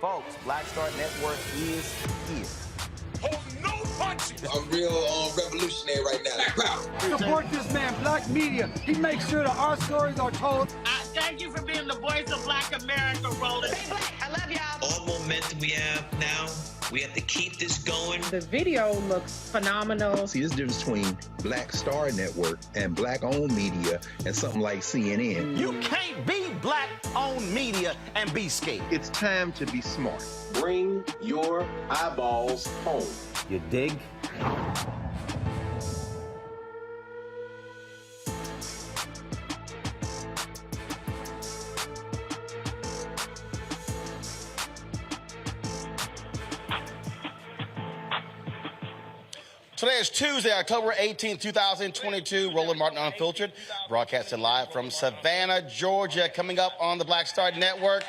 Folks, Black Star Network is here. Hold no punches. I'm real revolutionary right now. Support this man, Black Media. He makes sure that our stories are told. Thank you for being the voice of Black America, Roland. Stay black. I love y'all. All momentum we have now, we have to keep this going. The video looks phenomenal. See, there's a difference between Black Star Network and Black-owned media and something like CNN. You can't be Black-owned media and be scared. It's time to be smart. Bring your eyeballs home. You dig? Today is Tuesday, October 18, 2022. Roland Martin Unfiltered, broadcasting live from Savannah, Georgia. Coming up on the Black Star Network,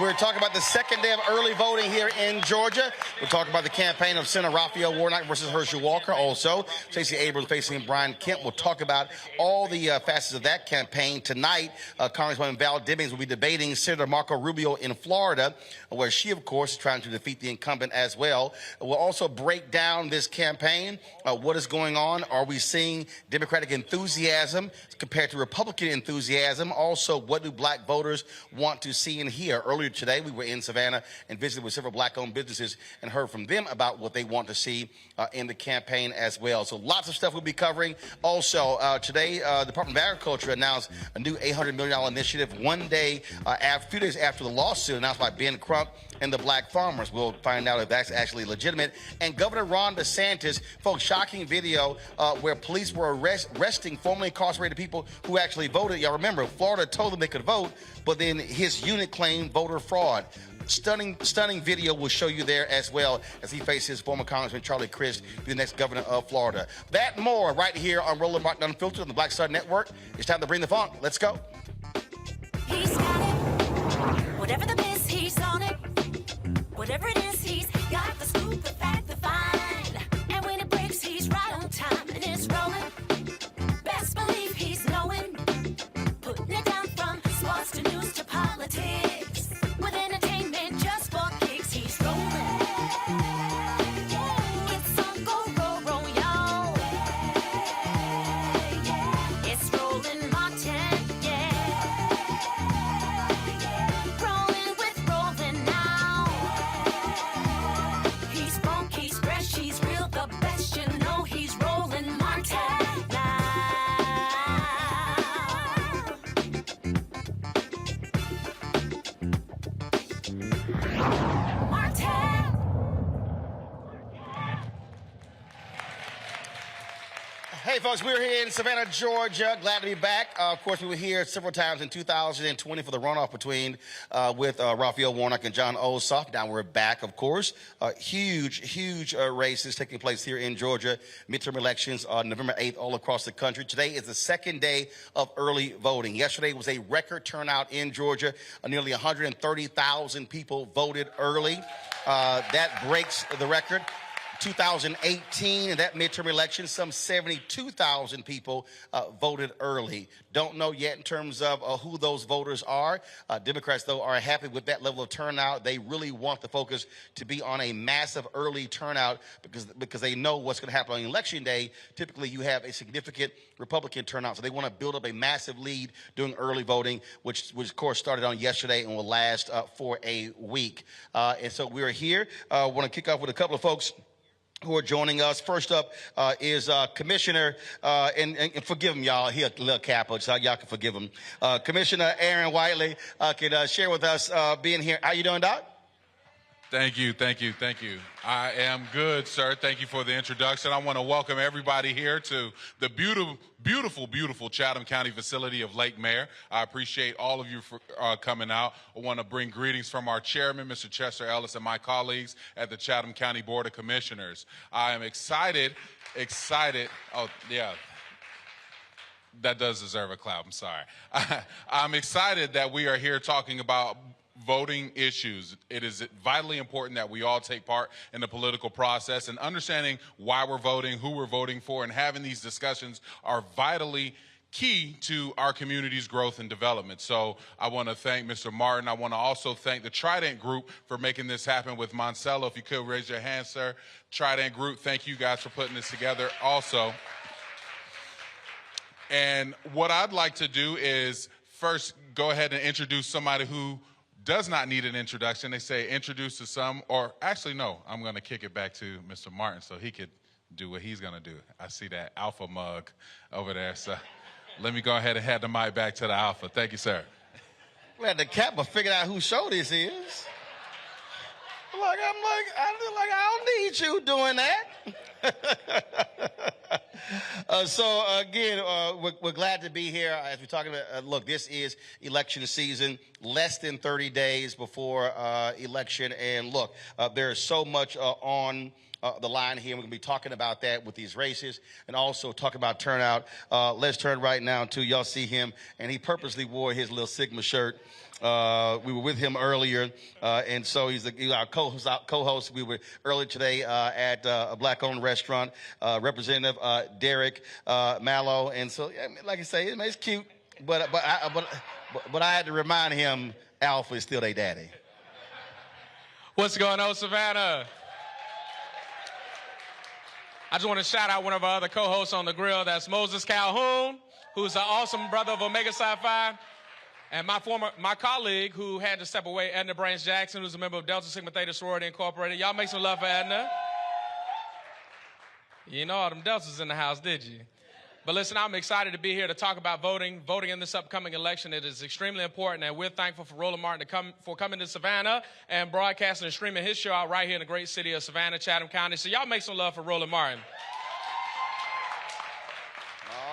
we're talking about the second day of early voting here in Georgia. We're talking about the campaign of Senator Raphael Warnock versus Herschel Walker. Also, Stacey Abrams facing Brian Kemp. We'll talk about all the facets of that campaign. Tonight, Congresswoman Val Demings will be debating Senator Marco Rubio in Florida, where she, of course, is trying to defeat the incumbent as well. We'll also break down this campaign. What is going on? Are we seeing Democratic enthusiasm compared to Republican enthusiasm? Also, what do Black voters want to see and hear? Earlier today, we were in Savannah and visited with several Black-owned businesses and heard from them about what they want to see in the campaign as well. So lots of stuff we'll be covering. Also, today, the Department of Agriculture announced a new $800 million initiative a few days after the lawsuit announced by Ben Crump and the Black farmers. We'll find out if that's actually legitimate. And Governor Ron DeSantis, folks, shocking video where police were arresting formerly incarcerated people who actually voted. Y'all remember, Florida told them they could vote, but then his unit claimed voter fraud. Stunning video will show you there as well as he faces former Congressman Charlie Crist, the next governor of Florida. That and more right here on Roland Martin Unfiltered on the Black Star Network. It's time to bring the funk. Let's go. He's got it. Whatever the biz, he's on it. Whatever it is, he's got the scoop, the fact, the find. And when it breaks, he's right on time and it's rolling. Best believe he's knowing. Putting it down from sports to news to politics. With entertainment just for kicks, he's rolling. It's on go, roll, y'all. It's Roland Martin, rolling with Roland now. He's funky, he's fresh, he's real, the best, you know he's Roland Martin now. Hey, folks, we're here in Savannah, Georgia. Glad to be back. Of course, we were here several times in 2020 for the runoff with Raphael Warnock and John Ossoff. Now we're back, of course. Huge races taking place here in Georgia. Midterm elections on November 8th all across the country. Today is the second day of early voting. Yesterday was a record turnout in Georgia. Nearly 130,000 people voted early. That breaks the record. 2018, in that midterm election, some 72,000 people voted early. Don't know yet in terms of who those voters are. Democrats, though, are happy with that level of turnout. They really want the focus to be on a massive early turnout because they know what's going to happen on election day. Typically, you have a significant Republican turnout, so they want to build up a massive lead during early voting, which of course, started on yesterday and will last for a week. And so we're here. I want to kick off with a couple of folks who are joining us. First up is Commissioner, and forgive him, y'all, he a little capo, so y'all can forgive him. Commissioner Aaron Whiteley can share with us being here. How you doing, Doc? Thank you. I am good, sir. Thank you for the introduction. I want to welcome everybody here to the beautiful Chatham County facility of Lake Mare. I appreciate all of you for coming out. I want to bring greetings from our chairman, Mr. Chester Ellis, and my colleagues at the Chatham County Board of Commissioners. I am excited. Oh, yeah. That does deserve a clap. I'm sorry. I'm excited that we are here talking about voting issues. It is vitally important that we all take part in the political process, and understanding why we're voting, who we're voting for, and having these discussions are vitally key to our community's growth and development. So I want to thank Mr. Martin. I want to also thank the Trident Group for making this happen with Moncello. If you could raise your hand, sir. Trident Group, thank you guys for putting this together also. And what I'd like to do is first go ahead and introduce somebody who does not need an introduction. They say introduce to some, or actually, no, I'm going to kick it back to Mr. Martin so he could do what he's going to do. I see that alpha mug over there, so let me go ahead and hand the mic back to the alpha. Thank you, sir. Glad the Kappa figured out whose show this is. I don't need you doing that. So again, we're glad to be here as we're talking about. Look, this is election season, less than 30 days before election, and look, there is so much on the line here. We're going to be talking about that with these races and also talking about turnout. Let's turn right now to, y'all see him, and he purposely wore his little Sigma shirt. We were with him earlier, and so he's our co-host. We were earlier today at a black-owned restaurant, Representative Derek Mallow, and so like I say, it's cute, but I had to remind him, Alpha is still their daddy. What's going on, Savannah? I just want to shout out one of our other co-hosts on the grill. That's Moses Calhoun, who's an awesome brother of Omega Psi Phi. And my colleague who had to step away, Edna Branch Jackson, who's a member of Delta Sigma Theta Sorority Incorporated. Y'all make some love for Edna. You know all them Deltas in the house, did you? But listen, I'm excited to be here to talk about voting in this upcoming election. It is extremely important, and we're thankful for Roland Martin for coming to Savannah and broadcasting and streaming his show out right here in the great city of Savannah, Chatham County. So y'all make some love for Roland Martin.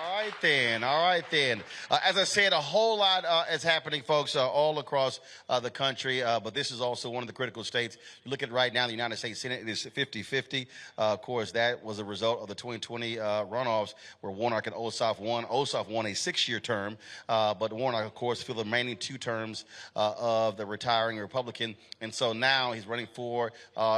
All right then. As I said, a whole lot is happening, folks, all across the country, but this is also one of the critical states. You look at right now, the United States Senate, it is 50-50. Of course, that was a result of the 2020 runoffs where Warnock and Ossoff won. Ossoff won a 6-year term, but Warnock, of course, filled the remaining 2 terms of the retiring Republican, and so now he's running for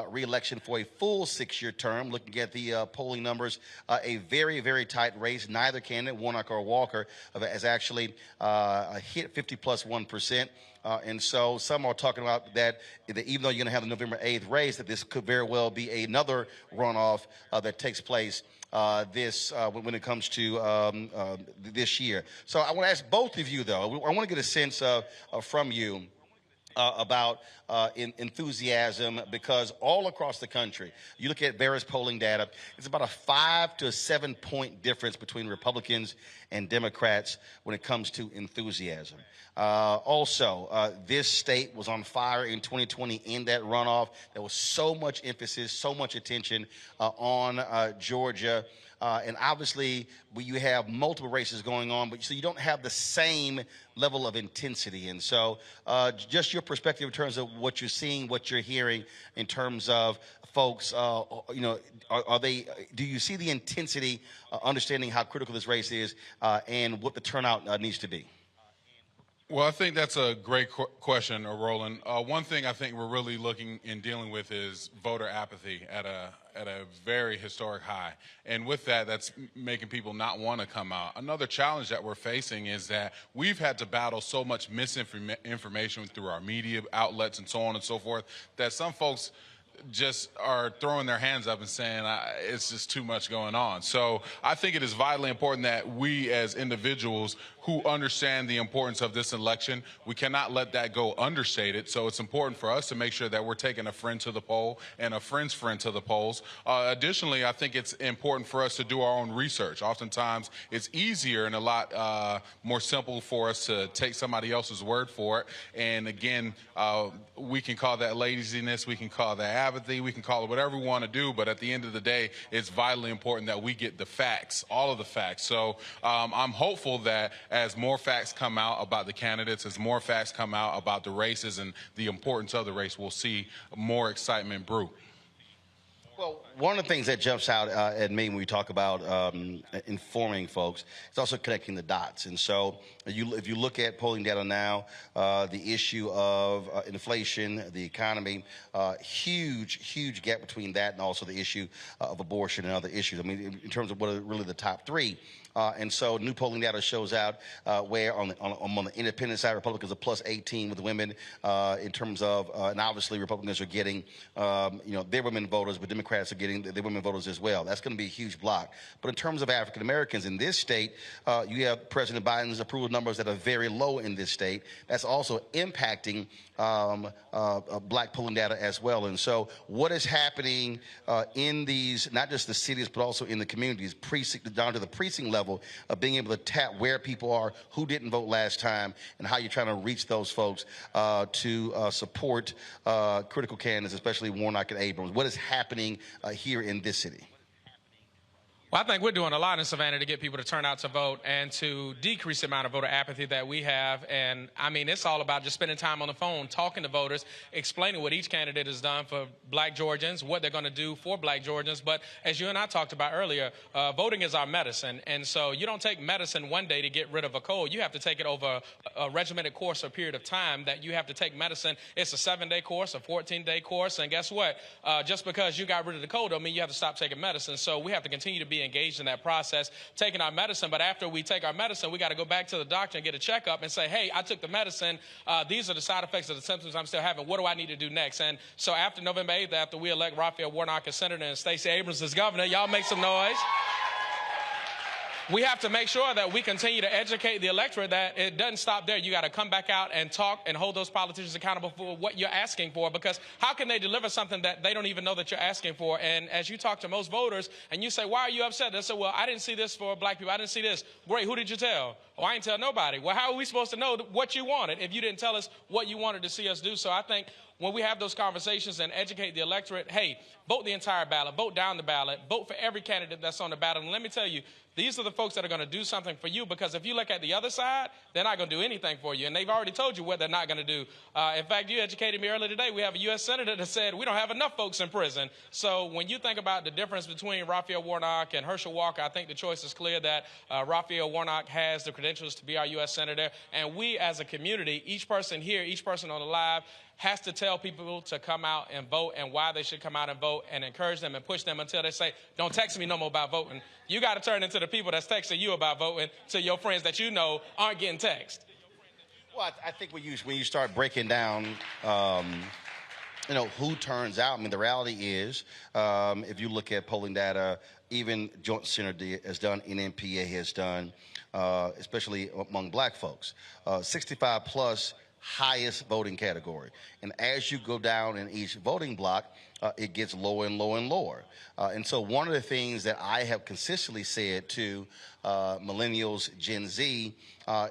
re-election for a full 6-year term. Looking at the polling numbers, a very, very tight race. Neither candidate, Warnock or Walker, has actually hit 50+1%. And so some are talking about that even though you're going to have the November 8th race, that this could very well be another runoff that takes place when it comes to this year. So I want to ask both of you, though, I want to get a sense from you about enthusiasm, because all across the country, you look at various polling data, it's about a 5 to 7 point difference between Republicans and Democrats when it comes to enthusiasm. Also, this state was on fire in 2020 in that runoff. There was so much emphasis, so much attention on Georgia. And obviously, you have multiple races going on, but so you don't have the same level of intensity. And so just your perspective in terms of what you're seeing, what you're hearing in terms of folks, do you see the intensity, understanding how critical this race is and what the turnout needs to be? Well, I think that's a great question, Roland. One thing I think we're really looking and dealing with is voter apathy at a very historic high. And with that, that's making people not want to come out. Another challenge that we're facing is that we've had to battle so much misinformation through our media outlets and so on and so forth that some folks just are throwing their hands up and saying it's just too much going on. So I think it is vitally important that we as individuals who understand the importance of this election, we cannot let that go understated. So it's important for us to make sure that we're taking a friend to the poll and a friend's friend to the polls. Additionally, I think it's important for us to do our own research. Oftentimes, it's easier and a lot more simple for us to take somebody else's word for it. And again, we can call that laziness, we can call that apathy, we can call it whatever we want to do, but at the end of the day, it's vitally important that we get the facts, all of the facts. So I'm hopeful that as more facts come out about the candidates, as more facts come out about the races and the importance of the race, we'll see more excitement brew. Well, one of the things that jumps out at me when we talk about informing folks is also connecting the dots. And so if you look at polling data now, the issue of inflation, the economy, huge gap between that and also the issue of abortion and other issues. I mean, in terms of what are really the top three. And so new polling data shows out where on the independent side, Republicans are plus 18 with women in terms of, and obviously Republicans are getting, their women voters, but Democrats are getting their women voters as well. That's going to be a huge block. But in terms of African Americans in this state, you have President Biden's approval numbers that are very low in this state. That's also impacting black polling data as well. And so what is happening in these, not just the cities, but also in the communities, down to the precinct level, of being able to tap where people are, who didn't vote last time, and how you're trying to reach those folks to support critical candidates, especially Warnock and Abrams. What is happening here in this city? Well, I think we're doing a lot in Savannah to get people to turn out to vote and to decrease the amount of voter apathy that we have. And, I mean, it's all about just spending time on the phone, talking to voters, explaining what each candidate has done for black Georgians, what they're going to do for black Georgians. But as you and I talked about earlier, voting is our medicine. And so you don't take medicine one day to get rid of a cold. You have to take it over a regimented course or period of time that you have to take medicine. It's a 7-day course, a 14-day course. And guess what? Just because you got rid of the cold don't mean you have to stop taking medicine. So we have to continue to be engaged in that process, taking our medicine. But after we take our medicine, we got to go back to the doctor and get a checkup and say, hey, I took the medicine. These are the side effects of the symptoms I'm still having. What do I need to do next? And so after November 8th, after we elect Raphael Warnock as senator and Stacey Abrams as governor, y'all make some noise. We have to make sure that we continue to educate the electorate that it doesn't stop there. You got to come back out and talk and hold those politicians accountable for what you're asking for, because how can they deliver something that they don't even know that you're asking for? And as you talk to most voters and you say, why are you upset? They say, well, I didn't see this for black people. I didn't see this. Great. Who did you tell? Oh, I didn't tell nobody. Well, how are we supposed to know what you wanted if you didn't tell us what you wanted to see us do? So I think when we have those conversations and educate the electorate, hey, vote the entire ballot, vote down the ballot, vote for every candidate that's on the ballot. And let me tell you, these are the folks that are going to do something for you, because if you look at the other side, they're not going to do anything for you. And they've already told you what they're not going to do. In fact, you educated me earlier today. We have a U.S. senator that said we don't have enough folks in prison. So when you think about the difference between Raphael Warnock and Herschel Walker, I think the choice is clear that Raphael Warnock has the credentials to be our U.S. senator. And we as a community, each person here, each person on the live, has to tell people to come out and vote and why they should come out and vote, and encourage them and push them until they say, don't text me no more about voting. You got to turn into the people that's texting you about voting to your friends that you know aren't getting texted. Well, I think when you start breaking down, who turns out, I mean, the reality is, if you look at polling data, even Joint Center has done, NMPA has done, especially among black folks, 65 plus, highest voting category. And as you go down in each voting block, it gets lower and lower and lower. And so one of the things that I have consistently said to millennials, Gen Z,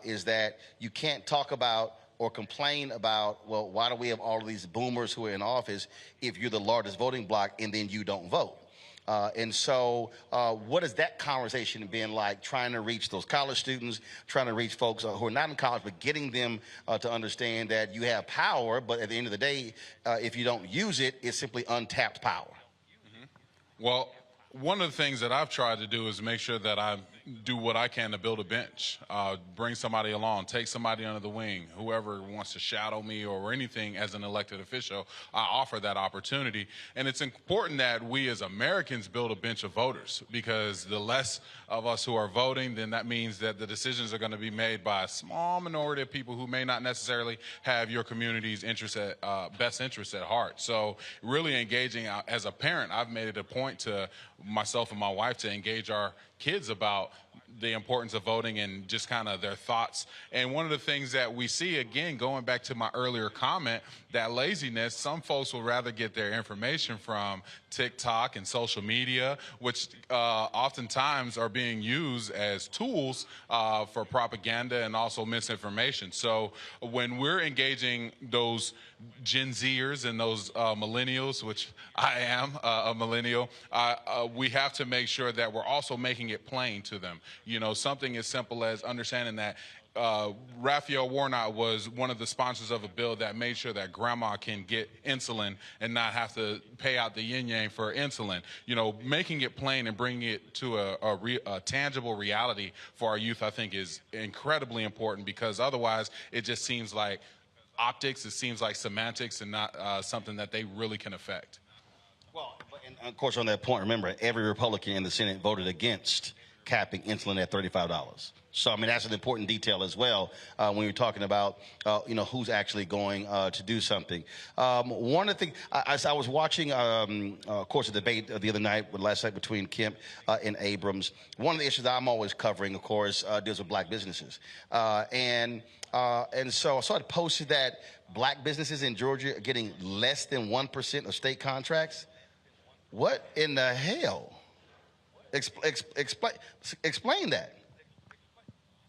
is that you can't talk about or complain about, well, why do we have all of these boomers who are in office if you're the largest voting block and then you don't vote? And so what has that conversation been like, trying to reach those college students, trying to reach folks who are not in college, but getting them to understand that you have power, but at the end of the day, if you don't use it, it's simply untapped power? Mm-hmm. Well, one of the things that I've tried to do is make sure that I do what I can to build a bench, bring somebody along, take somebody under the wing, whoever wants to shadow me or anything as an elected official, I offer that opportunity. And it's important that we as Americans build a bench of voters, because the less of us who are voting, then that means that the decisions are going to be made by a small minority of people who may not necessarily have your community's best interests at heart. So really engaging, as a parent, I've made it a point to myself and my wife to engage our kids about the importance of voting and just kind of their thoughts. And one of the things that we see, again, going back to my earlier comment, that laziness, some folks will rather get their information from TikTok and social media, which oftentimes are being used as tools for propaganda and also misinformation. So when we're engaging those Gen Zers and those millennials, which I am a millennial, we have to make sure that we're also making it plain to them. You know, something as simple as understanding that Raphael Warnock was one of the sponsors of a bill that made sure that grandma can get insulin and not have to pay out the yin-yang for insulin. You know, making it plain and bringing it to a tangible reality for our youth, I think, is incredibly important, because otherwise it just seems like optics, it seems like semantics, and not something that they really can affect. Well, and of course, on that point, remember, every Republican in the Senate voted against capping insulin at $35. So, I mean, that's an important detail as well when you're talking about, you know, who's actually going to do something. One of the things, I was watching, of course, a debate the other night, last night, between Kemp and Abrams. One of the issues that I'm always covering, of course, deals with black businesses. And so I saw it posted that black businesses in Georgia are getting less than 1% of state contracts. What in the hell? Explain that.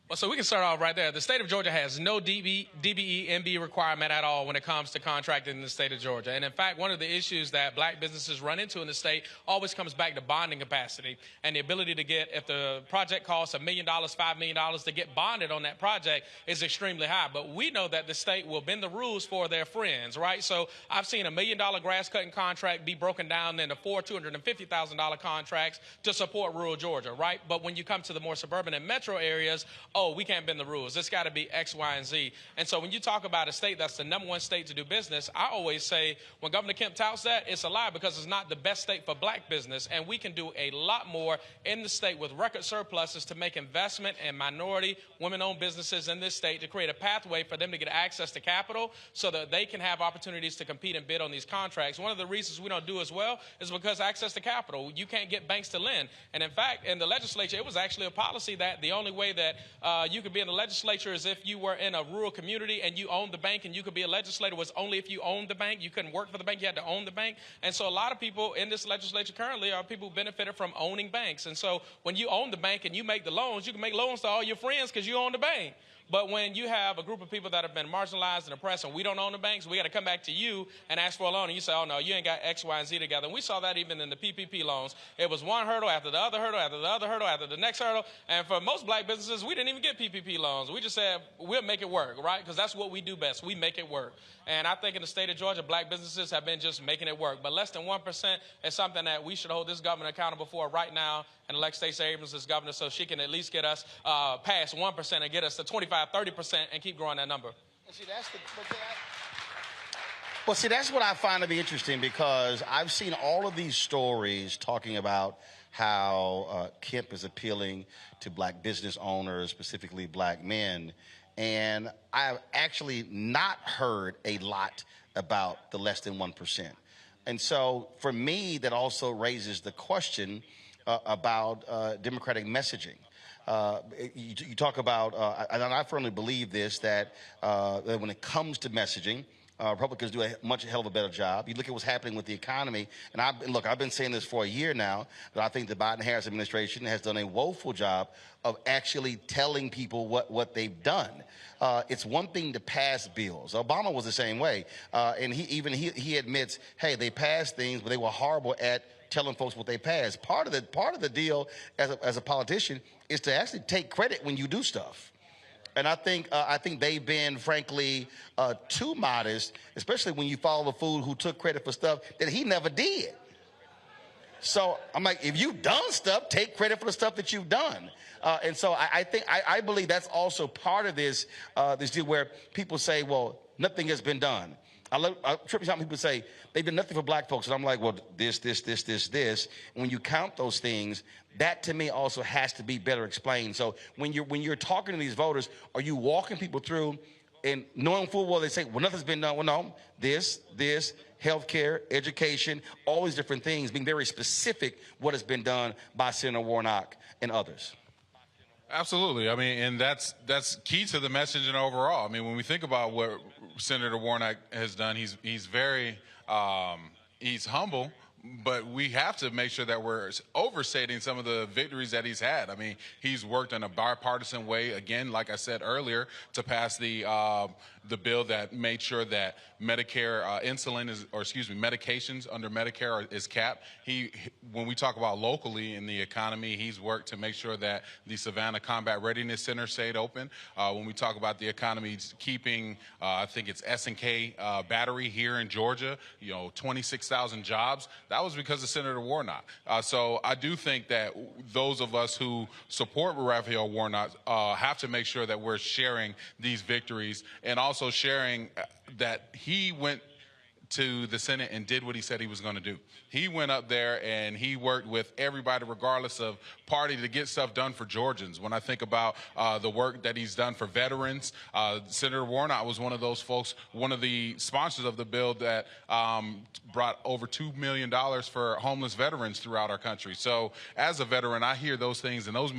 Well, so we can start off right there. The state of Georgia has no DBE, MBE requirement at all when it comes to contracting in the state of Georgia. And in fact, one of the issues that black businesses run into in the state always comes back to bonding capacity and the ability to get, if the project costs $1 million, $5 million, to get bonded on that project is extremely high. But we know that the state will bend the rules for their friends, right? So I've seen $1 million grass cutting contract be broken down into four $250,000 contracts to support rural Georgia, right? But when you come to the more suburban and metro areas, oh, we can't bend the rules. It's got to be X, Y, and Z. And so when you talk about a state that's the #1 state to do business, I always say when Governor Kemp touts that, it's a lie, because it's not the best state for black business. And we can do a lot more in the state with record surpluses to make investment in minority, women-owned businesses in this state, to create a pathway for them to get access to capital so that they can have opportunities to compete and bid on these contracts. One of the reasons we don't do as well is because access to capital. You can't get banks to lend. And in fact, in the legislature, it was actually a policy that the only way that you could be in the legislature is if you were in a rural community and you owned the bank, and you could be a legislator was only if you owned the bank. You couldn't work for the bank. You had to own the bank. And so a lot of people in this legislature currently are people who benefited from owning banks. And so when you own the bank and you make the loans, you can make loans to all your friends because you own the bank. But when you have a group of people that have been marginalized and oppressed and we don't own the banks, we got to come back to you and ask for a loan. And you say, oh, no, you ain't got X, Y, and Z together. And we saw that even in the PPP loans. It was one hurdle after the other hurdle after the other hurdle after the next hurdle. And for most black businesses, we didn't even get PPP loans. We just said, we'll make it work, right? Because that's what we do best. We make it work. And I think in the state of Georgia, black businesses have been just making it work. But less than 1% is something that we should hold this governor accountable for right now and elect Stacey Abrams as governor so she can at least get us past 1% and get us to 25, 30% and keep growing that number. See, that's what I find to be interesting, because I've seen all of these stories talking about how Kemp is appealing to black business owners, specifically black men. And I've actually not heard a lot about the less than 1%. And so for me, that also raises the question about democratic messaging. You talk about, and I firmly believe this, that when it comes to messaging, Republicans do a hell of a better job. You look at what's happening with the economy, and I've been saying this for a year now, that I think the Biden-Harris administration has done a woeful job of actually telling people what they've done. It's one thing to pass bills. Obama was the same way, and he admits, hey, they passed things, but they were horrible at telling folks what they passed. Part of the deal as a politician is to actually take credit when you do stuff. And I think they've been, frankly, too modest, especially when you follow the fool who took credit for stuff that he never did. So I'm like, if you've done stuff, take credit for the stuff that you've done. And so I believe that's also part of this deal where people say, well, nothing has been done. I trip me out when people say they've done nothing for black folks, and I'm like, well, this. And when you count those things, that to me also has to be better explained. So when you're talking to these voters, are you walking people through and knowing full well they say, well, nothing's been done? Well, no, this, healthcare, education, all these different things, being very specific what has been done by Senator Warnock and others. Absolutely. I mean, and that's key to the messaging overall. I mean, when we think about what Senator Warnock has done, he's very he's humble, but we have to make sure that we're overstating some of the victories that he's had. I mean, he's worked in a bipartisan way, again, like I said earlier, to pass the bill that made sure that Medicare medications under Medicare is capped. When we talk about locally in the economy, he's worked to make sure that the Savannah Combat Readiness Center stayed open. When we talk about the economy, keeping, I think it's S&K Battery here in Georgia, 26,000 jobs. That was because of Senator Warnock. So I do think that those of us who support Raphael Warnock have to make sure that we're sharing these victories and also sharing that he went to the Senate and did what he said he was going to do. He went up there and he worked with everybody, regardless of party, to get stuff done for Georgians. When I think about the work that he's done for veterans, Senator Warnock was one of those folks, one of the sponsors of the bill that brought over $2 million for homeless veterans throughout our country. So as a veteran, I hear those things, and those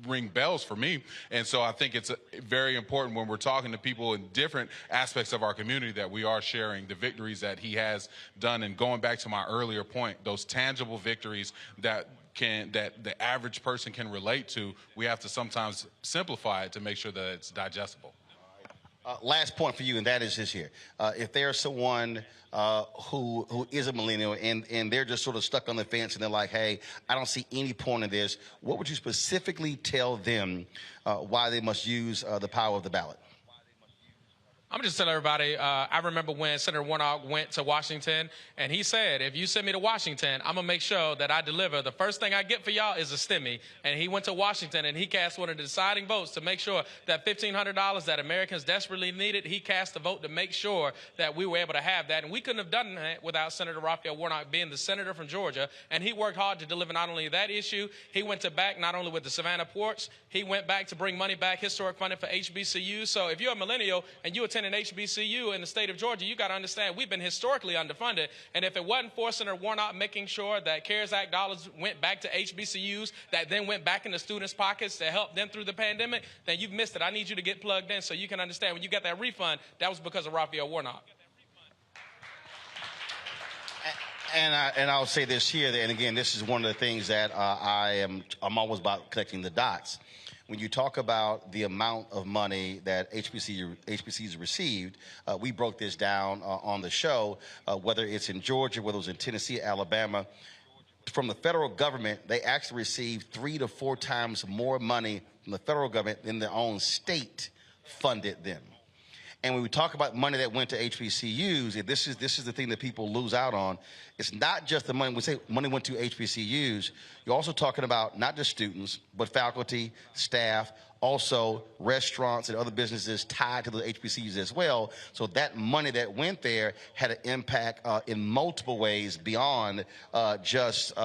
ring bells for me. And so I think it's very important when we're talking to people in different aspects of our community that we are sharing the victories that he has done. And going back to my earlier point, those tangible victories that the average person can relate to, we have to sometimes simplify it to make sure that it's digestible. Last point for you, and that is this here. If there's someone who is a millennial and they're just sort of stuck on the fence and they're like, hey, I don't see any point in this, what would you specifically tell them why they must use the power of the ballot? I'm just telling everybody, I remember when Senator Warnock went to Washington, and he said, if you send me to Washington, I'm going to make sure that I deliver. The first thing I get for y'all is a STEMI. And he went to Washington, and he cast one of the deciding votes to make sure that $1,500 that Americans desperately needed, he cast a vote to make sure that we were able to have that. And we couldn't have done that without Senator Raphael Warnock being the senator from Georgia. And he worked hard to deliver not only that issue, he went to back not only with the Savannah ports, he went back to bring money back, historic funding for HBCUs. So if you're a millennial and you attend an HBCU in the state of Georgia, you got to understand we've been historically underfunded. And if it wasn't for Senator Warnock making sure that CARES Act dollars went back to HBCUs, that then went back into students' pockets to help them through the pandemic, then you've missed it. I need you to get plugged in so you can understand when you got that refund, that was because of Raphael Warnock. And I'll say this here, and again, this is one of the things that I'm always about connecting the dots. When you talk about the amount of money that HBCUs received, we broke this down on the show, whether it's in Georgia, whether it was in Tennessee, Alabama. From the federal government, they actually received 3 to 4 times more money from the federal government than their own state funded them. And when we talk about money that went to HBCUs, this is the thing that people lose out on. It's not just the money. When we say money went to HBCUs, you're also talking about not just students, but faculty, staff, also restaurants and other businesses tied to the HBCUs as well. So that money that went there had an impact in multiple ways beyond just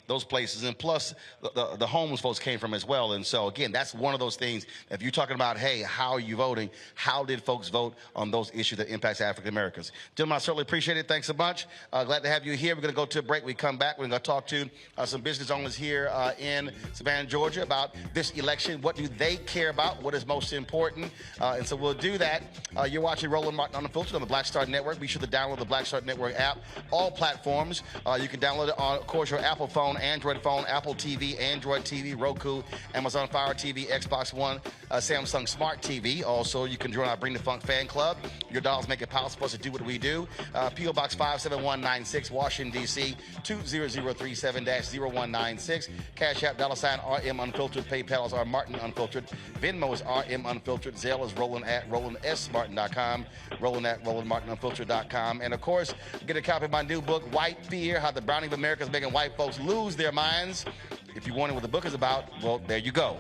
those places. And plus, the homeless folks came from as well. And so, again, that's one of those things. If you're talking about, hey, how are you voting? How did folks vote on those issues that impacts African Americans? Gentlemen, I certainly appreciate it. Thanks so much. Glad to have you here. We're going to go to a break. We come back. We're going to talk to some business owners here in Savannah, Georgia about this election. What do they care about? What is most important? And so we'll do that. You're watching Roland Martin Unfiltered on the Black Star Network. Be sure to download the Black Star Network app. All platforms. You can download it on, of course, your Apple phone, Android phone, Apple TV, Android TV, Roku, Amazon Fire TV, Xbox One, Samsung Smart TV. Also, you can join our Bring the Funk fan club. Your dollars make it possible for us to do what we do. P.O. Box 57196, Washington, D.C., 20037-0196. Cash App, $RM Unfiltered. PayPal is R Martin Unfiltered. Venmo is RM Unfiltered. Zelle is Roland at RolandSMartin.com. Roland at RolandMartinUnfiltered.com. And, of course, get a copy of my new book, White Fear, How the Browning of America is Making White Folks Lose Their Minds. If you're wondering what the book is about, well, there you go.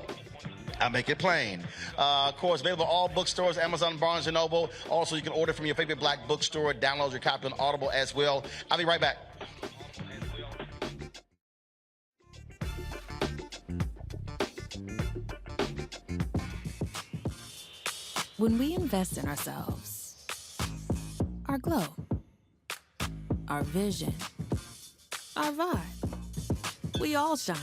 I make it plain. Of course, available at all bookstores, Amazon, Barnes & Noble. Also, you can order from your favorite black bookstore. Download your copy on Audible as well. I'll be right back. When we invest in ourselves, our glow, our vision, our vibe, we all shine.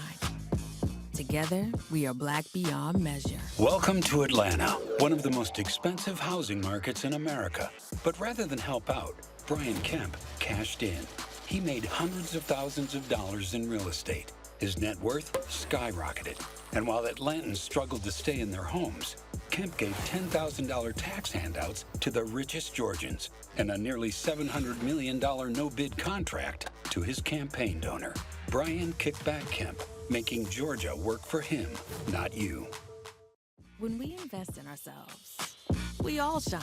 Together, we are black beyond measure. Welcome to Atlanta, one of the most expensive housing markets in America. But rather than help out, Brian Kemp cashed in. he made hundreds of thousands of dollars in real estate. His net worth skyrocketed. And while Atlantans struggled to stay in their homes, Kemp gave $10,000 tax handouts to the richest Georgians and a nearly $700 million no-bid contract to his campaign donor, Brian Kickback Kemp, making Georgia work for him, not you. When we invest in ourselves, we all shine.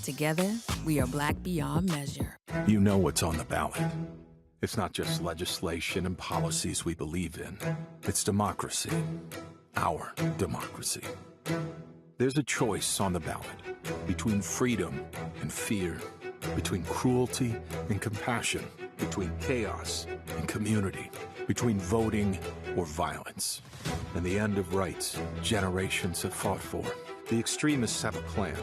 Together, we are Black beyond measure. You know what's on the ballot. It's not just legislation and policies we believe in. It's democracy. Our democracy. There's a choice on the ballot between freedom and fear, between cruelty and compassion, between chaos and community, between voting or violence. And the end of rights generations have fought for. The extremists have a plan,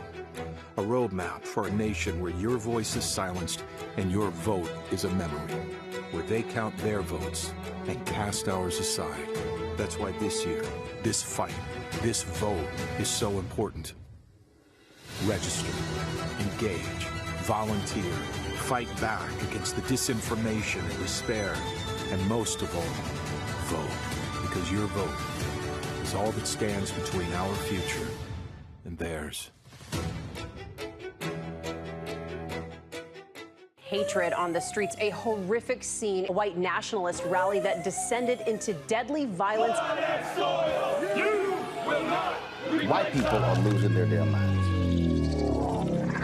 a roadmap for a nation where your voice is silenced and your vote is a memory, where they count their votes and cast ours aside. That's why this year, this fight, this vote is so important. Register, engage, volunteer, fight back against the disinformation and despair, and most of all, vote, because your vote is all that stands between our future and theirs. Hatred on the streets, a horrific scene, a white nationalist rally that descended into deadly violence. White people are losing their damn minds.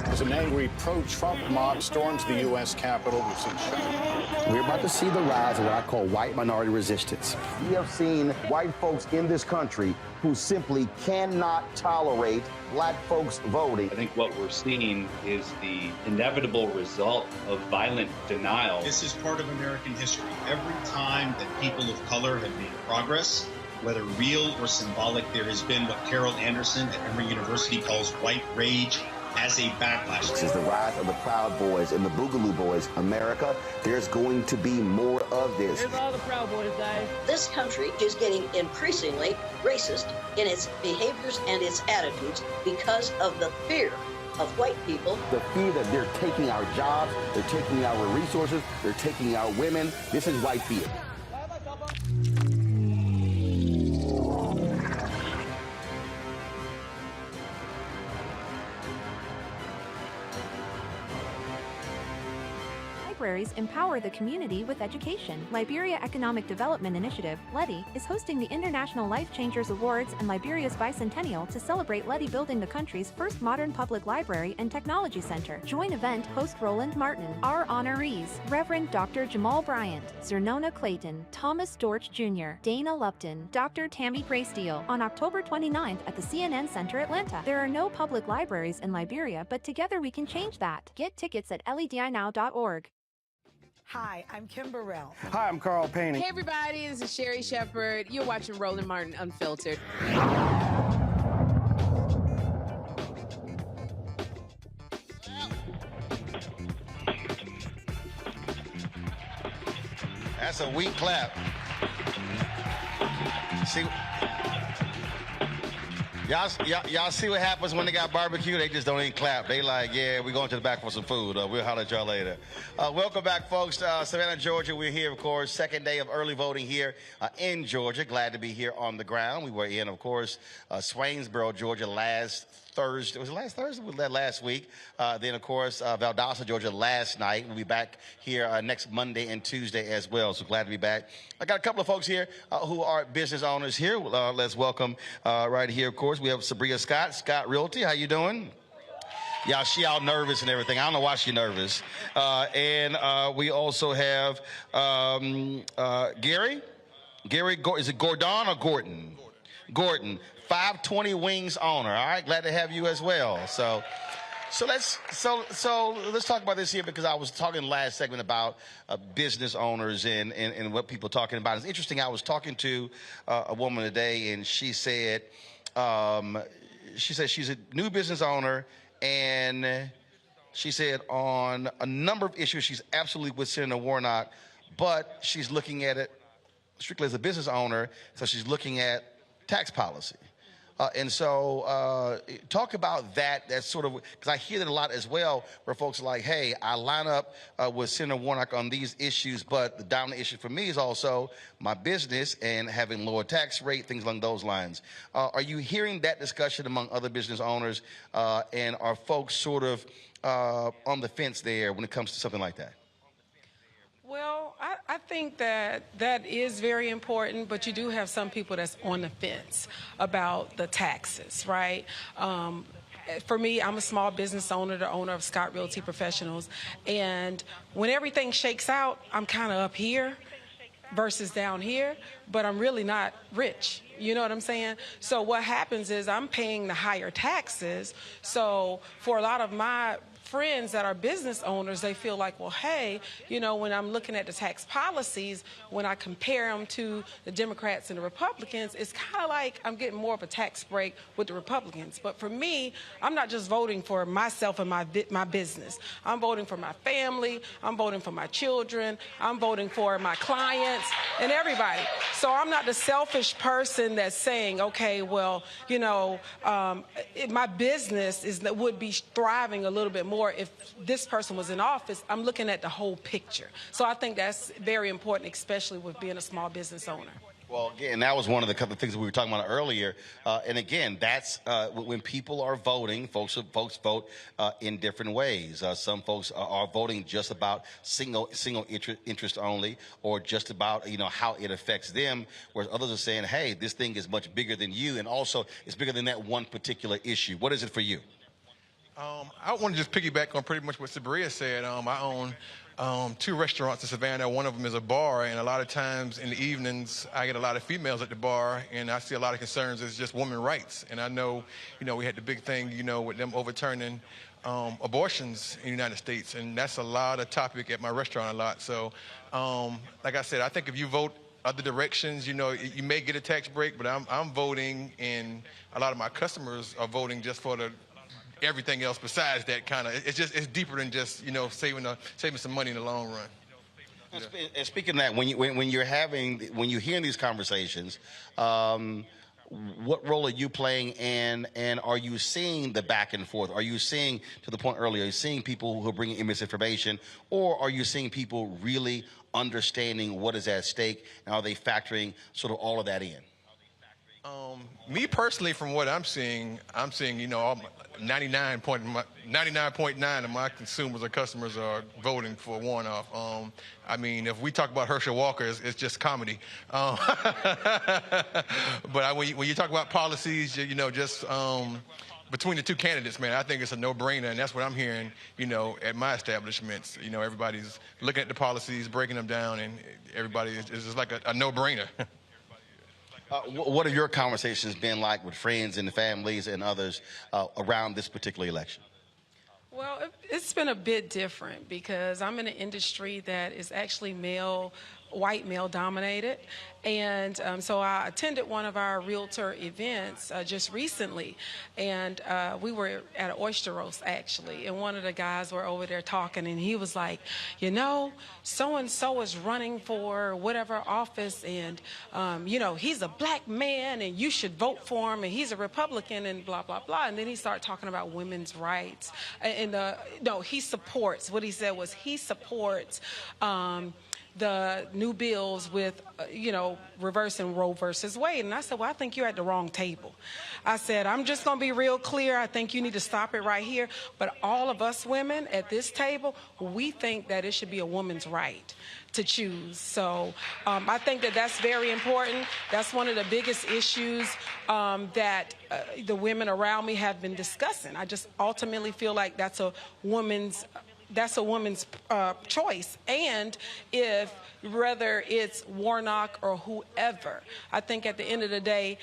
As an angry pro-Trump mob storms the U.S. Capitol, we've seen shooting. We're about to see the rise of what I call white minority resistance. We have seen white folks in this country who simply cannot tolerate black folks voting. I think what we're seeing is the inevitable result of violent denial. This is part of American history. Every time that people of color have made progress, whether real or symbolic, there has been what Carol Anderson at Emory University calls white rage as a backlash. This is the rise of the Proud Boys and the Boogaloo Boys. America, there's going to be more of this. Here's all the Proud Boys, guys. This country is getting increasingly racist in its behaviors and its attitudes because of the fear of white people. The fear that they're taking our jobs, they're taking our resources, they're taking our women. This is white fear. Libraries empower the community with education. Liberia Economic Development Initiative, LEDI, is hosting the International Life Changers Awards and Liberia's bicentennial to celebrate LEDI building the country's first modern public library and technology center. Join event host Roland Martin. Our honorees, Reverend Dr. Jamal Bryant, Zernona Clayton, Thomas Dortch Jr., Dana Lupton, Dr. Tammy Graysteele, on October 29th at the CNN Center, Atlanta. There are no public libraries in Liberia, but together we can change that. Get tickets at ledinow.org. Hi, I'm Kim Burrell. Hi, I'm Carl Payne. Hey, everybody, this is Sherry Shepherd. You're watching Roland Martin Unfiltered. That's a weak clap. See, y'all see what happens when they got barbecue? They just don't even clap. They like, yeah, we're going to the back for some food. We'll holler at y'all later. Welcome back, folks, to Savannah, Georgia. We're here, of course, second day of early voting here in Georgia. Glad to be here on the ground. We were in, of course, Swainsboro, Georgia last Thursday. Was it last Thursday? Was that last week? Then, of course, Valdosta, Georgia last night. We'll be back here next Monday and Tuesday as well. So glad to be back. I got a couple of folks here who are business owners here. Let's welcome right here, of course. We have Sabria Scott Realty. How you doing? Yeah, she all nervous and everything. I don't know why she's nervous. And we also have Gary. Is it Gordon or Gordon? Gordon. 520 Wings owner. All right, glad to have you as well. So let's talk about this here, because I was talking last segment about business owners and what people are talking about. It's interesting. I was talking to a woman today, and she said she's a new business owner, and she said on a number of issues she's absolutely with Senator Warnock, but she's looking at it strictly as a business owner, so she's looking at tax policy. And so talk about that. That's sort of, because I hear that a lot as well, where folks are like, hey, I line up with Senator Warnock on these issues, but the dominant issue for me is also my business and having lower tax rate, things along those lines. Are you hearing that discussion among other business owners, and are folks sort of on the fence there when it comes to something like that? Well, I think that is very important, but you do have some people that's on the fence about the taxes, right? For me, I'm a small business owner, the owner of Scott Realty Professionals, and when everything shakes out, I'm kind of up here versus down here, but I'm really not rich. You know what I'm saying? So what happens is I'm paying the higher taxes. So for a lot of my friends that are business owners, they feel like, well, hey, you know, when I'm looking at the tax policies, when I compare them to the Democrats and the Republicans, it's kind of like I'm getting more of a tax break with the Republicans. But for me, I'm not just voting for myself and my business. I'm voting for my family. I'm voting for my children. I'm voting for my clients and everybody. So I'm not the selfish person that's saying, okay, well, you know, my business would be thriving a little bit more if this person was in office. I'm looking at the whole picture. So I think that's very important, especially with being a small business owner. Well, again, that was one of the couple of things we were talking about earlier. And again, that's when people are voting, folks vote in different ways. Some folks are voting just about single interest only, or just about, you know, how it affects them, whereas others are saying, hey, this thing is much bigger than you, and also it's bigger than that one particular issue. What is it for you? I want to just piggyback on pretty much what Sabria said. I own 2 restaurants in Savannah. One of them is a bar, and a lot of times in the evenings, I get a lot of females at the bar, and I see a lot of concerns as just women's rights. And I know, you know, we had the big thing, you know, with them overturning abortions in the United States, and that's a lot of topic at my restaurant a lot. So, like I said, I think if you vote other directions, you know, you may get a tax break, but I'm voting, and a lot of my customers are voting just for the everything else besides that kind of. It's deeper than just, you know, saving some money in the long run. Yeah. And speaking of that, when you're hearing these conversations, what role are you playing, and are you seeing the back and forth? Are you seeing, to the point earlier, are you seeing people who are bringing in misinformation, or are you seeing people really understanding what is at stake, and are they factoring sort of all of that in? Me personally, from what I'm seeing, you know, 99.9 of my consumers or customers are voting for Warnock. I mean, if we talk about Herschel Walker, it's just comedy. But when you talk about policies, you know, just between the 2 candidates, man, I think it's a no-brainer, and that's what I'm hearing, you know, at my establishments. You know, everybody's looking at the policies, breaking them down, and everybody is just like a no-brainer. What have your conversations been like with friends and families and others around this particular election? Well, it's been a bit different because I'm in an industry that is actually white male dominated. And so I attended one of our realtor events just recently, and we were at an oyster roast actually, and one of the guys were over there talking, and he was like, you know, so-and-so is running for whatever office, and you know, he's a black man and you should vote for him, and he's a Republican, and blah blah blah. And then he started talking about women's rights, and no, he supports, what he said was he supports the new bills with, you know, reversing Roe versus Wade. And I said, well, I think you're at the wrong table. I said, I'm just going to be real clear. I think you need to stop it right here. But all of us women at this table, we think that it should be a woman's right to choose. So I think that that's very important. That's one of the biggest issues that the women around me have been discussing. I just ultimately feel like that's a woman's choice. And if whether it's Warnock or whoever, I think at the end of the day,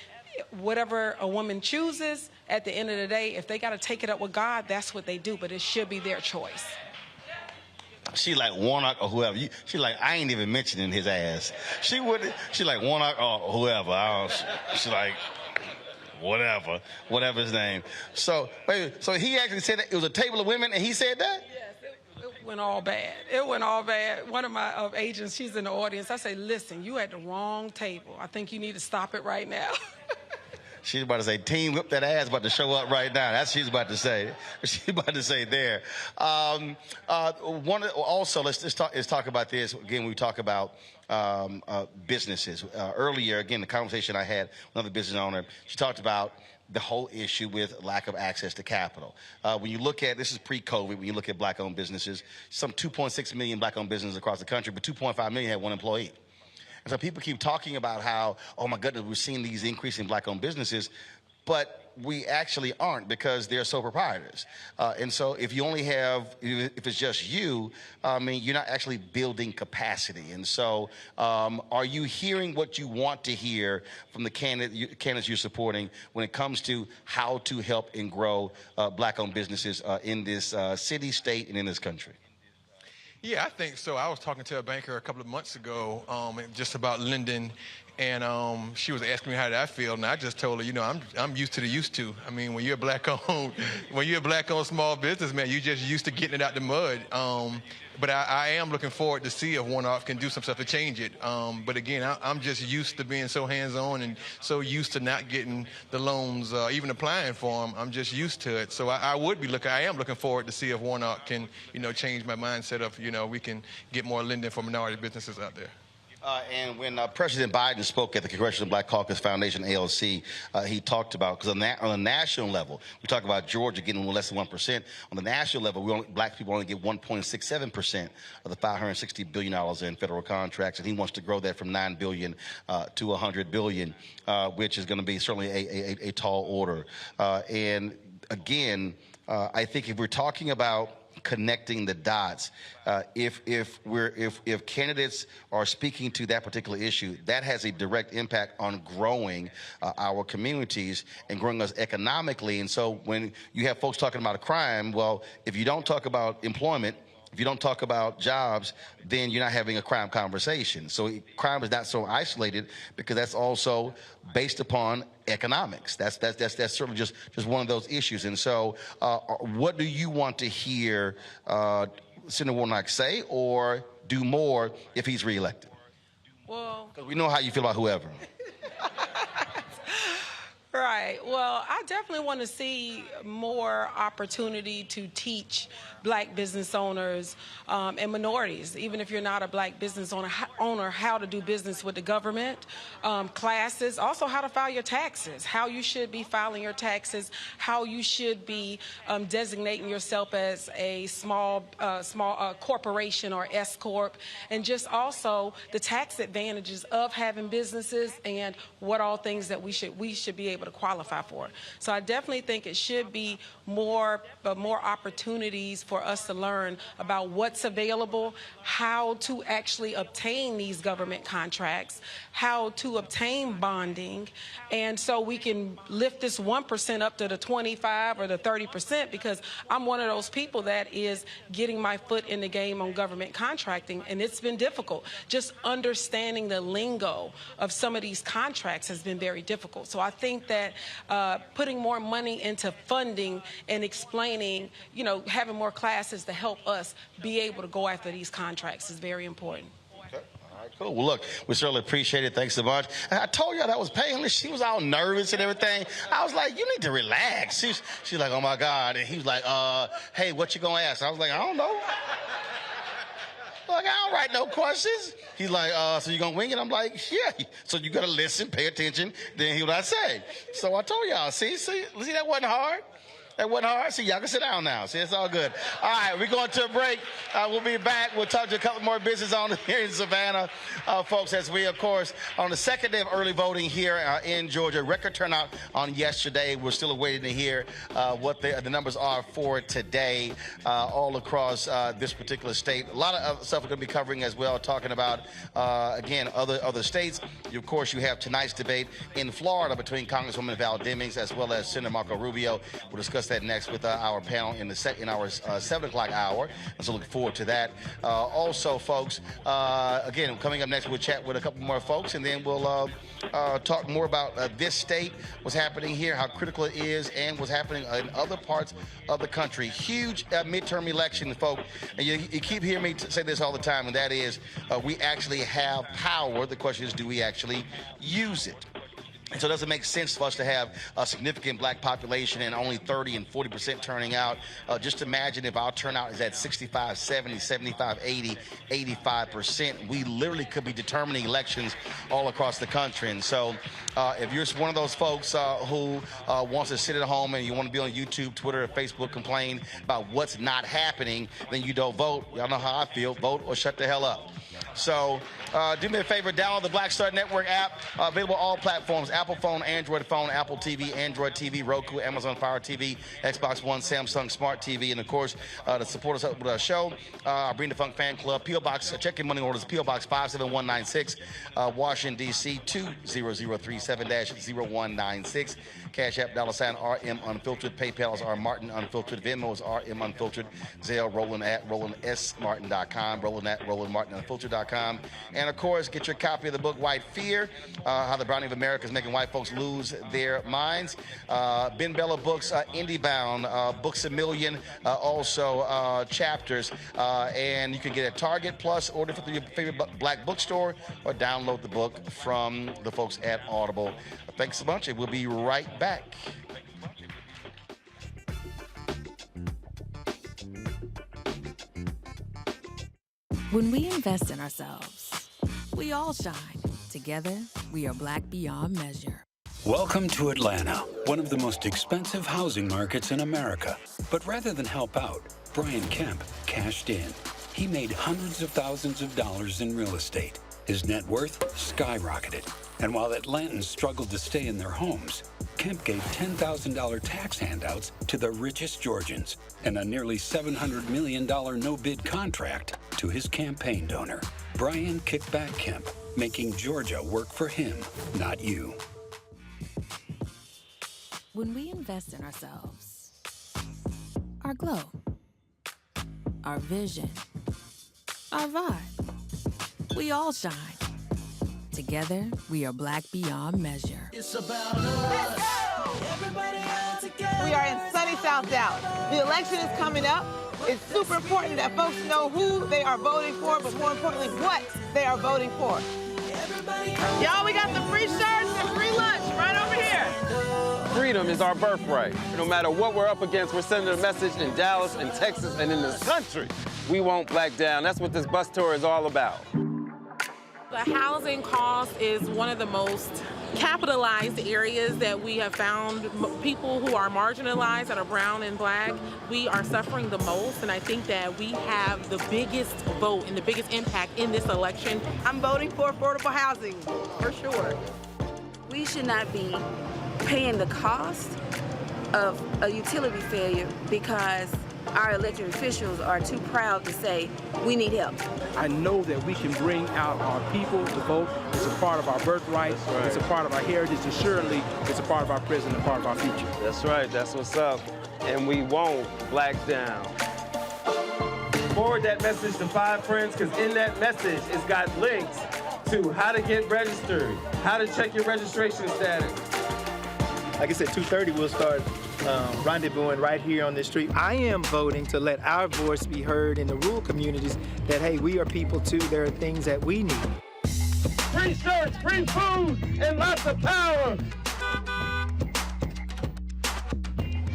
whatever a woman chooses, at the end of the day, if they got to take it up with God, that's what they do. But it should be their choice. She like Warnock or whoever. She like, I ain't even mentioning his ass. She like Warnock or whoever. She like, whatever his name. So wait, so he actually said that it was a table of women, and he said that? It went all bad. It went all bad. One of my agents, she's in the audience. I say, listen, you at the wrong table. I think you need to stop it right now. She's about to say, "Team, whip that ass," about to show up right now. That's what she's about to say. She's about to say there. Also, let's talk about this again. We talk about businesses. Earlier, again, the conversation I had with another business owner, she talked about the whole issue with lack of access to capital. When you look at, this is pre-COVID, when you look at black-owned businesses, some 2.6 million black-owned businesses across the country, but 2.5 million had one employee. And so people keep talking about how, oh my goodness, we're seeing these increasing black-owned businesses, but we actually aren't, because they're sole proprietors. And so if you only have, if it's just you, I mean, you're not actually building capacity. And so are you hearing what you want to hear from the candidates you're supporting when it comes to how to help and grow black-owned businesses in this city, state, and in this country? Yeah, I think so. I was talking to a banker a couple of months ago just about lending, and she was asking me how did I feel, and I just told her, you know, I'm used to the used to. I mean, when you're a black-owned small business, man, you're just used to getting it out the mud. But I am looking forward to see if Warnock can do some stuff to change it. But again, I'm just used to being so hands-on and so used to not getting the loans, even applying for them. I'm just used to it. So I am looking forward to see if Warnock can, you know, change my mindset of, you know, we can get more lending for minority businesses out there. And when President Biden spoke at the Congressional Black Caucus Foundation, ALC, he talked about, because on the national level, we talk about Georgia getting less than 1%. On the national level, black people only get 1.67% of the $560 billion in federal contracts, and he wants to grow that from $9 billion to $100 billion, which is going to be certainly a tall order. And again, I think if we're talking about connecting the dots, if candidates are speaking to that particular issue, that has a direct impact on growing our communities and growing us economically. And so when you have folks talking about a crime, well, if you don't talk about employment, if you don't talk about jobs, then you're not having a crime conversation. So crime is not so isolated, because that's also based upon economics. That's certainly just one of those issues. And so what do you want to hear Senator Warnock say or do more if he's reelected? Well, because we know how you feel about whoever. Right. Well, I definitely want to see more opportunity to teach black business owners and minorities, even if you're not a black business owner, how to do business with the government, classes, also how to file your taxes, how you should be filing your taxes, how you should be designating yourself as a small corporation or S Corp, and just also the tax advantages of having businesses and what all things that we should be able to qualify for. So I definitely think it should be more opportunities for us to learn about what's available, how to actually obtain these government contracts, how to obtain bonding, and so we can lift this 1% up to the 25 or the 30%, because I'm one of those people that is getting my foot in the game on government contracting, and it's been difficult. Just understanding the lingo of some of these contracts has been very difficult. So I think that putting more money into funding and explaining, you know, having more classes to help us be able to go after these contracts is very important. Okay. All right, cool. Well, look, we certainly appreciate it. Thanks so much. And I told y'all that was painless. She was all nervous and everything. I was like, you need to relax. She's like, oh, my God. And he was like, hey, what you going to ask? I was like, I don't know. Like, I don't write no questions. He's like, so you going to wing it? I'm like, yeah. So you got to listen, pay attention, then hear what I say. So I told y'all, see, that wasn't hard. That wasn't hard. See, y'all can sit down now. See, it's all good. All right, we're going to a break. We'll be back. We'll talk to a couple more business owners here in Savannah, folks, as we, of course, on the second day of early voting here in Georgia. Record turnout on yesterday. We're still waiting to hear what the numbers are for today all across this particular state. A lot of other stuff we're going to be covering as well, talking about, again, other states. Of course, you have tonight's debate in Florida between Congresswoman Val Demings as well as Senator Marco Rubio. We'll discuss that next with our panel in our 7 o'clock hour. So looking forward to that. Also, folks, again, coming up next, we'll chat with a couple more folks, and then we'll talk more about this state, what's happening here, how critical it is, and what's happening in other parts of the country. Huge midterm election, folks. And you keep hearing me say this all the time, and that is we actually have power. The question is, do we actually use it? And so it doesn't make sense for us to have a significant black population and only 30 and 40% turning out. Just imagine if our turnout is at 65, 70, 75, 80, 85%. We literally could be determining elections all across the country. And so if you're one of those folks who wants to sit at home and you want to be on YouTube, Twitter, or Facebook, complain about what's not happening, then you don't vote. Y'all know how I feel. Vote or shut the hell up. So do me a favor, download the Black Star Network app, available on all platforms, Apple phone, Android phone, Apple TV, Android TV, Roku, Amazon Fire TV, Xbox One, Samsung Smart TV, and of course, to support us with our show, Bring the Funk Fan Club, P.O. Box, check your money orders, P.O. Box 57196, Washington, D.C., 20037-0196. Cash App, $RM Unfiltered. PayPal is R Martin Unfiltered. Venmo is RM Unfiltered. Zelle, Roland at RolandSMartin.com. Roland at RolandMartinUnfiltered.com. And of course, get your copy of the book White Fear, How the Browning of America is Making White Folks Lose Their Minds. Ben Bella Books, Indie Bound, Books A Million, also chapters. And you can get it at Target Plus, order from your favorite black bookstore, or download the book from the folks at Audible. Thanks so much, and we'll be right back. When we invest in ourselves, we all shine. Together, we are black beyond measure. Welcome to Atlanta, one of the most expensive housing markets in America. But rather than help out, Brian Kemp cashed in. He made hundreds of thousands of dollars in real estate. His net worth skyrocketed. And while Atlantans struggled to stay in their homes, Kemp gave $10,000 tax handouts to the richest Georgians and a nearly $700 million no-bid contract to his campaign donor, Brian Kickback Kemp, making Georgia work for him, not you. When we invest in ourselves, our glow, our vision, our vibe, we all shine. Together, we are black beyond measure. It's about us. Everybody all together. We are in sunny South Dallas. The election is coming up. It's super important that folks know who they are voting for, but more importantly, what they are voting for. Y'all, we got the free shirts and free lunch right over here. Freedom is our birthright. No matter what we're up against, we're sending a message in Dallas and Texas and in this country. We won't back down. That's what this bus tour is all about. The housing cost is one of the most capitalized areas that we have found. People who are marginalized, that are brown and black, we are suffering the most, and I think that we have the biggest vote and the biggest impact in this election. I'm voting for affordable housing, for sure. We should not be paying the cost of a utility failure because our elected officials are too proud to say, we need help. I know that we can bring out our people to vote. It's a part of our birthright. Right. It's a part of our heritage, and surely it's a part of our present and part of our future. That's right. That's what's up. And we won't black down. Forward that message to 5 friends, because in that message, it's got links to how to get registered, how to check your registration status. Like I said, 2:30 we'll start rendezvousing right here on this street. I am voting to let our voice be heard in the rural communities that, hey, we are people too. There are things that we need. Free shirts, free food, and lots of power.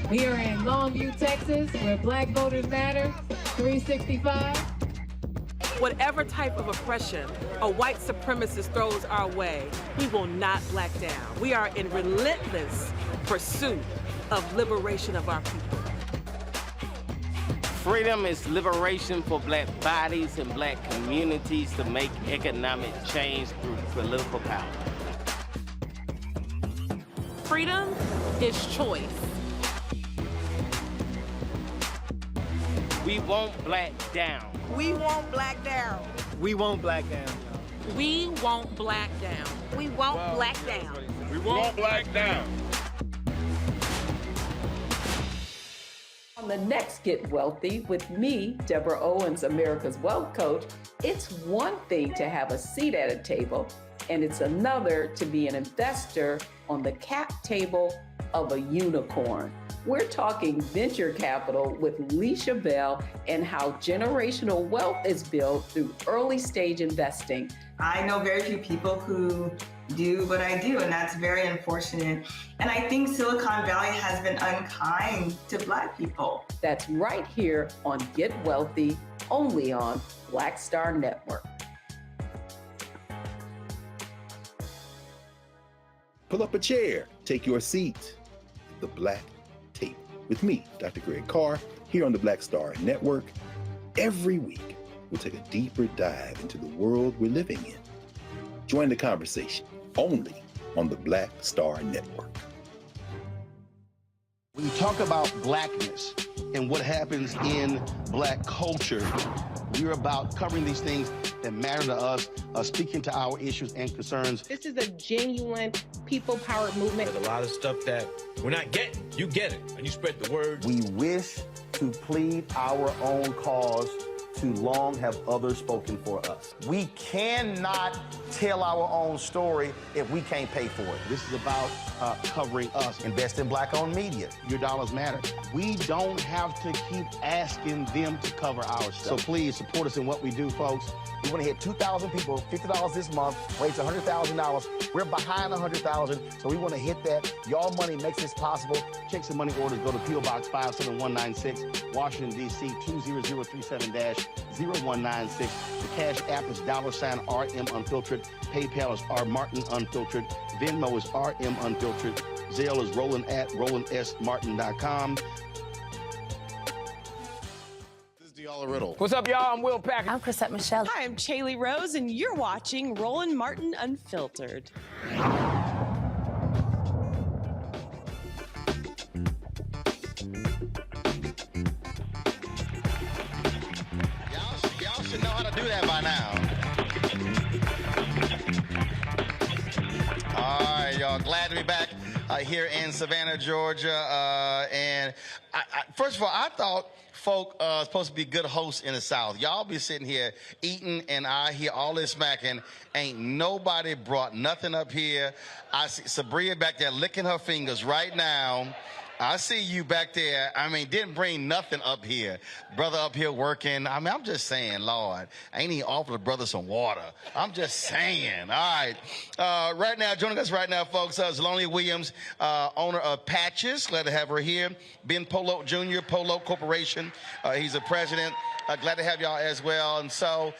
We are in Longview, Texas, where Black Voters Matter, 365. Whatever type of oppression a white supremacist throws our way, we will not black down. We are in relentless pursuit of liberation of our people. Freedom is liberation for black bodies and black communities to make economic change through political power. Freedom is choice. We won't black down. We won't black down. We won't black down. We won't black down. We won't black down. We won't black down. On the next Get Wealthy with me, Deborah Owens, America's Wealth Coach, it's one thing to have a seat at a table, and it's another to be an investor on the cap table of a unicorn. We're talking venture capital with Leisha Bell and how generational wealth is built through early stage investing. I know very few people who do what I do, and that's very unfortunate. And I think Silicon Valley has been unkind to Black people. That's right here on Get Wealthy, only on Black Star Network. Pull up a chair, take your seat. The Black Tape with me, Dr. Greg Carr, here on the Black Star Network. Every week, we'll take a deeper dive into the world we're living in. Join the conversation only on the Black Star Network. When you talk about blackness and what happens in Black culture, we're about covering these things that matter to us, speaking to our issues and concerns. This is a genuine people-powered movement. There's a lot of stuff that we're not getting. You get it, and you spread the word. We wish to plead our own cause. Too long have others spoken for us. We cannot tell our own story if we can't pay for it. This is about covering us. Invest in Black-owned media. Your dollars matter. We don't have to keep asking them to cover our stuff. So please support us in what we do, folks. We want to hit 2,000 people, $50 this month, raise $100,000. We're behind $100,000, so we want to hit that. Y'all money makes this possible. Checks and money orders go to P.O. Box 57196, Washington, D.C. 20037-0196. The Cash App is $RM Unfiltered. PayPal is R Martin Unfiltered. Venmo is RM Unfiltered. Zelle is Roland at RolandSMartin.com. Riddle. What's up, y'all? I'm Will Packer. I'm Chrisette Michelle. Hi, I'm Chaley Rose, and you're watching Roland Martin Unfiltered. Y'all should know how to do that by now. All right, y'all. Glad to be back here in Savannah, Georgia. And first of all, I thought folk supposed to be good hosts in the South. Y'all be sitting here eating, and I hear all this smacking. Ain't nobody brought nothing up here. I see Sabria back there licking her fingers right now. I see you back there. I mean, didn't bring nothing up here. Brother up here working. I mean, I'm just saying, Lord, I ain't even offered the brother some water. I'm just saying. All right. Right now, joining us right now, folks, Zalonia Williams, owner of Patches. Glad to have her here. Ben Polo Jr., Polo Corporation. He's the president. Glad to have y'all as well. And so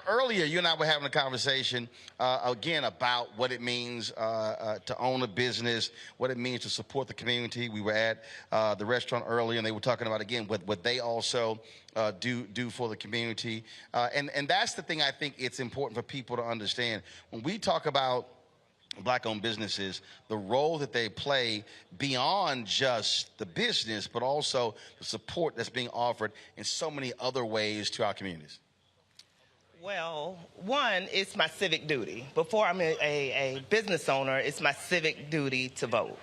earlier, you and I were having a conversation, again, about what it means to own a business, what it means to support the community. We were at the restaurant earlier, and they were talking about, again, what they also do for the community. And that's the thing I think it's important for people to understand. When we talk about Black-owned businesses, the role that they play beyond just the business, but also the support that's being offered in so many other ways to our communities. Well, one, it's my civic duty. Before I'm a business owner, it's my civic duty to vote.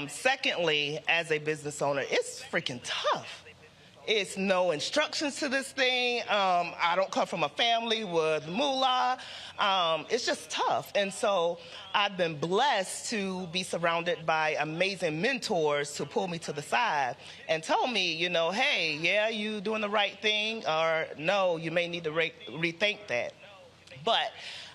Secondly, as a business owner, it's freaking tough. It's no instructions to this thing. I don't come from a family with moolah. It's just tough. And so I've been blessed to be surrounded by amazing mentors to pull me to the side and tell me, you know, hey, yeah, you doing the right thing, or no, you may need to rethink that. But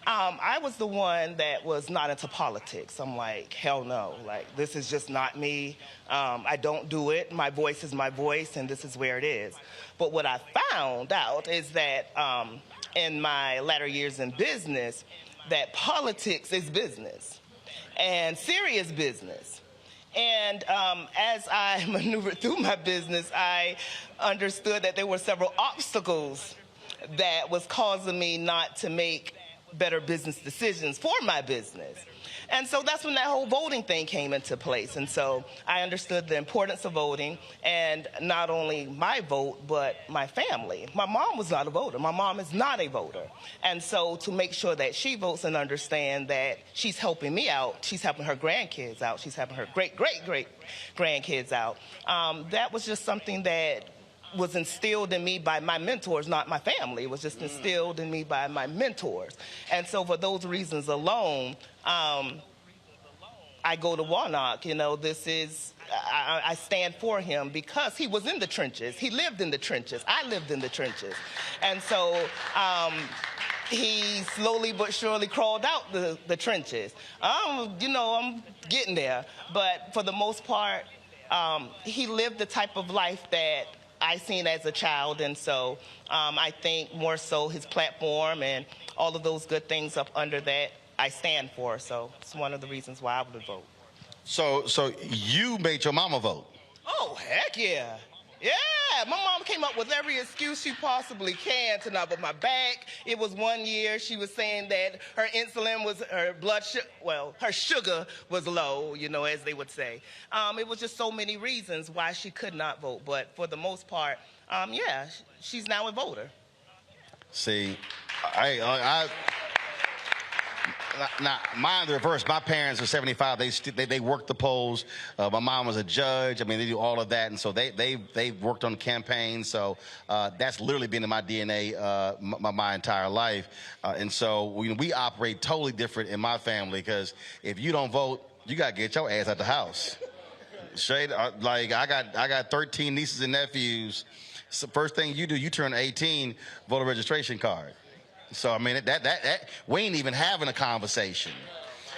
I was the one that was not into politics. I'm like, hell no. Like, this is just not me. I don't do it. My voice is my voice, and this is where it is. But what I found out is that in my latter years in business, that politics is business and serious business. And as I maneuvered through my business, I understood that there were several obstacles that was causing me not to make better business decisions for my business. And so that's when that whole voting thing came into place. And so I understood the importance of voting, and not only my vote, but my family. My mom was not a voter. My mom is not a voter. And so to make sure that she votes and understand that she's helping me out, she's helping her grandkids out, she's helping her great-great-great-grandkids out, that was just something that was instilled in me by my mentors, not my family. It was just instilled in me by my mentors. And so for those reasons alone, I go to Warnock. You know, this is, I stand for him because he was in the trenches. He lived in the trenches. I lived in the trenches. And so he slowly but surely crawled out the trenches. You know, I'm getting there. But for the most part, he lived the type of life that I seen as a child. And so I think more so his platform and all of those good things up under that I stand for. So it's one of the reasons why I would vote. So you made your mama vote? Oh, heck yeah. Yeah, my mom came up with every excuse she possibly can to not, but my back, it was 1 year, she was saying that her insulin was, her her sugar was low, you know, as they would say. It was just so many reasons why she could not vote, but for the most part, yeah, she's now a voter. See, now, mine the reverse. My parents are 75. They work the polls. My mom was a judge. I mean, they do all of that, and so they worked on campaigns. So that's literally been in my DNA my entire life. And so we operate totally different in my family because if you don't vote, you gotta get your ass out the house. Straight, like I got 13 nieces and nephews. So first thing you do, you turn 18, voter registration card. So I mean that we ain't even having a conversation,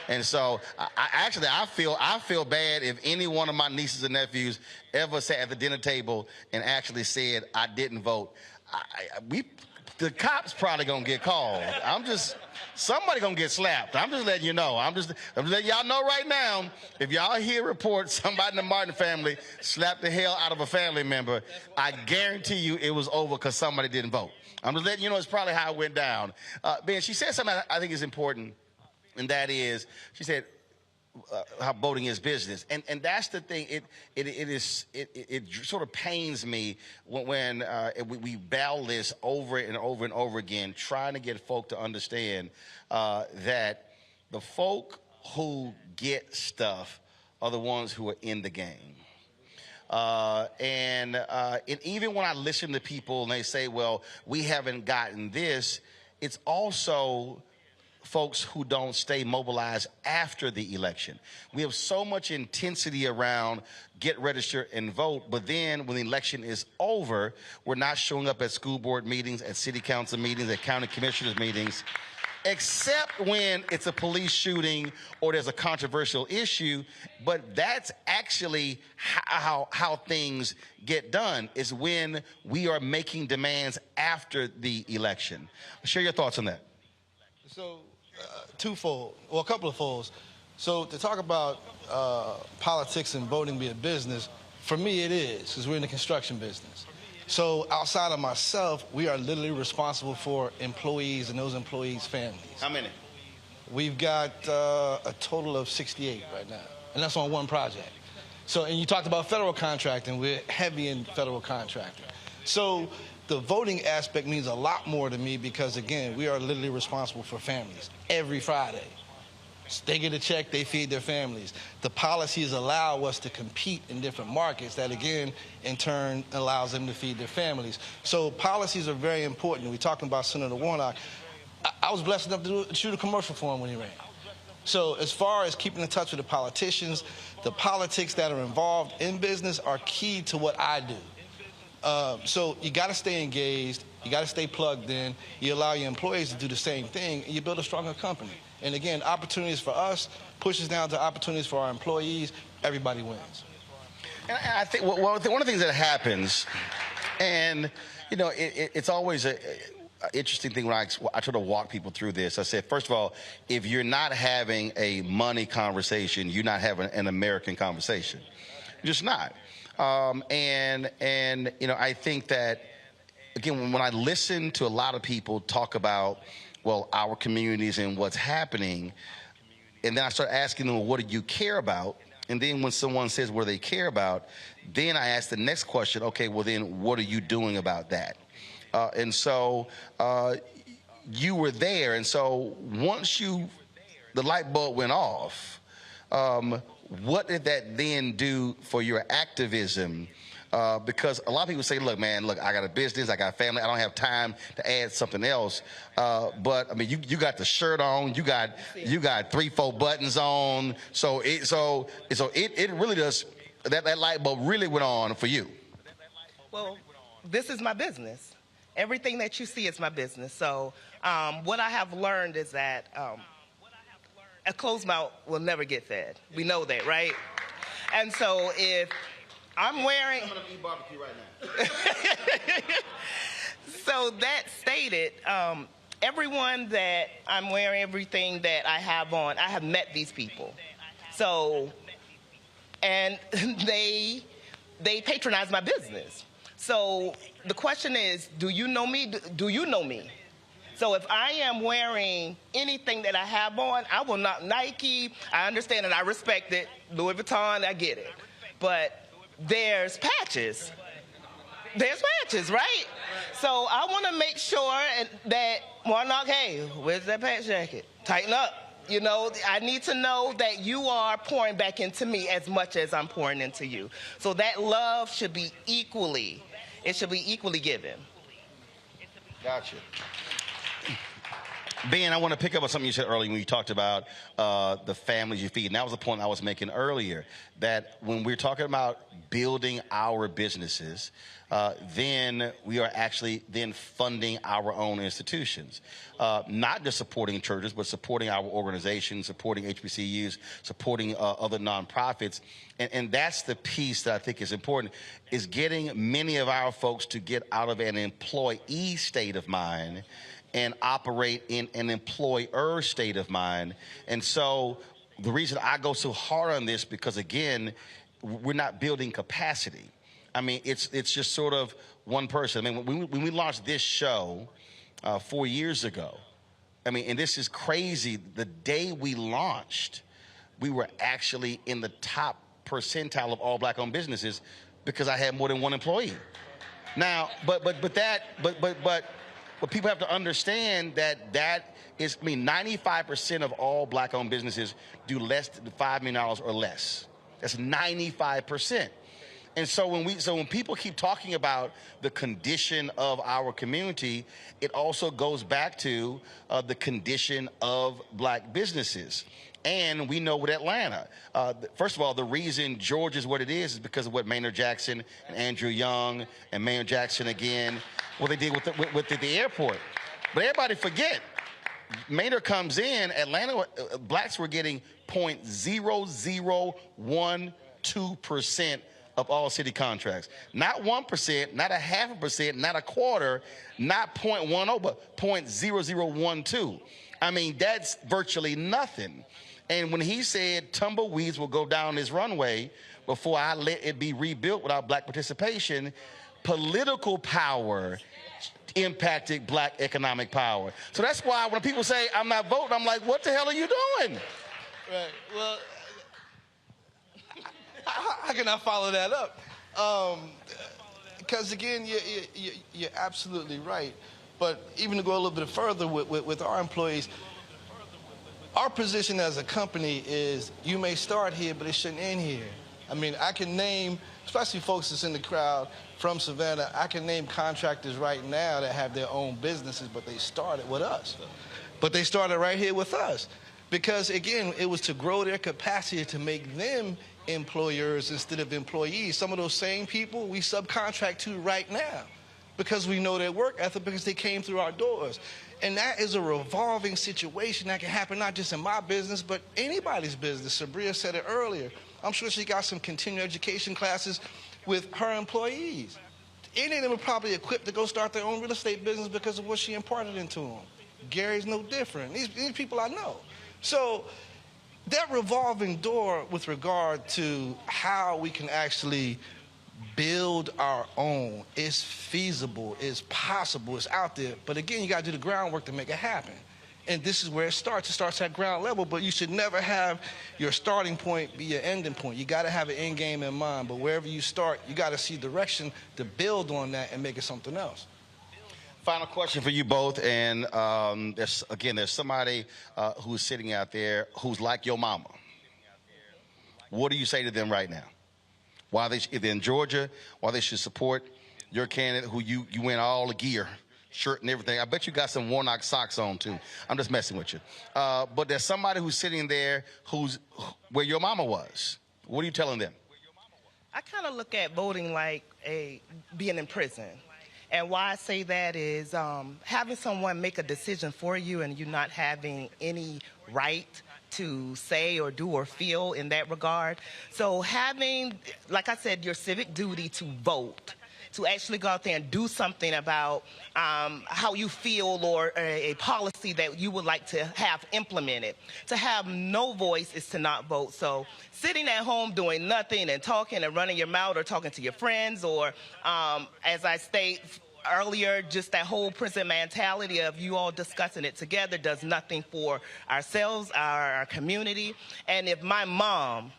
and so I feel bad if any one of my nieces and nephews ever sat at the dinner table and actually said I didn't vote. The cops probably gonna get called. Somebody gonna get slapped. I'm just letting you know. I'm just letting y'all know right now. If y'all hear reports somebody in the Martin family slapped the hell out of a family member, I guarantee you it was over because somebody didn't vote. I'm just letting you know it's probably how it went down. Ben, she said something I think is important, and that is, she said how voting is business, and that's the thing. It sort of pains me when we battle this over and over and over again, trying to get folk to understand that the folk who get stuff are the ones who are in the game. And even when I listen to people and they say, well, we haven't gotten this, it's also folks who don't stay mobilized after the election. We have so much intensity around get registered and vote, but then when the election is over, we're not showing up at school board meetings, at city council meetings, at county commissioners meetings, except when it's a police shooting or there's a controversial issue. But that's actually how things get done, is when we are making demands after the election. Share your thoughts on that. So, twofold, well, a couple of folds. So to talk about politics and voting being a business, for me it is, because we're in the construction business. So outside of myself, we are literally responsible for employees and those employees' families. How many? We've got a total of 68 right now, and that's on one project. So, and you talked about federal contracting. We're heavy in federal contracting. So the voting aspect means a lot more to me because, again, we are literally responsible for families every Friday. They get a check, they feed their families. The policies allow us to compete in different markets that, again, in turn allows them to feed their families. So policies are very important. We're talking about Senator Warnock. I was blessed enough to shoot a commercial for him when he ran. So as far as keeping in touch with the politicians, the politics that are involved in business are key to what I do. So you got to stay engaged. You got to stay plugged in. You allow your employees to do the same thing, and you build a stronger company. And again, opportunities for us pushes down to opportunities for our employees. Everybody wins. And I think one of the things that happens, and you know, it's always an interesting thing when I try to walk people through this. I said, first of all, if you're not having a money conversation, you're not having an American conversation. You're just not. And you know, I think that, again, when I listen to a lot of people talk about, well, our communities and what's happening, and then I start asking them, well, what do you care about? And then when someone says what do they care about, then I ask the next question, okay, well then what are you doing about that? And so you were there, and so once the light bulb went off, what did that then do for your activism? Because a lot of people say, look, man, look, I got a business, I got a family, I don't have time to add something else. But I mean, you got the shirt on, you got 3-4 buttons on. So it really does, that light bulb really went on for you. Well, this is my business. Everything that you see is my business. So what I have learned is that a closed mouth will never get fed. We know that, right? And so if I'm wearing... I'm going to eat barbecue right now. So that stated, everyone that I'm wearing, everything that I have on, I have met these people. So, and they patronize my business. So the question is, do you know me? Do you know me? So if I am wearing anything that I have on, I will not Nike. I understand and I respect it. Louis Vuitton, I get it. But there's patches. There's patches, right? So I want to make sure that Warnock, hey, where's that patch jacket? Tighten up. You know, I need to know that you are pouring back into me as much as I'm pouring into you. So that love should be equally given. Gotcha. Ben, I want to pick up on something you said earlier when you talked about the families you feed. And that was the point I was making earlier, that when we're talking about building our businesses, then we are actually then funding our own institutions. Not just supporting churches, but supporting our organizations, supporting HBCUs, supporting other nonprofits. And that's the piece that I think is important, is getting many of our folks to get out of an employee state of mind and operate in an employer state of mind. And so the reason I go so hard on this, because again, we're not building capacity. I mean, it's just sort of one person. I mean, when we launched this show 4 years ago, I mean, and this is crazy, the day we launched, we were actually in the top percentile of all black-owned businesses because I had more than one employee. Now, but people have to understand that is, I mean, 95% of all black-owned businesses do less than $5 million or less. That's 95%. And so when people keep talking about the condition of our community, it also goes back to the condition of black businesses. And we know with Atlanta, first of all, the reason Georgia is what it is because of what Maynard Jackson and Andrew Young and Maynard Jackson again, what they did with the airport. But everybody forget, Maynard comes in, Atlanta, blacks were getting 0.0012% of all city contracts. Not 1%, not a 0.5%, not a quarter, not 0.10, but 0.0012. I mean, that's virtually nothing. And when he said tumbleweeds will go down this runway before I let it be rebuilt without black participation, political power impacted black economic power. So that's why when people say, I'm not voting, I'm like, what the hell are you doing? Right. Well, how can I follow that up? Because again, you're absolutely right. But even to go a little bit further with our employees, our position as a company is you may start here, but it shouldn't end here. I mean, I can name, especially folks that's in the crowd from Savannah, I can name contractors right now that have their own businesses, but they started with us. But they started right here with us. Because, again, it was to grow their capacity to make them employers instead of employees. Some of those same people we subcontract to right now because we know their work ethic, because they came through our doors. And that is a revolving situation that can happen not just in my business, but anybody's business. Sabria said it earlier. I'm sure she got some continuing education classes with her employees. Any of them are probably equipped to go start their own real estate business because of what she imparted into them. Gary's no different. These people I know. So that revolving door with regard to how we can actually build our own is feasible, is possible, it's out there. But again, you got to do the groundwork to make it happen. And this is where it starts. It starts at ground level, but you should never have your starting point be your ending point. You got to have an end game in mind, but wherever you start, you got to see direction to build on that and make it something else. Final question for you both, and there's somebody who's sitting out there who's like your mama. What do you say to them right now? Why if they're in Georgia, why they should support your candidate who you win all the gear, shirt and everything. I bet you got some Warnock socks on too. I'm just messing with you. But there's somebody who's sitting there where your mama was. What are you telling them? I kind of look at voting like being in prison. And why I say that is having someone make a decision for you and you not having any right to say or do or feel in that regard. So having, like I said, your civic duty to vote, to actually go out there and do something about how you feel or a policy that you would like to have implemented. To have no voice is to not vote. So sitting at home doing nothing and talking and running your mouth or talking to your friends or, as I stated earlier, just that whole prison mentality of you all discussing it together does nothing for ourselves, our community. And if my mom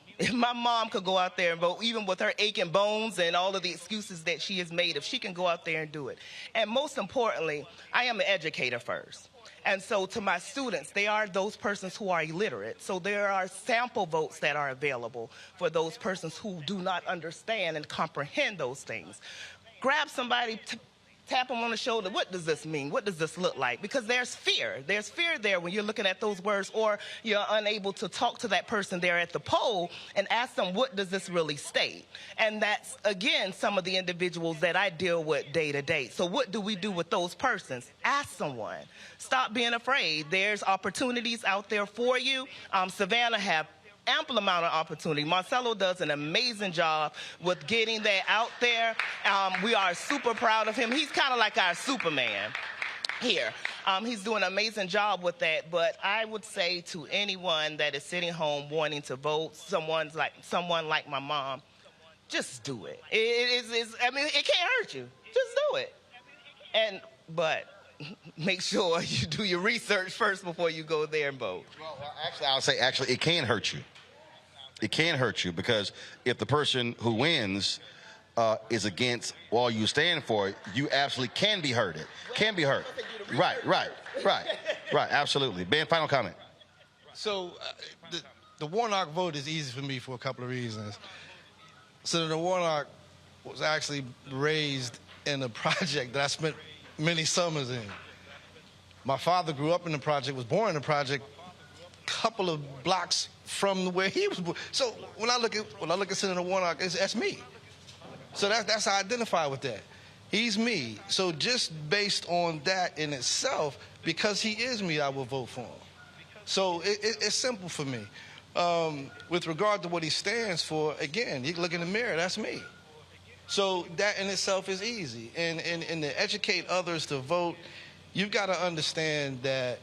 could go out there and vote, even with her aching bones and all of the excuses that she has made, if she can go out there and do it. And most importantly, I am an educator first. And so to my students, they are those persons who are illiterate. So there are sample votes that are available for those persons who do not understand and comprehend those things. Grab somebody, tap them on the shoulder. What does this mean? What does this look like? Because there's fear. There's fear there when you're looking at those words, or you're unable to talk to that person there at the poll and ask them, what does this really state? And that's, again, some of the individuals that I deal with day to day. So what do we do with those persons? Ask someone. Stop being afraid. There's opportunities out there for you. Savannah have ample amount of opportunity. Marcelo does an amazing job with getting that out there. We are super proud of him. He's kind of like our Superman here. He's doing an amazing job with that. But I would say to anyone that is sitting home wanting to vote, someone like my mom, just do it. I mean, it can't hurt you. Just do it. But make sure you do your research first before you go there and vote. Well, I'll say it can hurt you. It can hurt you because if the person who wins is against all you stand for, you absolutely can be hurted. Can be hurt. Right. Absolutely. Ben, final comment. So the Warnock vote is easy for me for a couple of reasons. Senator Warnock was actually raised in a project that I spent many summers in. My father grew up in the project, was born in the project, couple of blocks from where he was born. So when I look at Senator Warnock, that's me. So that's how I identify with that. He's me. So just based on that in itself, because he is me, I will vote for him. So it's simple for me. With regard to what he stands for, again, you can look in the mirror, that's me. So that in itself is easy. And to educate others to vote, you've got to understand that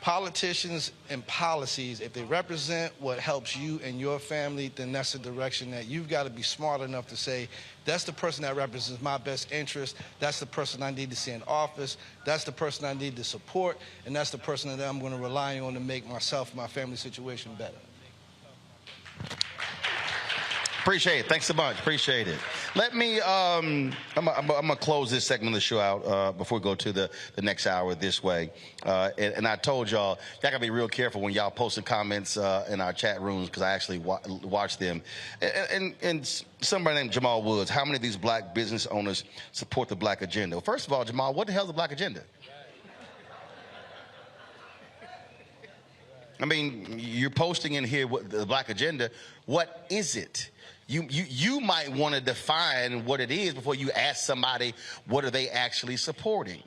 politicians and policies, if they represent what helps you and your family, then that's the direction that you've got to be smart enough to say, that's the person that represents my best interest, that's the person I need to see in office, that's the person I need to support, and that's the person that I'm going to rely on to make myself and my family situation better. Appreciate it. Thanks so much. Appreciate it. Let me, I'm going to close this segment of the show out before we go to the next hour this way. And I told y'all got to be real careful when y'all posting comments in our chat rooms because I actually watch them. And somebody named Jamal Woods, how many of these black business owners support the black agenda? Well, first of all, Jamal, what the hell is the black agenda? I mean, you're posting in here what the black agenda. What is it? You might want to define what it is before you ask somebody what are they actually supporting.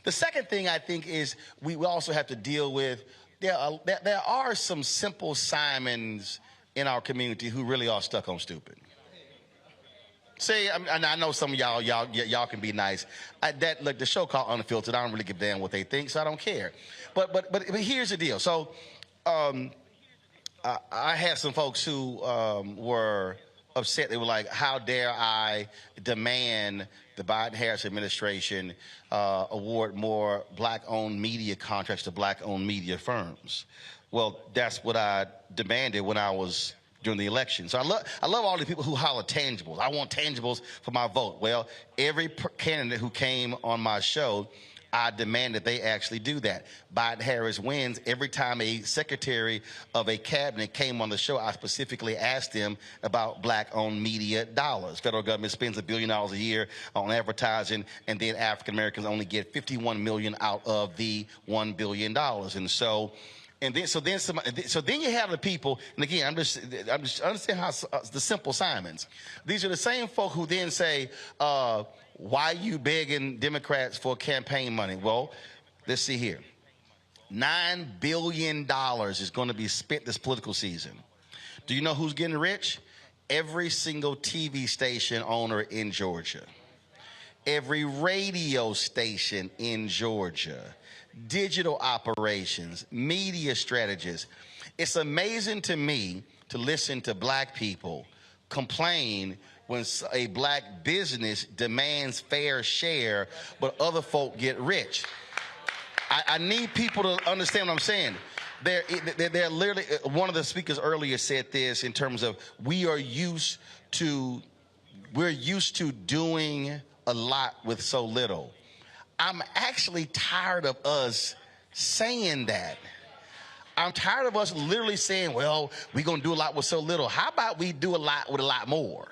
The second thing I think is we also have to deal with there are some simple Simons in our community who really are stuck on stupid. See, I know some of y'all can be nice. Look, the show called Unfiltered. I don't really give a damn what they think, so I don't care. But here's the deal. So I had some folks who were upset. They were like, how dare I demand the Biden-Harris administration award more black-owned media contracts to black-owned media firms. Well, that's what I demanded when I was during the election. So I love all the people who holler tangibles. I want tangibles for my vote. Well, every candidate who came on my show, I demand that they actually do that. Biden-Harris wins. Every time a secretary of a cabinet came on the show, I specifically asked them about black-owned media dollars. Federal government spends $1 billion a year on advertising, and then African Americans only get $51 million out of the $1 billion. And so then you have the people, and again, I'm just understand how the simple Simons. These are the same folk who then say, why you begging Democrats for campaign money? Well, let's see here. $9 billion is going to be spent this political season. Do you know who's getting rich? Every single TV station owner in Georgia. Every radio station in Georgia. Digital operations, media strategists. It's amazing to me to listen to black people complain when a black business demands fair share, but other folk get rich. I need people to understand what I'm saying. They're literally, one of the speakers earlier said this in terms of we're used to doing a lot with so little. I'm actually tired of us saying that. I'm tired of us literally saying, well, we're going to do a lot with so little. How about we do a lot with a lot more?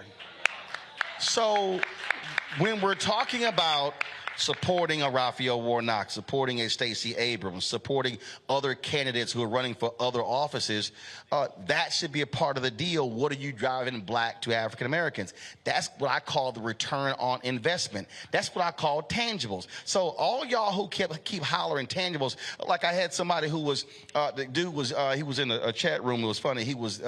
So when we're talking about supporting a Raphael Warnock, supporting a Stacey Abrams, supporting other candidates who are running for other offices, that should be a part of the deal. What are you driving black to African Americans? That's what I call the return on investment. That's what I call tangibles. So all y'all who keep hollering tangibles, like I had somebody who was, the dude was, he was in a chat room. It was funny. He was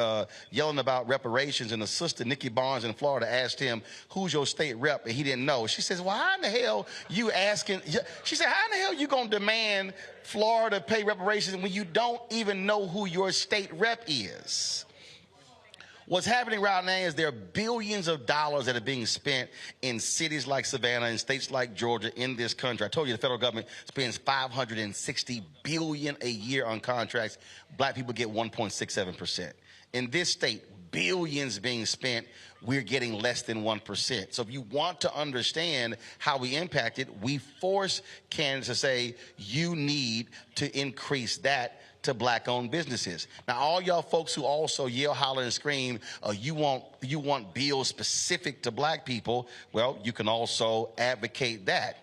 yelling about reparations, and the sister, Nikki Barnes in Florida, asked him, who's your state rep? And he didn't know. She says, well, how in the hell you asking? She said, how in the hell you gonna demand Florida pay reparations when you don't even know who your state rep is? What's happening right now is there are billions of dollars that are being spent in cities like Savannah and states like Georgia in this country. I told you the federal government spends $560 billion a year on contracts. Black people get 1.67%. In this state, billions being spent, we're getting less than 1%. So if you want to understand how we impact it, we force candidates to say, you need to increase that to black-owned businesses. Now, all y'all folks who also yell, holler, and scream, you want bills specific to black people, well, you can also advocate that.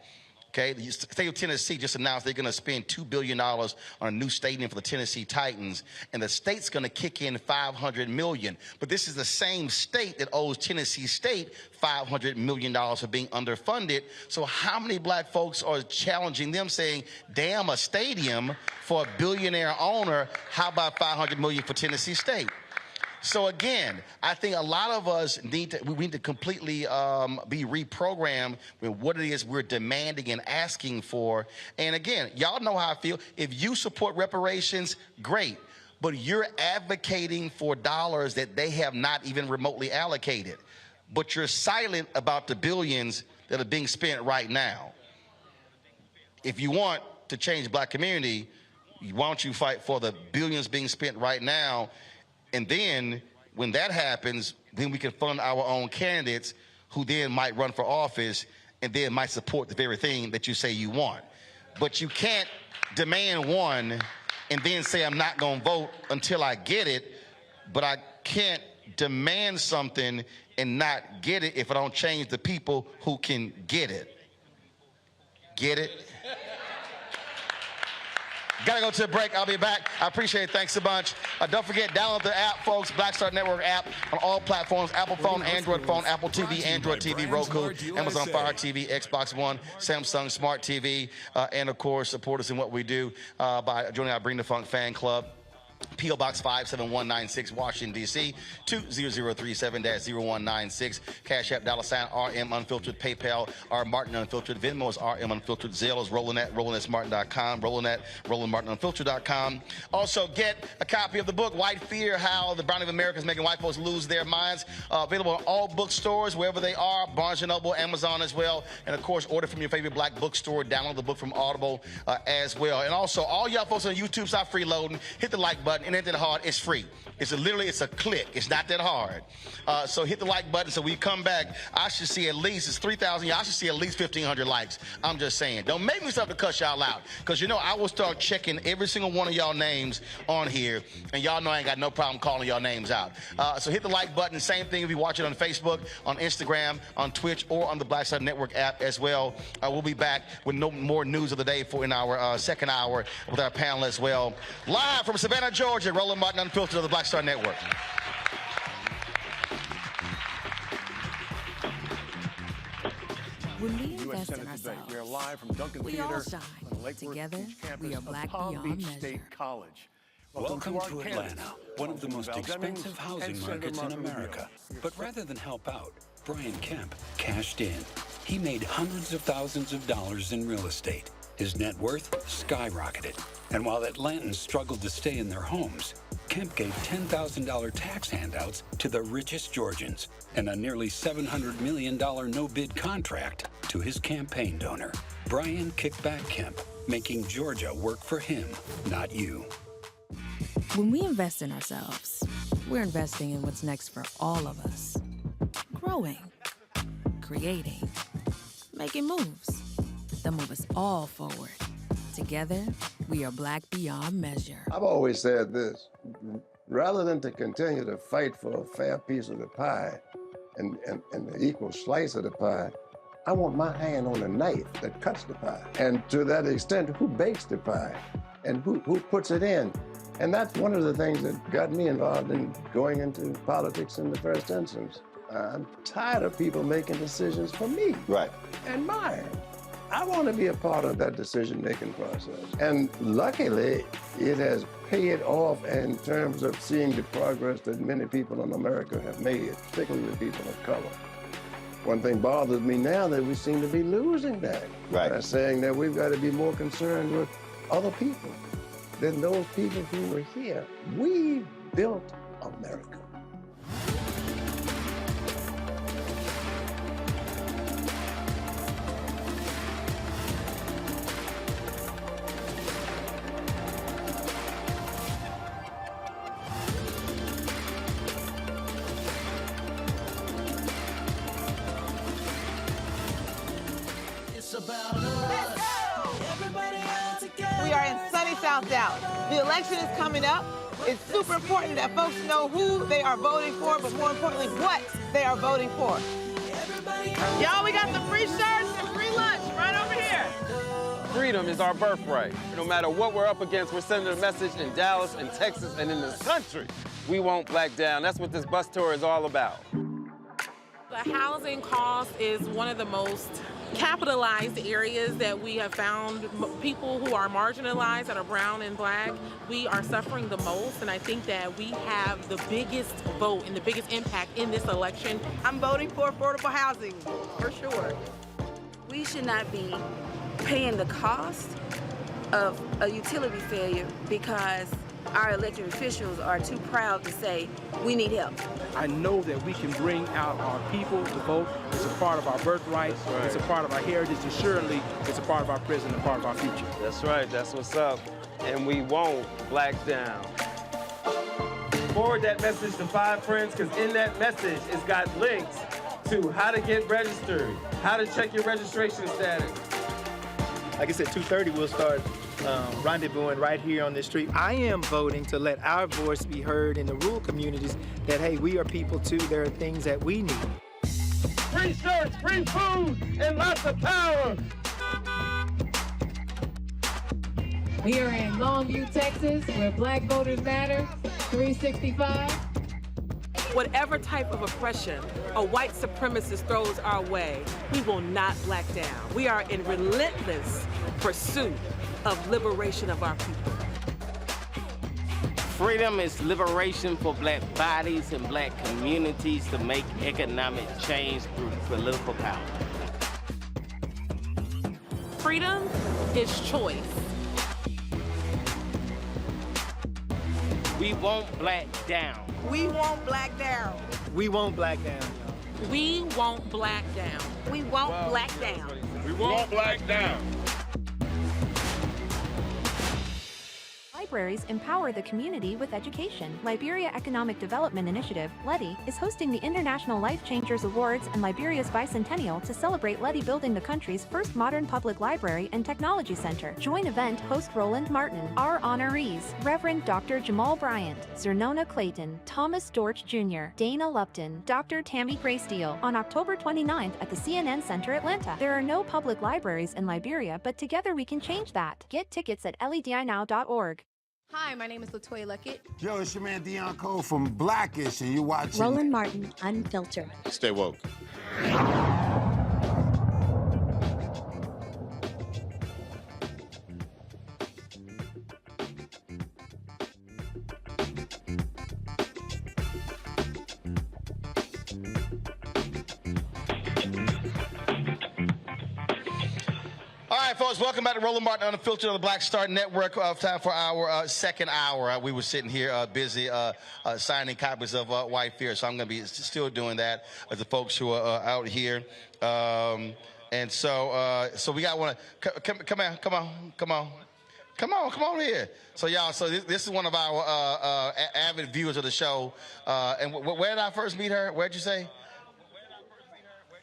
Okay, the state of Tennessee just announced they're going to spend $2 billion on a new stadium for the Tennessee Titans, and the state's going to kick in $500 million. But this is the same state that owes Tennessee State $500 million for being underfunded. So how many black folks are challenging them, saying, damn, a stadium for a billionaire owner, how about $500 million for Tennessee State? So again, I think a lot of us need to completely be reprogrammed with what it is we're demanding and asking for. And again, y'all know how I feel. If you support reparations, great. But you're advocating for dollars that they have not even remotely allocated. But you're silent about the billions that are being spent right now. If you want to change black community, why don't you fight for the billions being spent right now? And then when that happens, then we can fund our own candidates who then might run for office and then might support the very thing that you say you want. But you can't demand one and then say I'm not going to vote until I get it, but I can't demand something and not get it if I don't change the people who can get it. Get it? Gotta go to a break. I'll be back. I appreciate it. Thanks a bunch. Don't forget, download the app, folks. Black Star Network app on all platforms. Apple phone, Android phone, Apple TV, Android TV, Roku, Amazon Fire TV, Xbox One, Samsung Smart TV, and, of course, support us in what we do by joining our Bring the Funk fan club. P.O. Box 57196, Washington, D.C., 20037-0196. Cash App, $RM Unfiltered. PayPal, R Martin Unfiltered. Venmo is RM Unfiltered. Zelle is Roland at RolandSMartin.com. Roland at RolandMartinUnfiltered.com. Also, get a copy of the book, White Fear, How the Browning of America is Making White Folks Lose Their Minds. Available in all bookstores, wherever they are, Barnes & Noble, Amazon as well. And, of course, order from your favorite black bookstore. Download the book from Audible as well. And also, all y'all folks on YouTube, stop freeloading. Hit the like button. It ain't that hard. It's free. It's a click. It's not that hard. So hit the like button. So when you come back, I should see at least, it's 3,000. I should see at least 1,500 likes. I'm just saying. Don't make me something to cuss y'all out. Because, you know, I will start checking every single one of y'all names on here. And y'all know I ain't got no problem calling y'all names out. So hit the like button. Same thing if you watch it on Facebook, on Instagram, on Twitch, or on the Black Star Network app as well. We'll be back with no more news of the day in our second hour with our panel as well. Live from Savannah, Georgia, Roland Martin Unfiltered of the Black Star Network. When we invest in ourselves, we are live from Duncan we Theater all shine. on the Lake Worth Together, Beach campus we are of black Palm beyond Beach measure. State College. Welcome to our Atlanta, one of the most Val Demings expensive housing and Senator markets in Marco America. Rubio. But rather than help out, Brian Kemp cashed in. He made hundreds of thousands of dollars in real estate. His net worth skyrocketed. And while Atlantans struggled to stay in their homes, Kemp gave $10,000 tax handouts to the richest Georgians and a nearly $700 million no-bid contract to his campaign donor, Brian Kickback Kemp, making Georgia work for him, not you. When we invest in ourselves, we're investing in what's next for all of us. Growing, creating, making moves that move us all forward. Together, we are black beyond measure. I've always said this, rather than to continue to fight for a fair piece of the pie and the equal slice of the pie, I want my hand on the knife that cuts the pie. And to that extent, who bakes the pie and who puts it in? And that's one of the things that got me involved in going into politics in the first instance. I'm tired of people making decisions for me. Right. And mine. I want to be a part of that decision-making process. And luckily, it has paid off in terms of seeing the progress that many people in America have made, particularly the people of color. One thing bothers me now that we seem to be losing that. Right. By saying that we've got to be more concerned with other people than those people who were here. We built America. We are in sunny South Dallas. The election is coming up. It's super important that folks know who they are voting for, but more importantly, what they are voting for. Y'all, we got the free shirts and free lunch right over here. Freedom is our birthright. No matter what we're up against, we're sending a message in Dallas and Texas and in this country. We won't black down. That's what this bus tour is all about. The housing cost is one of the most capitalized areas that we have found. People who are marginalized, that are brown and black, we are suffering the most, and I think that we have the biggest vote and the biggest impact in this election. I'm voting for affordable housing, for sure. We should not be paying the cost of a utility failure because our elected officials are too proud to say, we need help. I know that we can bring out our people to vote. It's a part of our birthright. Right. It's a part of our heritage. Assuredly, it's a part of our present and part of our future. That's right. That's what's up. And we won't black down. Forward that message to 5 friends, because in that message, it's got links to how to get registered, how to check your registration status. Like I said, 2:30 we'll start rendezvousing right here on this street. I am voting to let our voice be heard in the rural communities that, hey, we are people too. There are things that we need. Free shirts, free food, and lots of power. We are in Longview, Texas, where black voters matter, 365. Whatever type of oppression a white supremacist throws our way, we will not black down. We are in relentless pursuit of liberation of our people. Freedom is liberation for black bodies and black communities to make economic change through political power. Freedom is choice. We won't black down. We won't black down. We won't black down. We won't black down. We won't black down. We won't black down. Libraries empower the community with education. Liberia Economic Development Initiative, LEDI, is hosting the International Life Changers Awards and Liberia's bicentennial to celebrate LEDI building the country's first modern public library and technology center. Join event host Roland Martin. Our honorees, Reverend Dr. Jamal Bryant, Zernona Clayton, Thomas Dorch Jr., Dana Lupton, Dr. Tammy Graysteele, on October 29th at the CNN Center, Atlanta. There are no public libraries in Liberia, but together we can change that. Get tickets at ledinow.org. Hi, my name is LaToya Luckett. Yo, it's your man Deion Cole from Blackish, and you're watching Roland Martin Unfiltered. Stay woke. folks, welcome back to Roland Martin Unfiltered on the Black Star Network. Time for our second hour. We were sitting here busy signing copies of White Fear, so I'm going to be still doing that as the folks who are out here. And so we got one. Come on here. So y'all, this is one of our avid viewers of the show. And where did I first meet her? Where'd you say?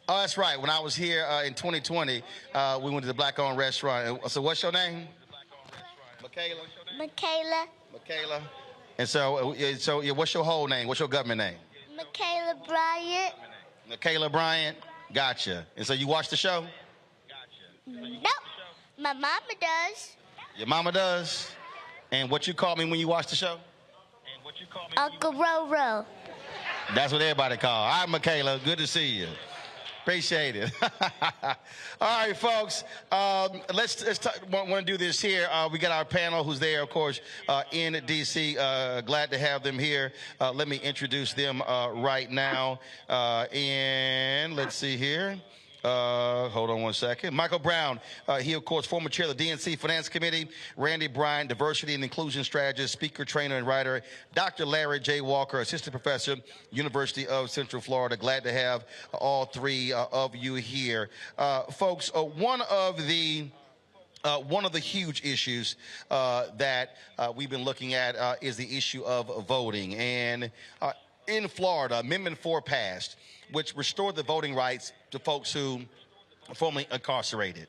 Oh, that's right. When I was here in 2020, we went to the Black-owned restaurant. So what's your name? Michaela. And so what's your whole name? What's your government name? Michaela Bryant. Gotcha. And so you watch the show? Nope. My mama does. Your mama does? And what you call me when you watch the show? Uncle Roro. That's what everybody call. All right, Michaela. Good to see you. Appreciate it. All right, folks. Let's want to do this here. We got our panel who's there, of course, in D.C. Glad to have them here. Let me introduce them right now. And let's see here. Hold on one second. Michael Brown, he, of course, former chair of the DNC Finance Committee. Randy Bryant, diversity and inclusion strategist, speaker, trainer, and writer. Dr. Larry J. Walker, assistant professor, University of Central Florida. Glad to have all three of you here. Folks, one of the huge issues that we've been looking at is the issue of voting. And in Florida, Amendment 4 passed, which restored the voting rights to folks who were formerly incarcerated.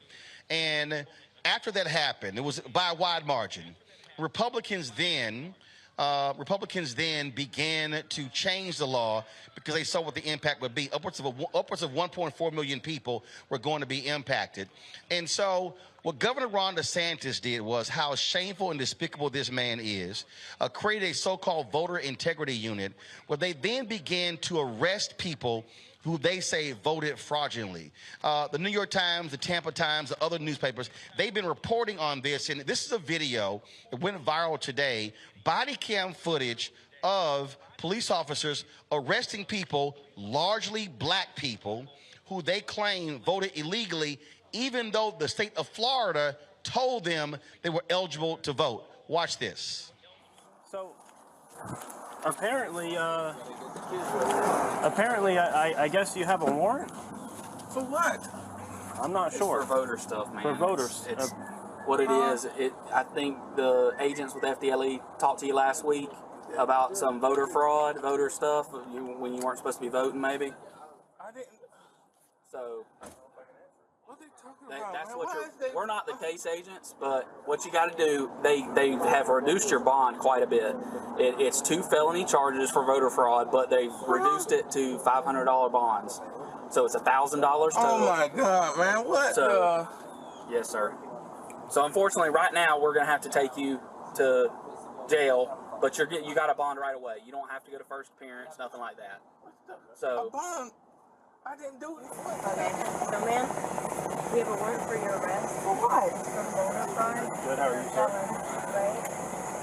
And after that happened, it was by a wide margin. Republicans then began to change the law because they saw what the impact would be. Upwards of 1.4 million people were going to be impacted. And so what Governor Ron DeSantis did was, how shameful and despicable this man is, created a so-called voter integrity unit where they then began to arrest people who they say voted fraudulently. The New York Times, the Tampa Times, the other newspapers, they've been reporting on this. And this is a video that went viral today, body cam footage of police officers arresting people, largely black people, who they claim voted illegally, even though the state of Florida told them they were eligible to vote. Watch this. So, apparently, I guess you have a warrant? For what? I'm not sure. For voter stuff, man. For voters. It's what it is. I think the agents with FDLE talked to you last week about some voter fraud, voter stuff, when you weren't supposed to be voting, maybe. I didn't. So. What are they talking about? That's man? what we're not the case agents, but what you got to do, they have reduced your bond quite a bit. It's 2 felony charges for voter fraud, but they've reduced it to $500 bonds. So it's $1,000 total. Oh my God, man! What? So, yes, sir. So unfortunately, right now we're gonna have to take you to jail, but you got a bond right away. You don't have to go to first appearance, nothing like that. So. A bond? I didn't do it. Okay. So, ma'am, we have a warrant for your arrest. For what? For voter fraud. Good, how are you, sir? Right?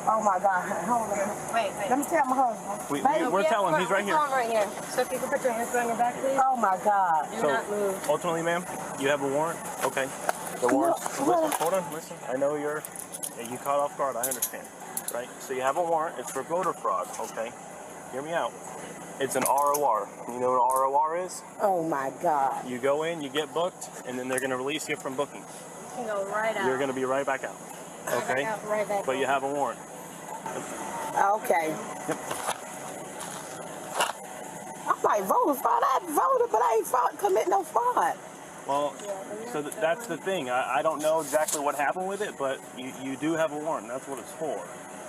Oh my God, hold on. Wait. Let me tell my husband. We're telling him, he's right here. Right here. So if you can put your hands behind your back, please. Oh my God. Do not move. Ultimately, ma'am, you have a warrant? Okay. The warrant. Listen. I know you caught off guard, I understand. Right? So you have a warrant, it's for voter fraud, okay? Hear me out. It's an ROR. You know what an ROR is? Oh my God. You go in, you get booked, and then they're going to release you from booking. You can go right out. You're going to be right back out. Okay? Right back but you have a warrant. Okay. Yep. I'm like, voter fraud? I voted, but I ain't commit no fraud. Well, so that's the thing. I don't know exactly what happened with it, but you do have a warrant. That's what it's for.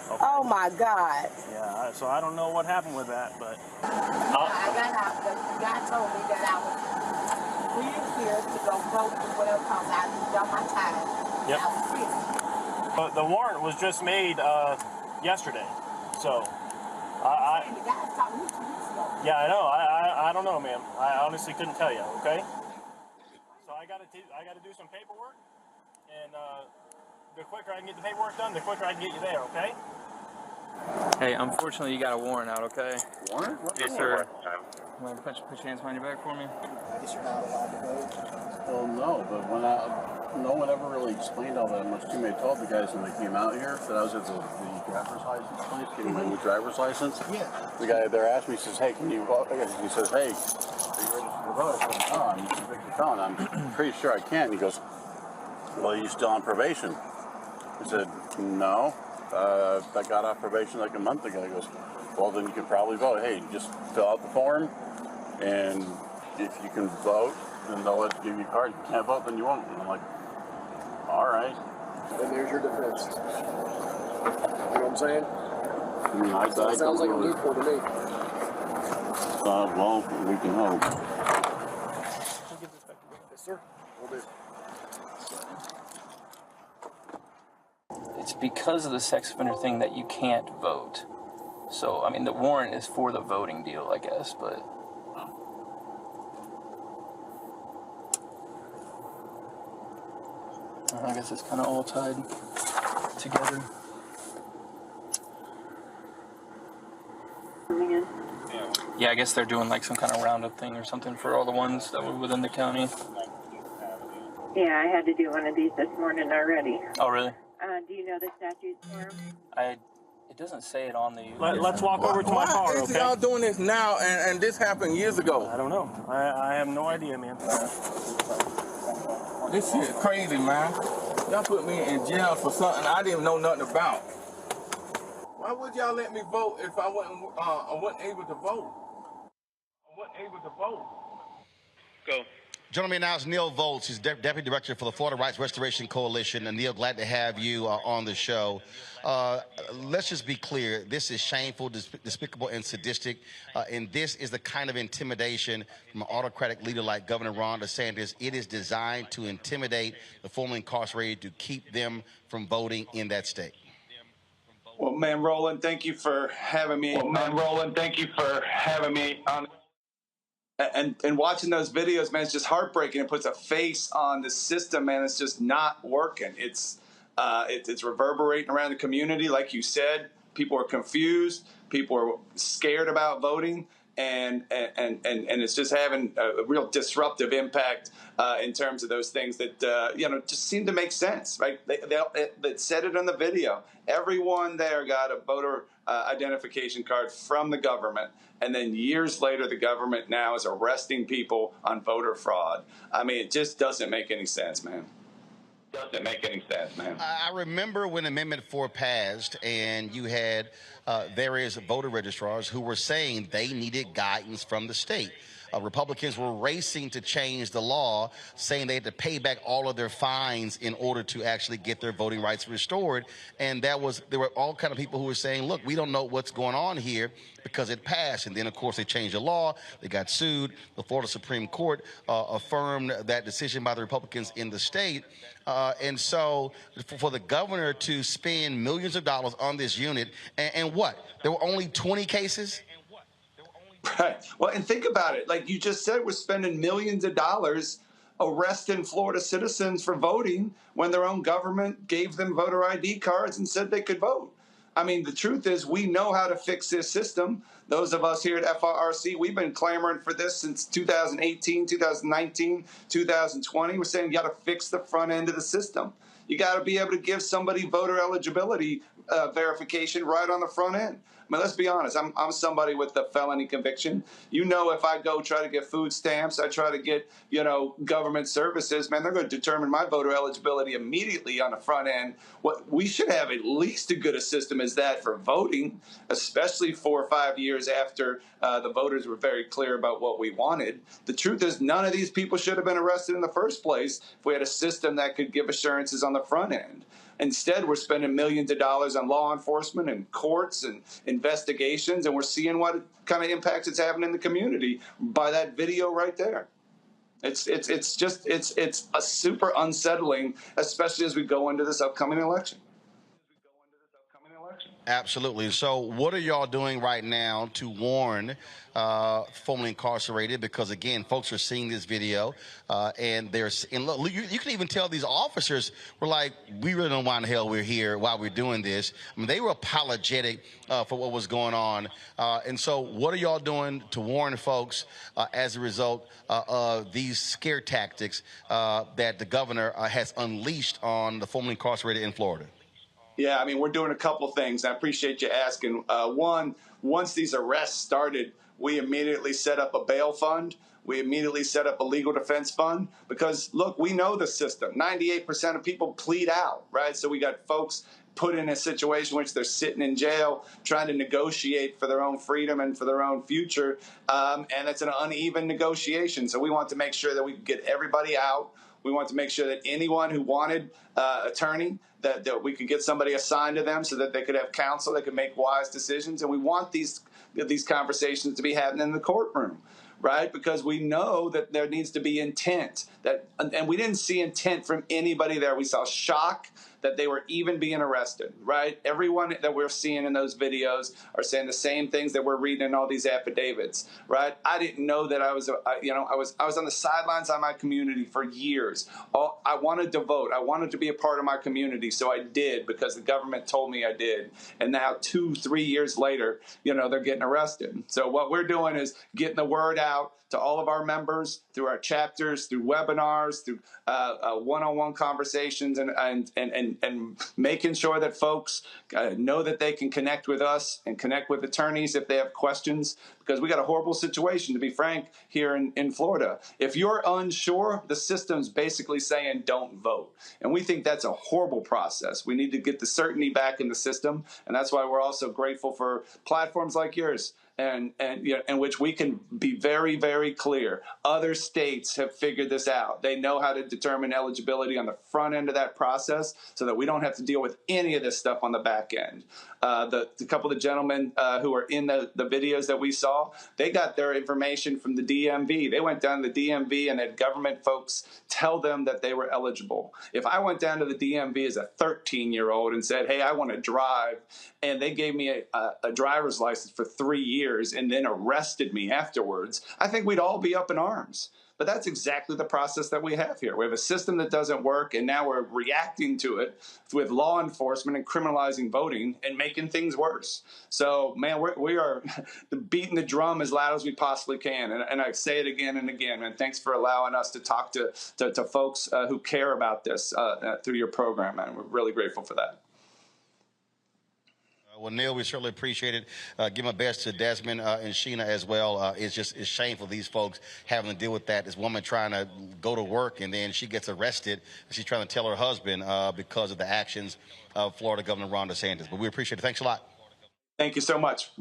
Okay. Oh my God. Yeah, so I don't know what happened with that, but. I got out. The guy told me that I was free here to go vote or whatever, because I done my time. Yep. I was free. But the warrant was just made yesterday, so. The guy talked to me 2 weeks ago. Yeah, I know. I don't know, ma'am. I honestly couldn't tell you. Okay. So I got to do some paperwork, and the quicker I can get the paperwork done, the quicker I can get you there. Okay. Hey, unfortunately, you got a warrant out, okay? Warrant? What Yes, warrant? sir. You want to put your hands behind your back for me? I guess you're not allowed to vote. Well, no, but no one ever really explained all that much to me. I told the guys when they came out here that I was at the driver's license place getting my new driver's license. Yeah. The guy there asked me, he says, hey, can you vote? He says, hey, are you registered to vote? I said, no, I'm a convicted felon. I'm pretty sure I can. He goes, well, are you still on probation? I said, no. I got off probation like a month ago. He goes, well, then you can probably vote. Hey, just fill out the form, and if you can vote, then they'll give you a card. If you can't vote, then you won't. And I'm like, all right. And there's your defense. You know what I'm saying? I mean, It sounds like a loophole to me. Well, we can hope. Yes, sir. Will do. It's because of the sex offender thing that you can't vote. So, I mean, the warrant is for the voting deal, I guess, but... I guess it's kind of all tied together. Yeah, I guess they're doing like some kind of roundup thing or something for all the ones that were within the county. Yeah, I had to do one of these this morning already. Oh, really? Do you know the statutes for them? It doesn't say it on the... Let's walk over to my car, Why is y'all doing this now and this happened years ago? I don't know. I have no idea, man. This shit crazy, man. Y'all put me in jail for something I didn't know nothing about. Why would y'all let me vote if I wasn't able to vote? Go. Joining me now is Neil Volz. He's Deputy Director for the Florida Rights Restoration Coalition. And Neil, glad to have you on the show. Let's just be clear. This is shameful, despicable, and sadistic. And this is the kind of intimidation from an autocratic leader like Governor Ron DeSantis. It is designed to intimidate the formerly incarcerated to keep them from voting in that state. Well, man, Roland, thank you for having me. On. And watching those videos, man, it's just heartbreaking. It puts a face on the system, man. It's just not working. It's reverberating around the community, like you said. People are confused. People are scared about voting, and it's just having a real disruptive impact in terms of those things that just seem to make sense, right? They said it on the video. Everyone there got a voter identification card from the government, and then years later, the government now is arresting people on voter fraud. I mean, it just doesn't make any sense, man. I remember when Amendment 4 passed and you had various voter registrars who were saying they needed guidance from the state. Republicans were racing to change the law, saying they had to pay back all of their fines in order to actually get their voting rights restored. And there were all kind of people who were saying, look, we don't know what's going on here because it passed. And then, of course, they changed the law. They got sued. The Florida Supreme Court affirmed that decision by the Republicans in the state. And so for the governor to spend millions of dollars on this unit, and what? There were only 20 cases? Right. Well, and think about it. Like you just said, we're spending millions of dollars arresting Florida citizens for voting when their own government gave them voter ID cards and said they could vote. I mean, the truth is we know how to fix this system. Those of us here at FRC, we've been clamoring for this since 2018, 2019, 2020. We're saying you got to fix the front end of the system. You got to be able to give somebody voter eligibility verification right on the front end. I mean, let's be honest. I'm somebody with a felony conviction. You know, if I go try to get food stamps, I try to get, government services, man, they're going to determine my voter eligibility immediately on the front end. What we should have at least as good a system as that for voting, especially 4 or 5 years after the voters were very clear about what we wanted. The truth is none of these people should have been arrested in the first place if we had a system that could give assurances on the front end. Instead, we're spending millions of dollars on law enforcement and courts and investigations, and we're seeing what kind of impacts it's having in the community by that video right there. It's a super unsettling, especially as we go into this upcoming election. Absolutely. So what are y'all doing right now to warn formerly incarcerated? Because, again, folks are seeing this video, and look, you can even tell these officers were like, we really don't know why in the hell we're here while we're doing this. I mean, they were apologetic for what was going on. And so what are y'all doing to warn folks as a result of these scare tactics that the governor has unleashed on the formerly incarcerated in Florida? Yeah, I mean, we're doing a couple things. I appreciate you asking. One, once these arrests started, we immediately set up a bail fund. We immediately set up a legal defense fund because, look, we know the system. 98% of people plead out, right? So we got folks put in a situation in which they're sitting in jail trying to negotiate for their own freedom and for their own future, and it's an uneven negotiation. So we want to make sure that we get everybody out. We want to make sure that anyone who wanted attorney, that we could get somebody assigned to them so that they could have counsel, they could make wise decisions. And we want these conversations to be happening in the courtroom, right? Because we know that there needs to be intent. And we didn't see intent from anybody there. We saw shock that they were even being arrested, right? Everyone that we're seeing in those videos are saying the same things that we're reading in all these affidavits, right? I didn't know that I was on the sidelines of my community for years. I wanted to vote. I wanted to be a part of my community, so I did because the government told me I did. And now 2-3 years later, they're getting arrested. So what we're doing is getting the word out to all of our members through our chapters, through webinars, through one-on-one conversations, and making sure that folks know that they can connect with us and connect with attorneys if they have questions, because we got a horrible situation, to be frank, here in Florida. If you're unsure, the system's basically saying don't vote. And we think that's a horrible process. We need to get the certainty back in the system, and that's why we're also grateful for platforms like yours, and in which we can be very, very clear. Other states have figured this out. They know how to determine eligibility on the front end of that process so that we don't have to deal with any of this stuff on the back end. The couple of the gentlemen who are in the videos that we saw, they got their information from the DMV. They went down to the DMV and had government folks tell them that they were eligible. If I went down to the DMV as a 13-year-old and said, hey, I want to drive, and they gave me a driver's license for 3 years and then arrested me afterwards, I think we'd all be up in arms. But that's exactly the process that we have here. We have a system that doesn't work, and now we're reacting to it with law enforcement and criminalizing voting and making things worse. So, man, we are beating the drum as loud as we possibly can. And I say it again and again, man, thanks for allowing us to talk to folks who care about this through your program, man. We're really grateful for that. Well, Neil, we certainly appreciate it. Give my best to Desmond and Sheena as well. It's shameful, these folks having to deal with that. This woman trying to go to work, and then she gets arrested. She's trying to tell her husband because of the actions of Florida Governor Ron DeSantis. But we appreciate it. Thanks a lot. Thank you so much.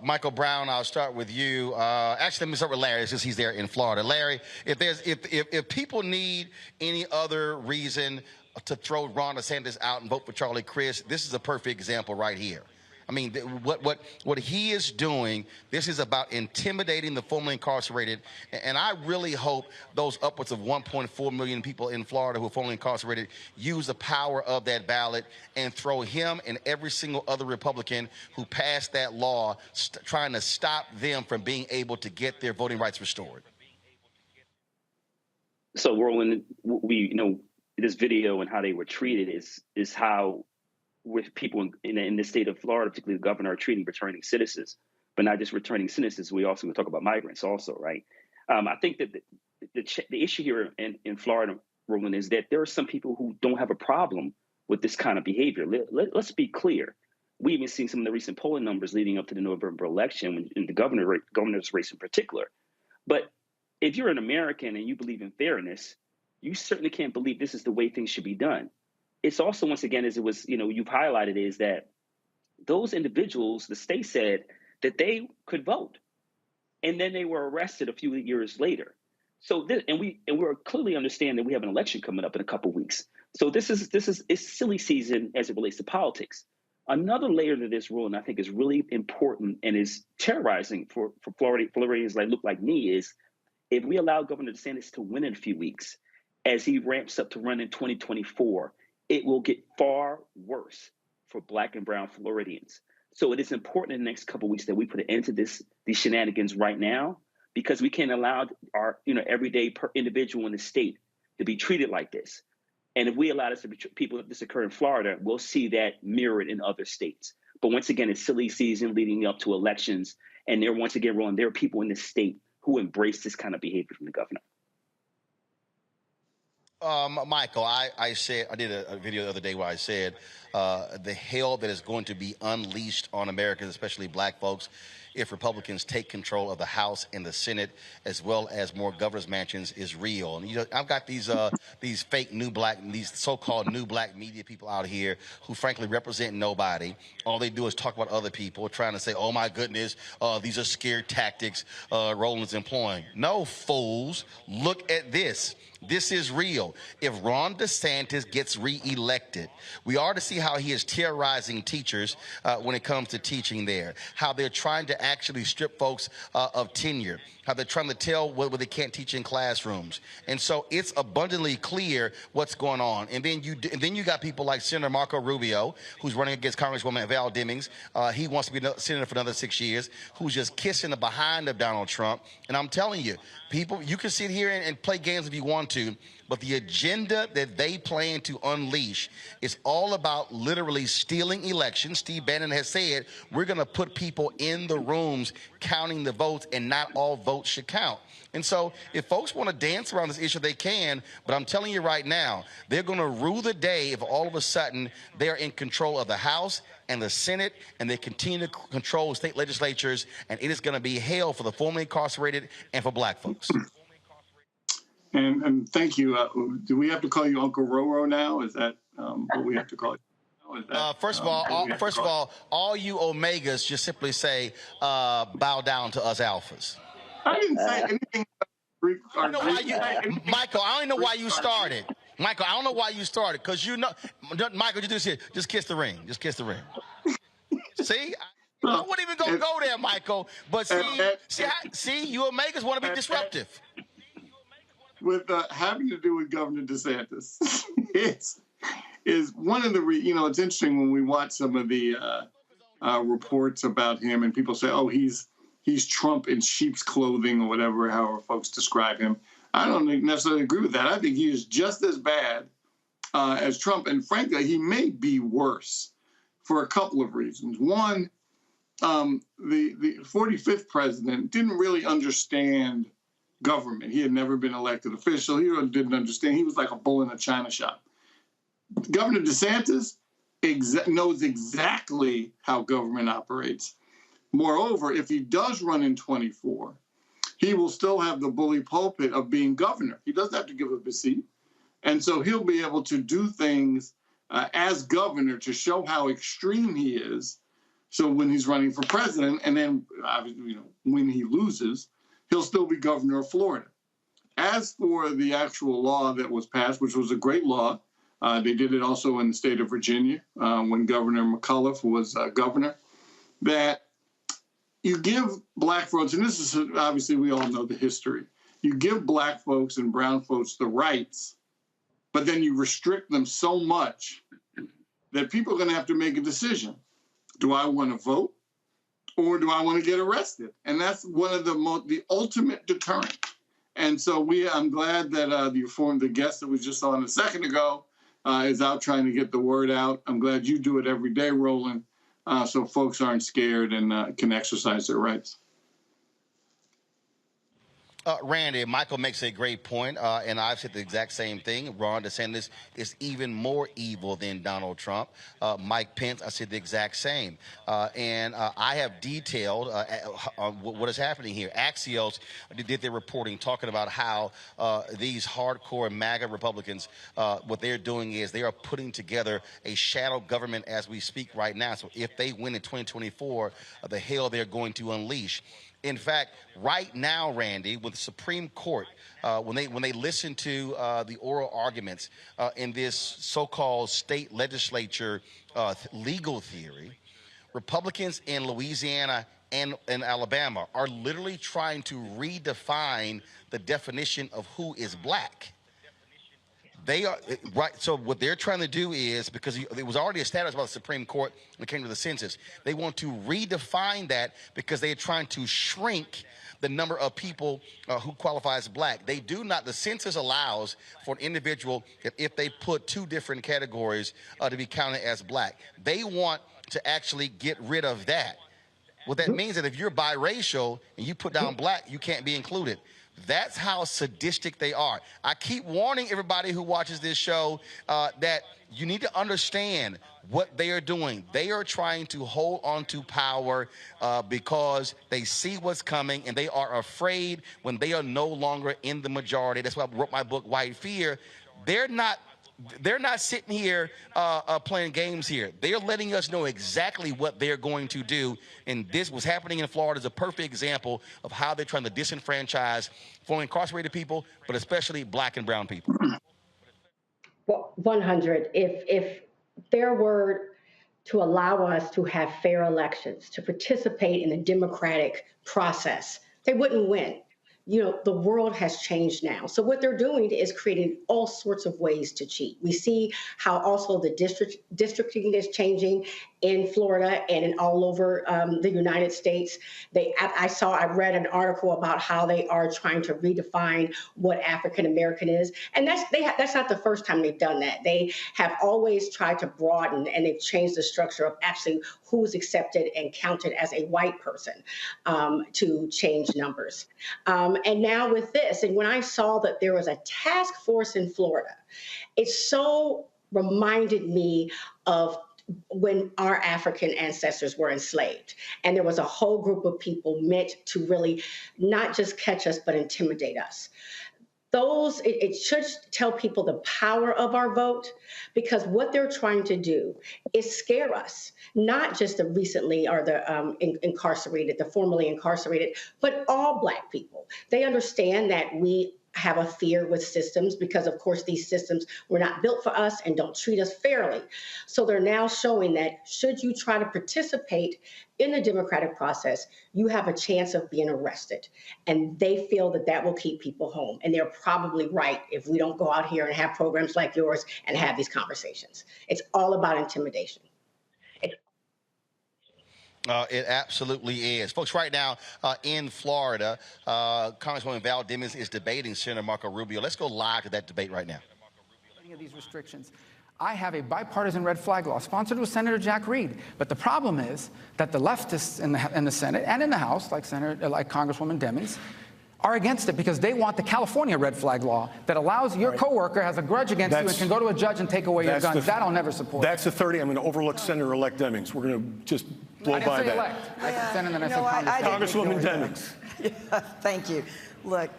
Michael Brown, I'll start with you. Actually, let me start with Larry, since he's there in Florida. Larry, if people need any other reason to throw Ron DeSantis out and vote for Charlie Crist, this is a perfect example right here. I mean, what he is doing, this is about intimidating the formerly incarcerated. And I really hope those upwards of 1.4 million people in Florida who are formerly incarcerated use the power of that ballot and throw him and every single other Republican who passed that law trying to stop them from being able to get their voting rights restored. So, Roland, this video and how they were treated is how with people in the state of Florida, particularly the governor, are treating returning citizens, but not just returning citizens. We also talk about migrants also, right? I think that the issue here in Florida, Roland, is that there are some people who don't have a problem with this kind of behavior. Let's be clear. We even seen some of the recent polling numbers leading up to the November election in the governor's race in particular. But if you're an American and you believe in fairness, you certainly can't believe this is the way things should be done. It's also, once again, as it was, you've highlighted, is that those individuals, the state said that they could vote, and then they were arrested a few years later. So, we're clearly understand that we have an election coming up in a couple of weeks. So it's silly season as it relates to politics. Another layer to this rule, and I think is really important and is terrorizing for Floridians that look like me, is if we allow Governor DeSantis to win in a few weeks, as he ramps up to run in 2024, it will get far worse for Black and brown Floridians. So it is important in the next couple of weeks that we put an end to these shenanigans right now, because we can't allow our everyday individual in the state to be treated like this. And if we allow this this occur in Florida, we'll see that mirrored in other states. But once again, it's silly season leading up to elections, and once again, Roland, there are people in this state who embrace this kind of behavior from the governor. Michael, I did a video the other day where I said the hell that is going to be unleashed on Americans, especially Black folks, if Republicans take control of the House and the Senate, as well as more governor's mansions, is real. And I've got these fake these so-called new black media people out here who frankly represent nobody. All they do is talk about other people, trying to say, "Oh my goodness, these are scare tactics Roland's employing." No, fools, look at this. This is real. If Ron DeSantis gets reelected, we are to see how he is terrorizing teachers when it comes to teaching there, how they're trying to actually strip folks of tenure, how they're trying to tell what they can't teach in classrooms. And so it's abundantly clear what's going on. And then you got people like Senator Marco Rubio, who's running against Congresswoman Val Demings. He wants to be senator for another 6 years, who's just kissing the behind of Donald Trump. And I'm telling you, people, you can sit here and play games if you want to, but the agenda that they plan to unleash is all about literally stealing elections. Steve Bannon has said, we're going to put people in the rooms counting the votes, and not all votes should count. And so if folks want to dance around this issue, they can, but I'm telling you right now, they're going to rue the day if all of a sudden they're in control of the House and the Senate, and they continue to control state legislatures, and it is going to be hell for the formerly incarcerated and for Black folks. And thank you. Do we have to call you Uncle Roro now? Is that what we have to call you? First of all, all you Omegas just simply say, bow down to us Alphas. I didn't say anything about Greek. Michael, I don't know why you started. Michael, I don't know why you started, because Michael, you do this here. Just kiss the ring. Just kiss the ring. See? I wouldn't even go there, Michael. But see, you Omegas want to be disruptive. With having to do with Governor DeSantis, is one of the it's interesting when we watch some of the reports about him, and people say, "Oh, he's Trump in sheep's clothing," or whatever, however folks describe him. I don't necessarily agree with that. I think he is just as bad as Trump, and frankly, he may be worse for a couple of reasons. One, the 45th president didn't really understand government. He had never been elected official. He really didn't understand. He was like a bull in a china shop. Governor DeSantis knows exactly how government operates. Moreover, if he does run in 24, he will still have the bully pulpit of being governor. He doesn't have to give up his seat. And so he'll be able to do things as governor to show how extreme he is. So when he's running for president, and then when he loses, he'll still be governor of Florida. As for the actual law that was passed, which was a great law, they did it also in the state of Virginia when Governor McAuliffe was governor, that you give Black folks, and this is obviously we all know the history, you give Black folks and brown folks the rights, but then you restrict them so much that people are going to have to make a decision. Do I want to vote? Or do I want to get arrested? And that's one of the ultimate deterrent. And so I'm glad that the guest that was just on a second ago is out trying to get the word out. I'm glad you do it every day, Roland, so folks aren't scared and can exercise their rights. Randy, Michael makes a great point, and I've said the exact same thing. Ron DeSantis is even more evil than Donald Trump. Mike Pence, I said the exact same. And I have detailed what is happening here. Axios did their reporting talking about how these hardcore MAGA Republicans, what they're doing is they are putting together a shadow government as we speak right now. So if they win in 2024, the hell they're going to unleash. In fact, right now, Randy, with the Supreme Court, when they listen to the oral arguments in this so-called state legislature legal theory, Republicans in Louisiana and in Alabama are literally trying to redefine the definition of who is Black. They are right. So what they're trying to do is, because it was already established by the Supreme Court when it came to the census, they want to redefine that because they are trying to shrink the number of people who qualify as black. They do not. The census allows for an individual, if they put two different categories, to be counted as black. They want to actually get rid of that. What that means is that if you're biracial and you put down black, you can't be included. That's how sadistic they are. I keep warning everybody who watches this show that you need to understand what they are doing. They are trying to hold on to power because they see what's coming, and they are afraid when they are no longer in the majority. That's why I wrote my book, White Fear. They're not sitting here playing games here. They're letting us know exactly what they're going to do. And this was happening in Florida is a perfect example of how they're trying to disenfranchise formerly incarcerated people, but especially black and brown people. Well, 100. If there were to allow us to have fair elections, to participate in the democratic process, they wouldn't win. You know, the world has changed now. So what they're doing is creating all sorts of ways to cheat. We see how also the districting is changing in Florida and in all over the United States. I read an article about how they are trying to redefine what African American is. And that's not the first time they've done that. They have always tried to broaden, and they've changed the structure of actually who's accepted and counted as a white person to change numbers. And now with this, and when I saw that there was a task force in Florida, it so reminded me of when our African ancestors were enslaved. And there was a whole group of people meant to really not just catch us, but intimidate us. It should tell people the power of our vote, because what they're trying to do is scare us, not just the recently or the incarcerated, the formerly incarcerated, but all Black people. They understand that we have a fear with systems because, of course, these systems were not built for us and don't treat us fairly. So they're now showing that should you try to participate in the democratic process, you have a chance of being arrested. And they feel that that will keep people home. And they're probably right if we don't go out here and have programs like yours and have these conversations. It's all about intimidation. It absolutely is. Folks, right now in Florida, Congresswoman Val Demings is debating Senator Marco Rubio. Let's go live to that debate right now. Of these restrictions. I have a bipartisan red flag law sponsored with Senator Jack Reed. But the problem is that the leftists in the Senate and in the House, like Congresswoman Demings, are against it because they want the California red flag law that allows your coworker has a grudge against you and can go to a judge and take away your guns. That I'll never support. That's the 30. I'm going to overlook Senator-elect Demings. We're going to just blow by that. I said and then I said Congresswoman Demings. Yeah, thank you. Look,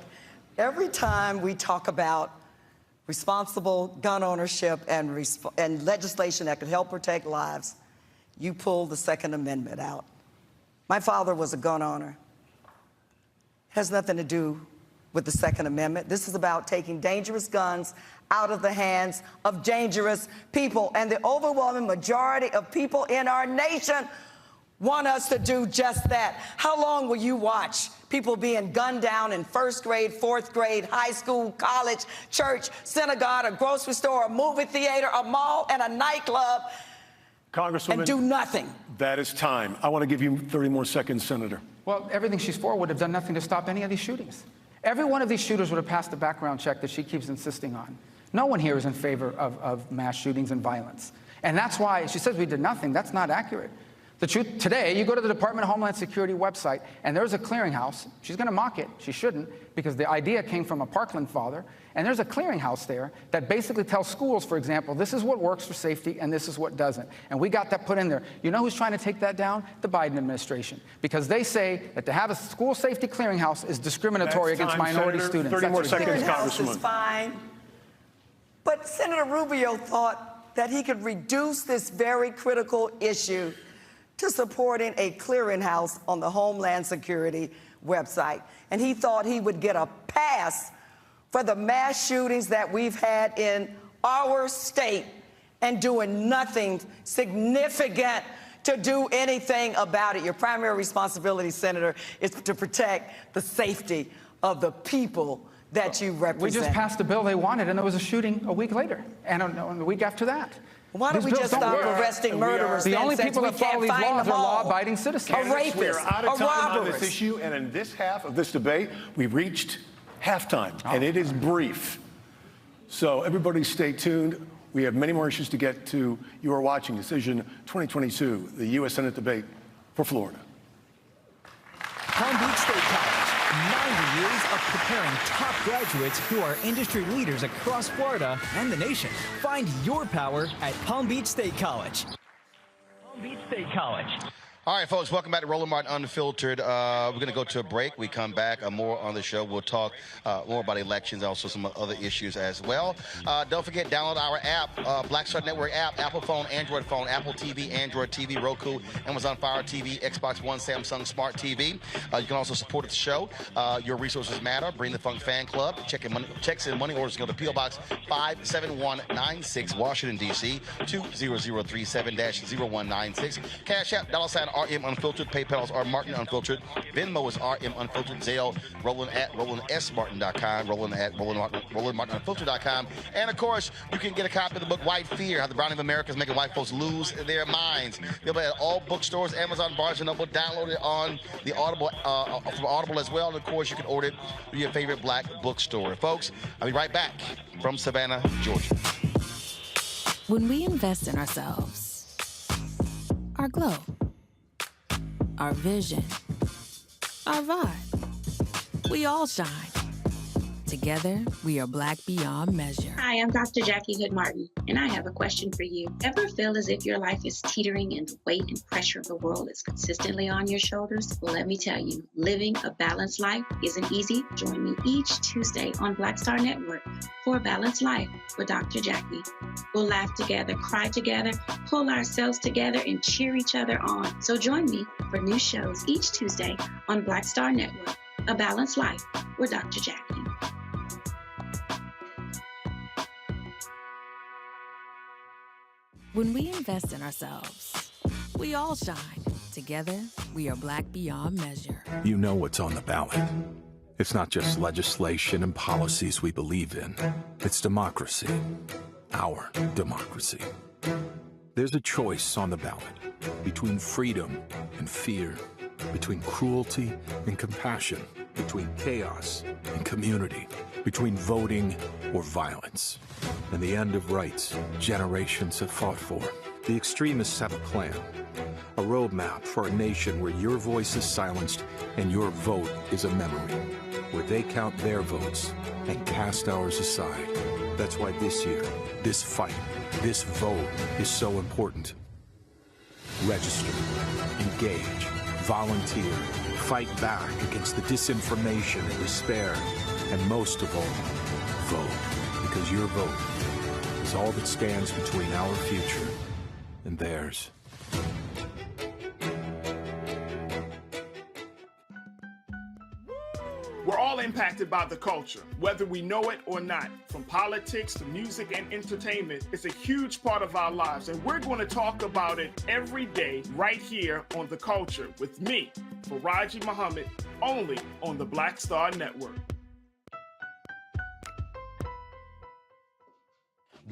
every time we talk about responsible gun ownership and legislation that could help protect lives, you pull the Second Amendment out. My father was a gun owner. Has nothing to do with the Second Amendment. This is about taking dangerous guns out of the hands of dangerous people. And the overwhelming majority of people in our nation want us to do just that. How long will you watch people being gunned down in first grade, fourth grade, high school, college, church, synagogue, a grocery store, a movie theater, a mall, and a nightclub, Congresswoman, and do nothing? That is time. I want to give you 30 more seconds, Senator. Well, everything she's for would have done nothing to stop any of these shootings. Every one of these shooters would have passed the background check that she keeps insisting on. No one here is in favor of mass shootings and violence. And that's why she says we did nothing. That's not accurate. The truth, today, you go to the Department of Homeland Security website, and there's a clearinghouse. She's going to mock it. She shouldn't, because the idea came from a Parkland father. And there's a clearinghouse there that basically tells schools, for example, this is what works for safety and this is what doesn't. And we got that put in there. You know who's trying to take that down? The Biden administration. Because they say that to have a school safety clearinghouse is discriminatory against minority students. 30 more seconds, Congresswoman. Is fine. But Senator Rubio thought that he could reduce this very critical issue to supporting a clearinghouse on the Homeland Security website. And he thought he would get a pass for the mass shootings that we've had in our state and doing nothing significant to do anything about it. Your primary responsibility, Senator, is to protect the safety of the people that you represent. We just passed a bill they wanted, and there was a shooting a week later, and the week after that. Why don't we just stop arresting murderers? The only people that follow these laws are law-abiding citizens. A rapist, we are out of a time on robber. this issue, and in this half of this debate, we've reached halftime, and it is brief. So everybody stay tuned. We have many more issues to get to. You are watching Decision 2022, the U.S. Senate debate for Florida. Palm Beach State College, 90 years of preparing top graduates who are industry leaders across Florida and the nation. Find your power at Palm Beach State College. Palm Beach State College. All right, folks, welcome back to Roland Martin Unfiltered. We're going to go to a break. We come back, more on the show. We'll talk more about elections, also some other issues as well. Don't forget, download our app, Black Star Network app, Apple phone, Android phone, Apple TV, Android TV, Roku, Amazon Fire TV, Xbox One, Samsung Smart TV. You can also support the show. Your resources matter. Bring the Funk Fan Club. Checks and money orders go to P.O. Box 57196, Washington, D.C., 20037-0196. Cash App, $sign RM Unfiltered. PayPal is R Martin Unfiltered. Venmo is RM Unfiltered. Zelle, Roland at RolandSMartin.com. Roland at RolandMartinUnfiltered.com. And of course, you can get a copy of the book White Fear: How the Browning of America is Making White Folks Lose Their Minds. They'll be at all bookstores, Amazon, Barnes & Noble. Download it on the Audible, from Audible as well. And of course, you can order it through your favorite black bookstore. Folks, I'll be right back from Savannah, Georgia. When we invest in ourselves, our glow, our vision, our vibe, we all shine. Together, we are black beyond measure. Hi, I'm Dr. Jackie Hood Martin, and I have a question for you. Ever feel as if your life is teetering and the weight and pressure of the world is consistently on your shoulders? Well, let me tell you, living a balanced life isn't easy. Join me each Tuesday on Black Star Network for A Balanced Life with Dr. Jackie. We'll laugh together, cry together, pull ourselves together, and cheer each other on. So join me for new shows each Tuesday on Black Star Network, A Balanced Life with Dr. Jackie. When we invest in ourselves, we all shine. Together, we are black beyond measure. You know what's on the ballot. It's not just legislation and policies we believe in. It's democracy. Our democracy. There's a choice on the ballot between freedom and fear, between cruelty and compassion, between chaos and community, between voting or violence, and the end of rights generations have fought for. The extremists have a plan, a roadmap for a nation where your voice is silenced and your vote is a memory, where they count their votes and cast ours aside. That's why this year, this fight, this vote is so important. Register, engage, volunteer, fight back against the disinformation and despair, and most of all, vote, because your vote is all that stands between our future and theirs. We're all impacted by the culture, whether we know it or not. From politics to music and entertainment, it's a huge part of our lives, and we're going to talk about it every day right here on The Culture with me, Faraji Muhammad, only on the Black Star Network.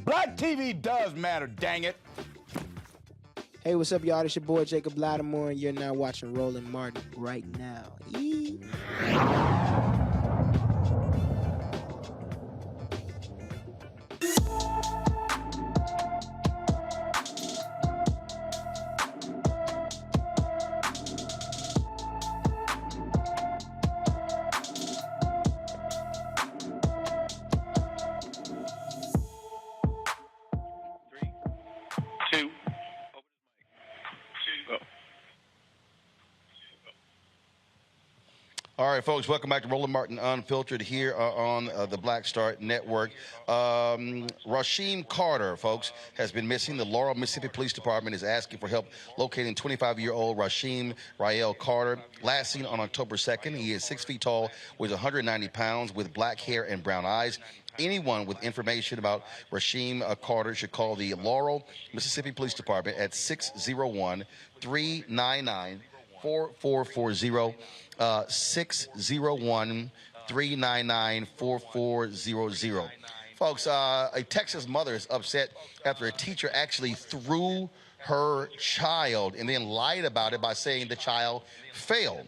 Black TV does matter, dang it. Hey, what's up, y'all? It's your boy Jacob Lattimore, and you're now watching Roland Martin right now. Yee. All right, folks, welcome back to Roland Martin Unfiltered here on the Black Star Network. Rasheem Carter, folks, has been missing. The Laurel, Mississippi Police Department is asking for help locating 25-year-old Rasheem Raphael Carter. Last seen on October 2nd. He is 6 feet tall, weighs 190 pounds, with black hair and brown eyes. Anyone with information about Rasheem Carter should call the Laurel, Mississippi Police Department at 601-399-4440. 601 888-399-4400. Folks, a Texas mother is upset after a teacher actually threw her child and then lied about it by saying the child failed.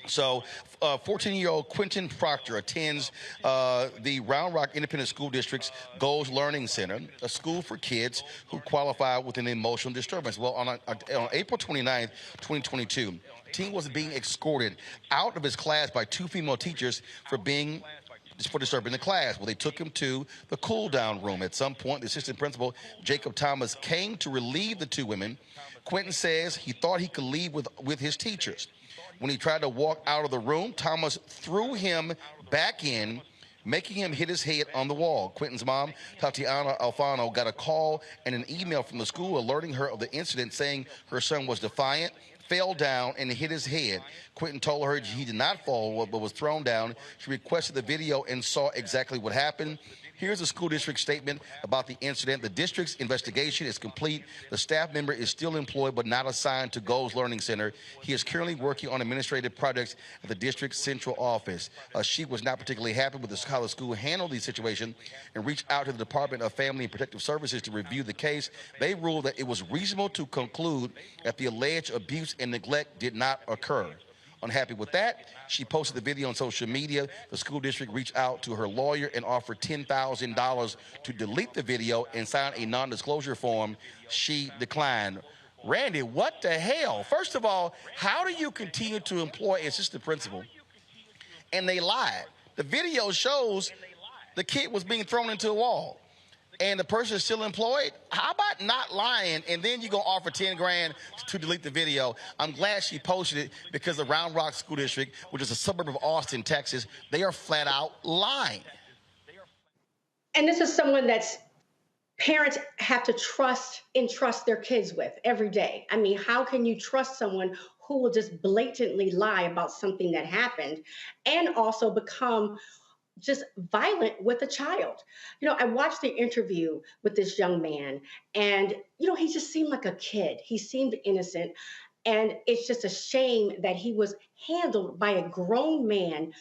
So, 14-year-old Quentin Proctor attends the Round Rock Independent School District's Goals Learning Center, a school for kids who qualify with an emotional disturbance. Well, on April 29th, 2022, the teen was being escorted out of his class by two female teachers for disturbing the class. Well, they took him to the cool-down room. At some point, the assistant principal, Jacob Thomas, came to relieve the two women. Quentin says he thought he could leave with his teachers. When he tried to walk out of the room, Thomas threw him back in, making him hit his head on the wall. Quentin's mom, Tatiana Alfano, got a call and an email from the school alerting her of the incident, saying her son was defiant, fell down, and hit his head. Quentin told her he did not fall, but was thrown down. She requested the video and saw exactly what happened. Here's the school district statement about the incident. The district's investigation is complete. The staff member is still employed but not assigned to Goals Learning Center. He is currently working on administrative projects at the district's central office. She was not particularly happy with how the school handled the situation and reached out to the Department of Family and Protective Services to review the case. They ruled that it was reasonable to conclude that the alleged abuse and neglect did not occur. Unhappy with that, she posted the video on social media. The school district reached out to her lawyer and offered $10,000 to delete the video and sign a non-disclosure form. She declined. Randy, what the hell? First of all, how do you continue to employ an assistant principal? And they lied. The video shows the kid was being thrown into a wall and the person is still employed. How about not lying and then you're going to offer $10,000 to delete the video? I'm glad she posted it because the Round Rock School District, which is a suburb of Austin, Texas, they are flat out lying. And this is someone that's parents have to entrust their kids with every day. I mean, how can you trust someone who will just blatantly lie about something that happened and also become just violent with a child? You know, I watched the interview with this young man and, you know, he just seemed like a kid. He seemed innocent. And it's just a shame that he was handled by a grown man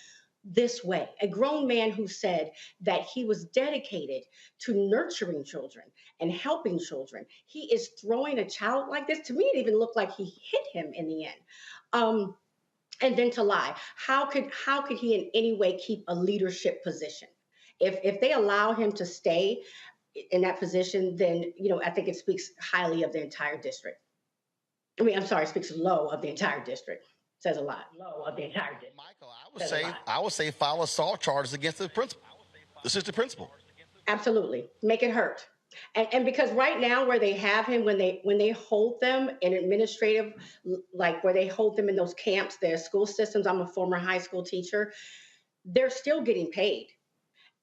this way, a grown man who said that he was dedicated to nurturing children and helping children. He is throwing a child like this. To me, it even looked like he hit him in the end. And then to lie. How could he in any way keep a leadership position? If they allow him to stay in that position, then, you know, I think it speaks highly of the entire district. I mean, I'm sorry, it speaks low of the entire district. Says a lot. Low of the entire district. Michael, I would say file assault charges against the principal, the assistant principal. Absolutely. Make it hurt. And because right now where they have him, when they hold them in administrative, like where they hold them in those camps, their school systems, I'm a former high school teacher, they're still getting paid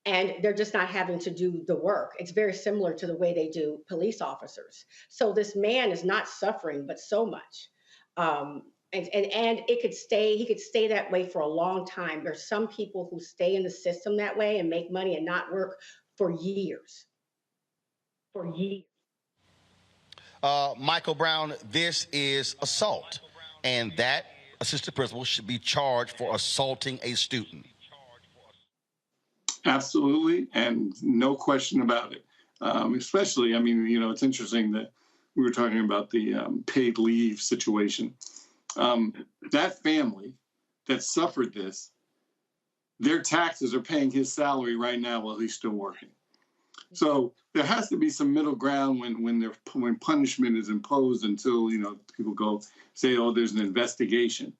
and they're just not having to do the work. It's very similar to the way they do police officers. So this man is not suffering, but so much. And he could stay that way for a long time. There's some people who stay in the system that way and make money and not work for years. Michael Brown, this is assault, and that assistant principal should be charged for assaulting a student. Absolutely, and no question about it. Especially, I mean, you know, it's interesting that we were talking about the paid leave situation. That family that suffered this, their taxes are paying his salary right now while he's still working. So there has to be some middle ground when punishment is imposed until, you know, people go say, oh, there's an investigation.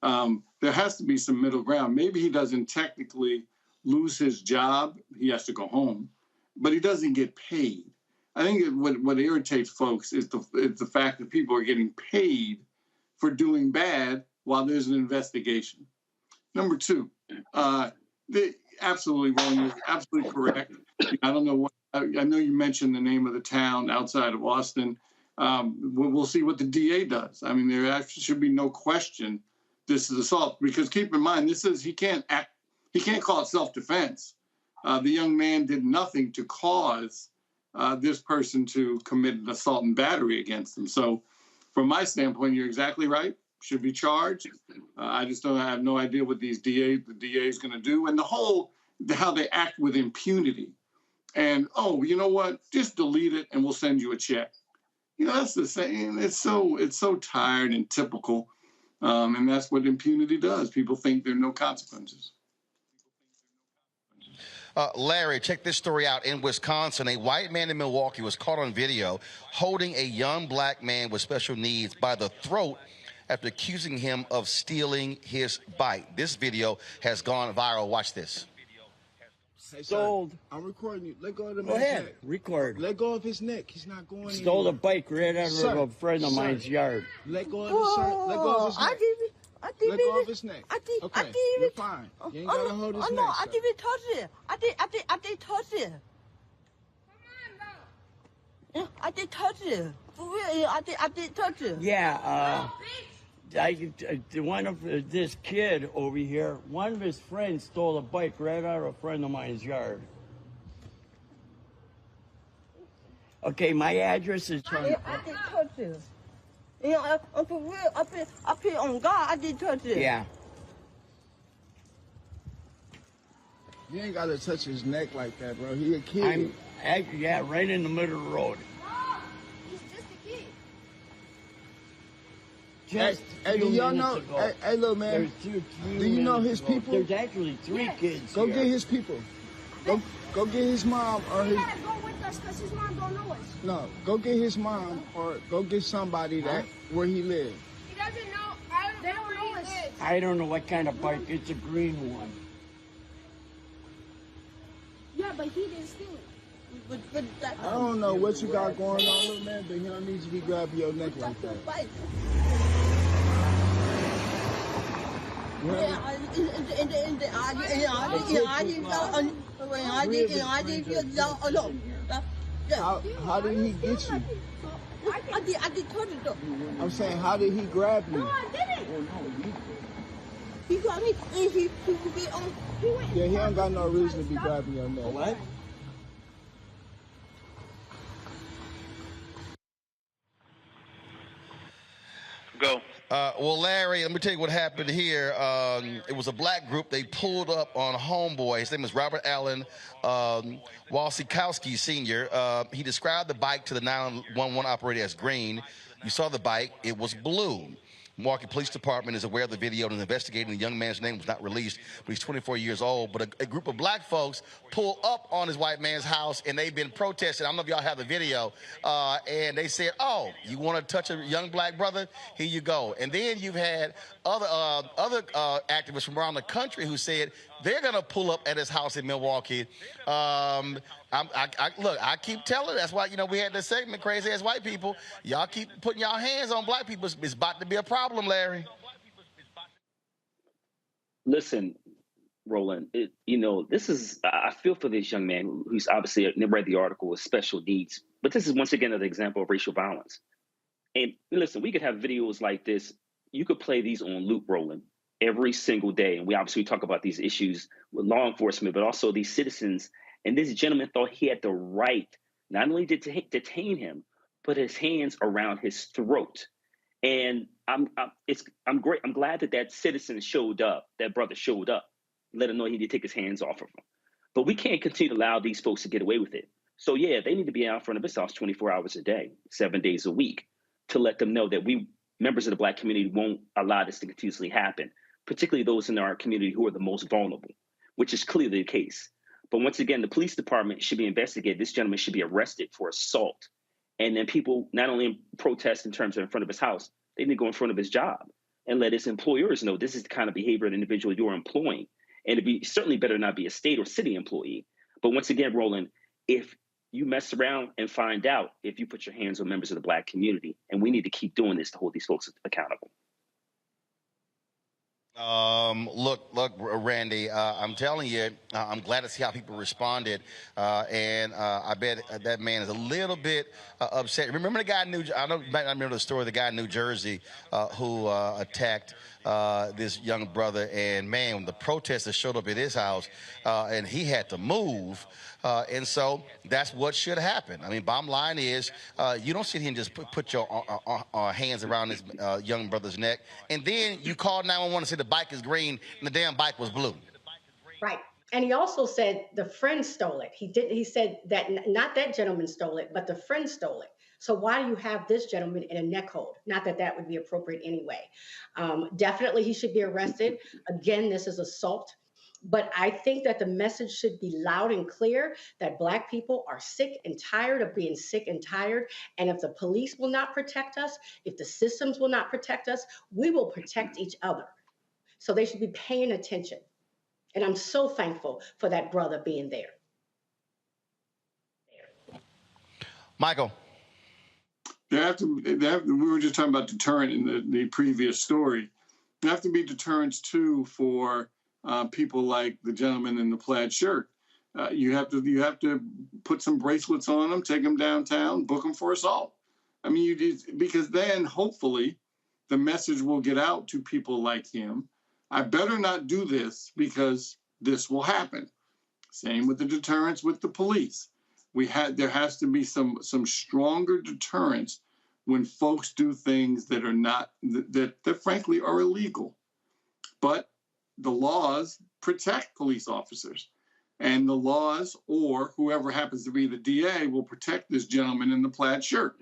There has to be some middle ground. Maybe he doesn't technically lose his job. He has to go home, but he doesn't get paid. I think what irritates folks is the fact that people are getting paid for doing bad while there's an investigation. Number two, absolutely wrong. You're absolutely correct. I don't know what. I know you mentioned the name of the town outside of Austin. We'll see what the DA does. I mean, there actually should be no question this is assault, because keep in mind, he can't call it self-defense. The young man did nothing to cause this person to commit an assault and battery against him. So from my standpoint, you're exactly right. should be charged. I just don't have no idea what the DA is going to do, and how they act with impunity. And you know what? Just delete it, and we'll send you a check. That's the same. It's so tired and typical, and that's what impunity does. People think there are no consequences. Larry, check this story out. In Wisconsin, a white man in Milwaukee was caught on video holding a young black man with special needs by the throat after accusing him of stealing his bike. This video has gone viral. Watch this. Stole. I'm recording you. Let go of the Go man's ahead. neck. Record. Let go of his neck. He's not going Stole a anywhere. bike right out Sir, of a friend of mine's yard. Let go of his Let go of his neck. Let go of his neck. Okay, you're fine. You ain't gotta hold his neck. No, I sir. didn't touch it. I did touch it. Yeah, I did touch it. For real, I did touch it. Yeah, one of this kid over here, one of his friends stole a bike right out of a friend of mine's yard. Okay, my address is. I did touch it. Yeah, for real, up here on God, I did touch it. Yeah. You ain't gotta touch his neck like that, bro. He a kid. Yeah, right in the middle of the road. He's just a kid. Hey, do y'all know? Hey, little man. Do you know his people? There's actually three kids. Go here. get his people. Go get his mom or his. He gotta go with us because his mom don't know us. No, go get his mom or go get somebody that where he lives. He doesn't know. They don't know us. I don't know what kind of bike. It's a green one. Yeah, but he didn't steal it. I don't know what you got going on, little man, but he don't need to be grabbing your neck like that. How did he get you? I did touch it though. I'm saying, how did he grab you? No, I didn't. He got me. Yeah, he don't got no reason to be grabbing your neck. What? Go. Well, Larry, let me tell you what happened here. It was a black group. They pulled up on Homeboy. His name is Robert Allen Walsikowski Sr. He described the bike to the 911 operator as green. You saw the bike. It was blue. Milwaukee Police Department is aware of the video and is investigating. The young man's name was not released, but he's 24 years old. But a group of black folks pull up on this white man's house, and they've been protesting. I don't know if y'all have the video. And they said, oh, you want to touch a young black brother? Here you go. And then you've had other activists from around the country who said they're going to pull up at his house in Milwaukee. Look, I keep telling. That's why, we had this segment, Crazy Ass White People. Y'all keep putting y'all hands on black people. It's about to be a problem, Larry. Listen, Roland, this is, I feel for this young man who's obviously read the article with special needs, but this is once again an example of racial violence. And listen, we could have videos like this. You could play these on loop, Roland, every single day. And we obviously talk about these issues with law enforcement, but also these citizens. And this gentleman thought he had the right, not only to detain him, but his hands around his throat. And I'm great. I'm glad that citizen showed up, that brother showed up, let him know he need to take his hands off of him. But we can't continue to allow these folks to get away with it. So yeah, they need to be out in front of his house 24 hours a day, 7 days a week, to let them know that we, members of the Black community, won't allow this to continuously happen, particularly those in our community who are the most vulnerable, which is clearly the case. But once again, the police department should be investigated. This gentleman should be arrested for assault. And then people not only protest in terms of in front of his house, they need to go in front of his job and let his employers know this is the kind of behavior of the individual you're employing. And it'd be certainly better not be a state or city employee. But once again, Roland, if you mess around and find out, if you put your hands on members of the Black community, and we need to keep doing this to hold these folks accountable. Look, Rand. Randy. I'm telling you, I'm glad to see how people responded, and I bet that man is a little bit upset. Remember the guy in New Jersey? I remember the story of the guy in New Jersey who attacked this young brother, and man, when the protesters showed up at his house, and he had to move. And so that's what should happen. I mean, bottom line is you don't sit here and just put your hands around this young brother's neck, and then you call 911 and say the bike is green and the damn bike was blue. Right. And he also said the friend stole it. He said that not that gentleman stole it, but the friend stole it. So why do you have this gentleman in a neck hold? Not that that would be appropriate anyway. Definitely he should be arrested. Again, this is assault. But I think that the message should be loud and clear that Black people are sick and tired of being sick and tired. And if the police will not protect us, if the systems will not protect us, we will protect each other. So they should be paying attention. And I'm so thankful for that brother being there. Michael. We were just talking about deterrent in the previous story. There have to be deterrents too for people like the gentleman in the plaid shirt. You have to put some bracelets on them, take them downtown, book them for assault. I mean, because then hopefully the message will get out to people like him. I better not do this because this will happen. Same with the deterrence with the police. There has to be some stronger deterrence when folks do things that are not that frankly are illegal. But the laws protect police officers, and the laws, or whoever happens to be the DA, will protect this gentleman in the plaid shirt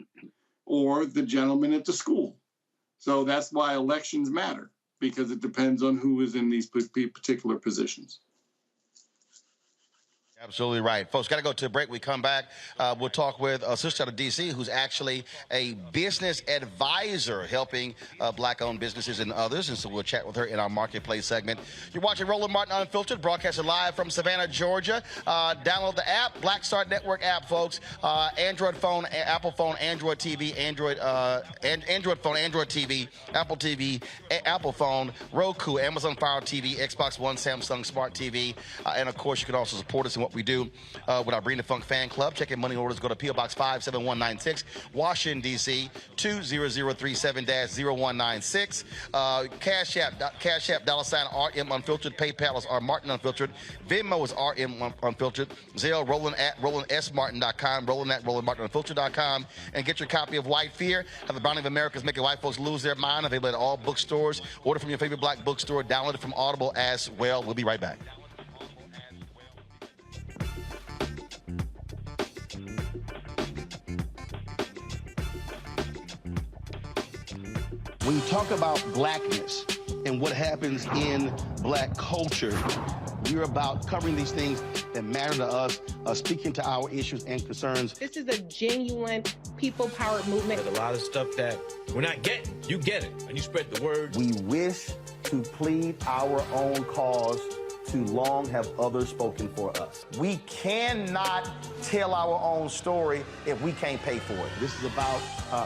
or the gentleman at the school. So that's why elections matter, because it depends on who is in these particular positions. Absolutely right. Folks, got to go to a break. We come back. We'll talk with a sister out of D.C. who's actually a business advisor helping Black-owned businesses and others. And so we'll chat with her in our Marketplace segment. You're watching Roland Martin Unfiltered, broadcasted live from Savannah, Georgia. Download the app, Black Star Network app, folks. Android phone, Apple phone, Android TV, Android phone, Android TV, Apple TV, Apple phone, Roku, Amazon Fire TV, Xbox One, Samsung Smart TV. And, of course, you can also support us in what we do with our Bring the Funk fan club. Check in money orders. Go to P.O. Box 57196, Washington, D.C. 20037-0196. Cash App, $RM Unfiltered. PayPal is R Martin Unfiltered. Venmo is RM Unfiltered. Zelle, Roland at RolandSMartin.com. Roland at RolandMartinUnfiltered.com. And get your copy of White Fear, How the Browning of America is Making White Folks Lose Their Mind. Available at all bookstores. Order from your favorite Black bookstore. Download it from Audible as well. We'll be right back. When you talk about blackness and what happens in Black culture, we're about covering these things that matter to us, speaking to our issues and concerns. This is a genuine people-powered movement. There's a lot of stuff that we're not getting. You get it, and you spread the word. We wish to plead our own cause. Too long have others spoken for us. We cannot tell our own story if we can't pay for it. This is about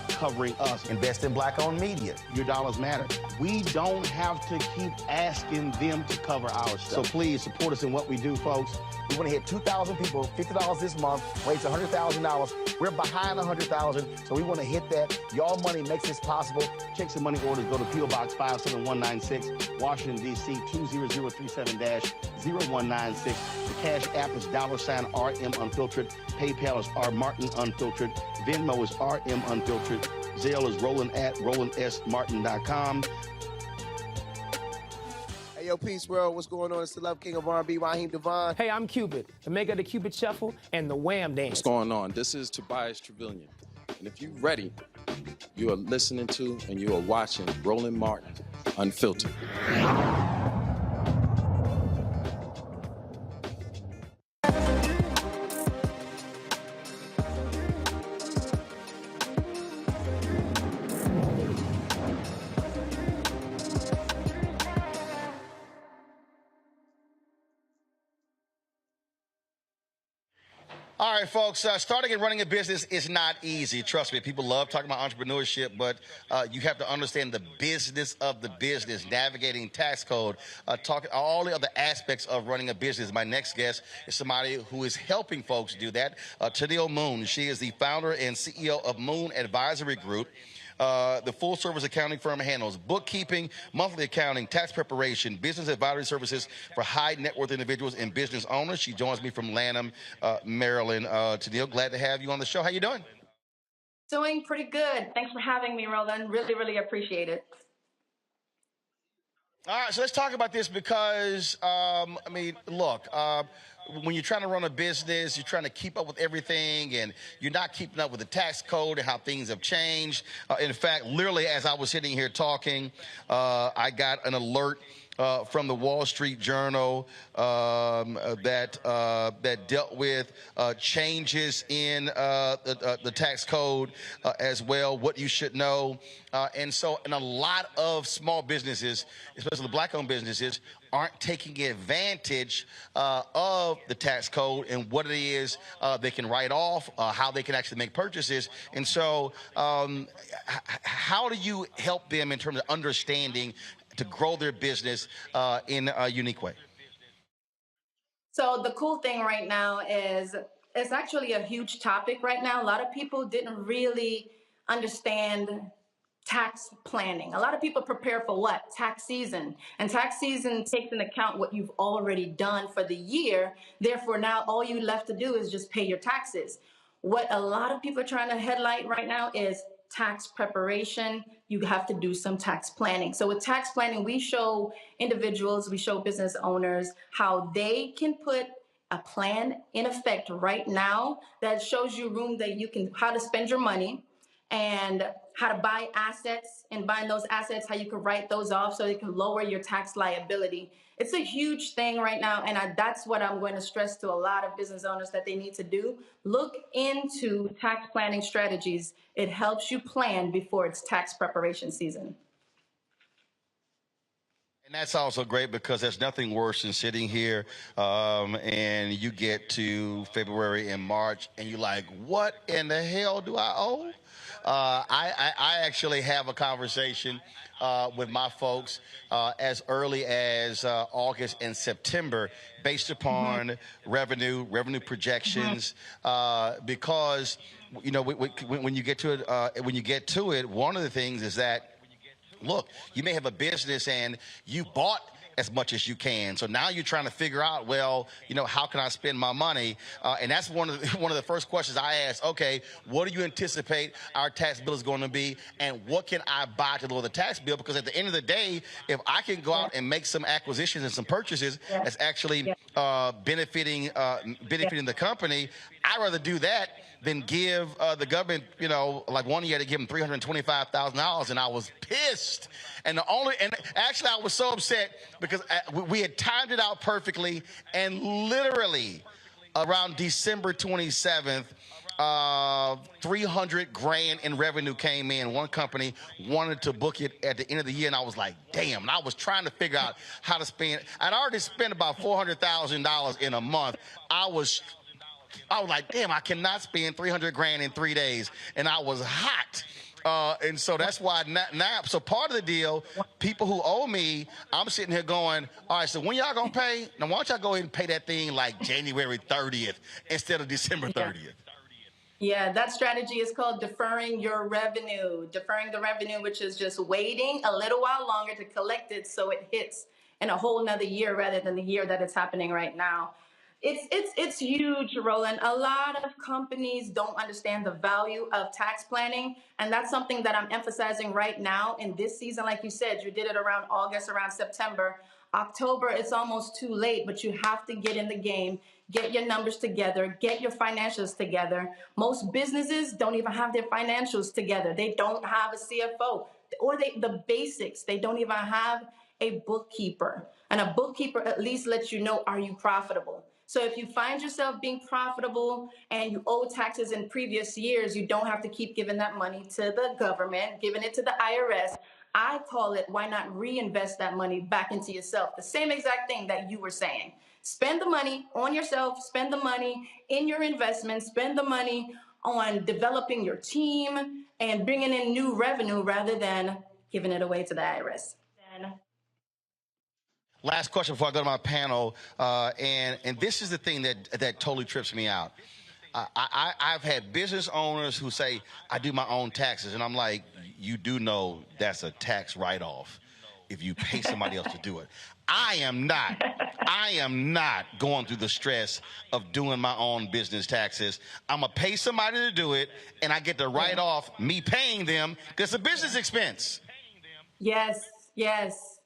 covering us. Invest in Black-owned media. Your dollars matter. We don't have to keep asking them to cover our stuff. So please support us in what we do, folks. We want to hit 2,000 people, $50 this month, raise $100,000. We're behind 100,000, so we want to hit that. Y'all money makes this possible. Check some money orders. Go to P.O. Box 57196, Washington, D.C. 20037-0196. The Cash App is $RM Unfiltered. PayPal is R Martin Unfiltered. Venmo is RM Unfiltered. Zelle is Roland at RolandSMartin.com. Hey, yo, Peace World, what's going on? It's the Love King of R&B, Raheem Devon. Hey, I'm Cupid, the maker of the Cupid Shuffle and the Wham Dance. What's going on? This is Tobias Trevelyan. And if you're ready, you are listening to and you are watching Roland Martin Unfiltered. All right, folks, starting and running a business is not easy. Trust me, people love talking about entrepreneurship, but you have to understand the business of the business, navigating tax code, talking all the other aspects of running a business. My next guest is somebody who is helping folks do that, Tennille Moon. She is the founder and CEO of Moon Advisory Group. The full-service accounting firm handles bookkeeping, monthly accounting, tax preparation, business advisory services for high-net-worth individuals and business owners. She joins me from Lanham, Maryland. Tennille, glad to have you on the show. How you doing? Doing pretty good. Thanks for having me, Roland. Really, really appreciate it. All right, so let's talk about this because, I mean, look, when you're trying to run a business, you're trying to keep up with everything, and you're not keeping up with the tax code and how things have changed. In fact, literally, as I was sitting here talking, I got an alert from the Wall Street Journal that dealt with changes in the tax code as well, what you should know. And a lot of small businesses, especially Black-owned businesses, aren't taking advantage of the tax code and what it is they can write off, how they can actually make purchases. And so how do you help them in terms of understanding to grow their business in a unique way? So the cool thing right now is it's actually a huge topic right now. A lot of people didn't really understand tax planning. A lot of people prepare for what? Tax season. And tax season takes into account what you've already done for the year. Therefore, now all you left to do is just pay your taxes. What a lot of people are trying to headlight right now is tax preparation. You have to do some tax planning. So with tax planning, we show individuals, we show business owners how they can put a plan in effect right now that shows you room that you can, how to spend your money and how to buy assets, and buying those assets, how you can write those off so you can lower your tax liability. It's a huge thing right now, and that's what I'm going to stress to a lot of business owners that they need to do. Look into tax planning strategies. It helps you plan before it's tax preparation season. And that's also great because there's nothing worse than sitting here and you get to February and March and you're like, what in the hell do I owe? I actually have a conversation with my folks as early as August and September based upon revenue projections because, you know, when you get to it, one of the things is that, look, you may have a business and you bought as much as you can. So now you're trying to figure out, well, you know, how can I spend my money? And that's one of the first questions I ask. Okay, what do you anticipate our tax bill is going to be, and what can I buy to lower the tax bill? Because at the end of the day, if I can go out and make some acquisitions and some purchases that's actually benefiting the company, I'd rather do that than give the government, you know, like one year to give them $325,000, and I was pissed. And actually I was so upset because we had timed it out perfectly, and literally around December 27th, 300 grand in revenue came in. One company wanted to book it at the end of the year, and I was like, damn. And I was trying to figure out how to spend. I'd already spent about $400,000 in a month. I was like, damn, I cannot spend 300 grand in 3 days. And I was hot. And so that's why now, so part of the deal, people who owe me, I'm sitting here going, all right, so when y'all gonna pay? Now, why don't y'all go ahead and pay that thing like January 30th instead of December 30th? Yeah, that strategy is called deferring your revenue. Deferring the revenue, which is just waiting a little while longer to collect it so it hits in a whole nother year rather than the year that it's happening right now. It's huge, Roland. A lot of companies don't understand the value of tax planning, and that's something that I'm emphasizing right now in this season. Like you said, you did it around August, around September. October, it's almost too late, but you have to get in the game, get your numbers together, get your financials together. Most businesses don't even have their financials together. They don't have a CFO, or the basics. They don't even have a bookkeeper. And a bookkeeper at least lets you know, are you profitable? So if you find yourself being profitable and you owe taxes in previous years, you don't have to keep giving that money to the government, giving it to the IRS. I call it, why not reinvest that money back into yourself? The same exact thing that you were saying. Spend the money on yourself, spend the money in your investments, spend the money on developing your team and bringing in new revenue rather than giving it away to the IRS. Last question before I go to my panel, and this is the thing that totally trips me out. I've had business owners who say, I do my own taxes, and I'm like, you do know that's a tax write-off if you pay somebody else to do it. I am not going through the stress of doing my own business taxes. I'm going to pay somebody to do it, and I get to write off me paying them because it's a business expense. Yes, yes.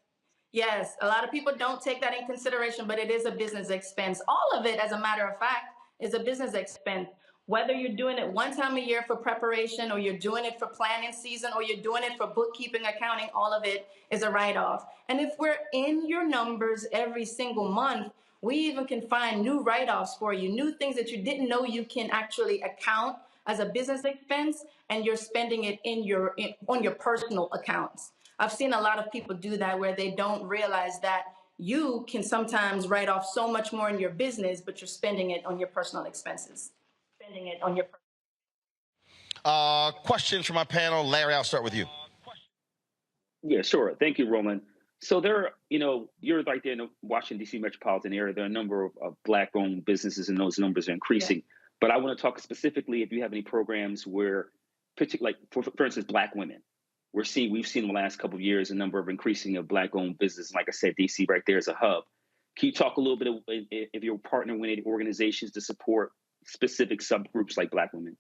Yes, a lot of people don't take that in consideration, but it is a business expense. All of it, as a matter of fact, is a business expense. Whether you're doing it one time a year for preparation, or you're doing it for planning season, or you're doing it for bookkeeping, accounting, all of it is a write-off. And if we're in your numbers every single month, we even can find new write-offs for you, new things that you didn't know you can actually account as a business expense, and you're spending it on your personal accounts. I've seen a lot of people do that where they don't realize that you can sometimes write off so much more in your business, but you're spending it on your personal expenses. Questions from my panel. Larry, I'll start with you. Yeah, sure. Thank you, Roland. So there, you're right there in the Washington, D.C. metropolitan area. There are a number of Black-owned businesses, and those numbers are increasing. Yeah. But I want to talk specifically if you have any programs where, like for instance, Black women. We've seen in the last couple of years a number of increasing of Black-owned businesses. Like I said, DC right there is a hub. Can you talk a little bit if you're partnering with any organizations to support specific subgroups like Black women?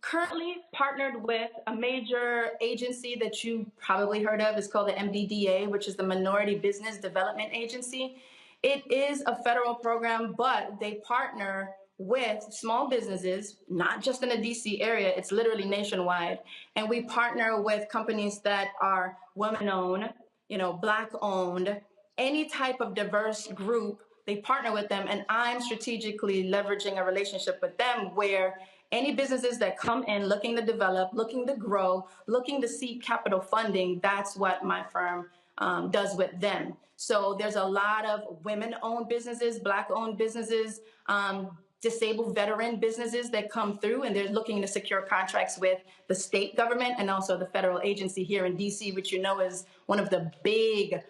Currently partnered with a major agency that you probably heard of. It's called the MBDA, which is the Minority Business Development Agency. It is a federal program, but they partner with small businesses, not just in the DC area, it's literally nationwide. And we partner with companies that are women-owned, Black-owned, any type of diverse group. They partner with them, and I'm strategically leveraging a relationship with them where any businesses that come in looking to develop, looking to grow, looking to seek capital funding, that's what my firm does with them. So there's a lot of women-owned businesses, Black-owned businesses, disabled veteran businesses that come through, and they're looking to secure contracts with the state government and also the federal agency here in DC, which is one of the big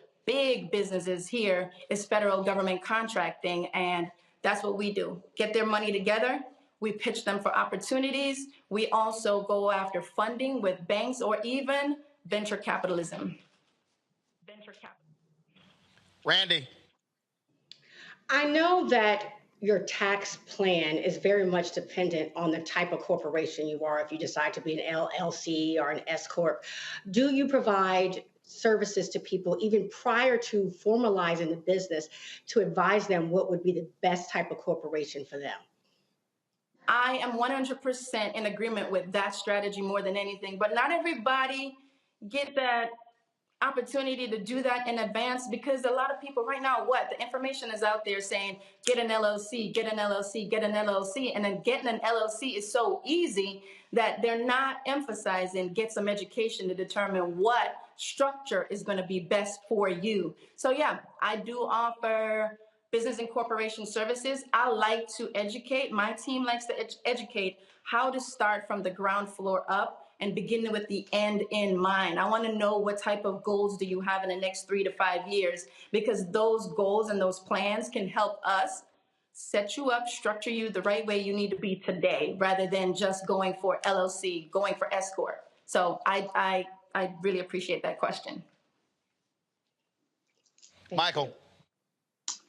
businesses here is federal government contracting. And that's what we do. Get their money together. We pitch them for opportunities. We also go after funding with banks or even venture capitalism. Randy. I know that your tax plan is very much dependent on the type of corporation you are, if you decide to be an LLC or an S Corp. Do you provide services to people even prior to formalizing the business to advise them what would be the best type of corporation for them? I am 100% in agreement with that strategy more than anything, but not everybody get that opportunity to do that in advance, because a lot of people right now, the information is out there saying, get an LLC, get an LLC, get an LLC. And then getting an LLC is so easy that they're not emphasizing get some education to determine what structure is going to be best for you. So yeah, I do offer business and corporation services. I like to educate. My team likes to educate how to start from the ground floor up and beginning with the end in mind. I want to know what type of goals do you have in the next 3 to 5 years, because those goals and those plans can help us set you up, structure you the right way you need to be today, rather than just going for LLC, going for S Corp. So I really appreciate that question. Michael.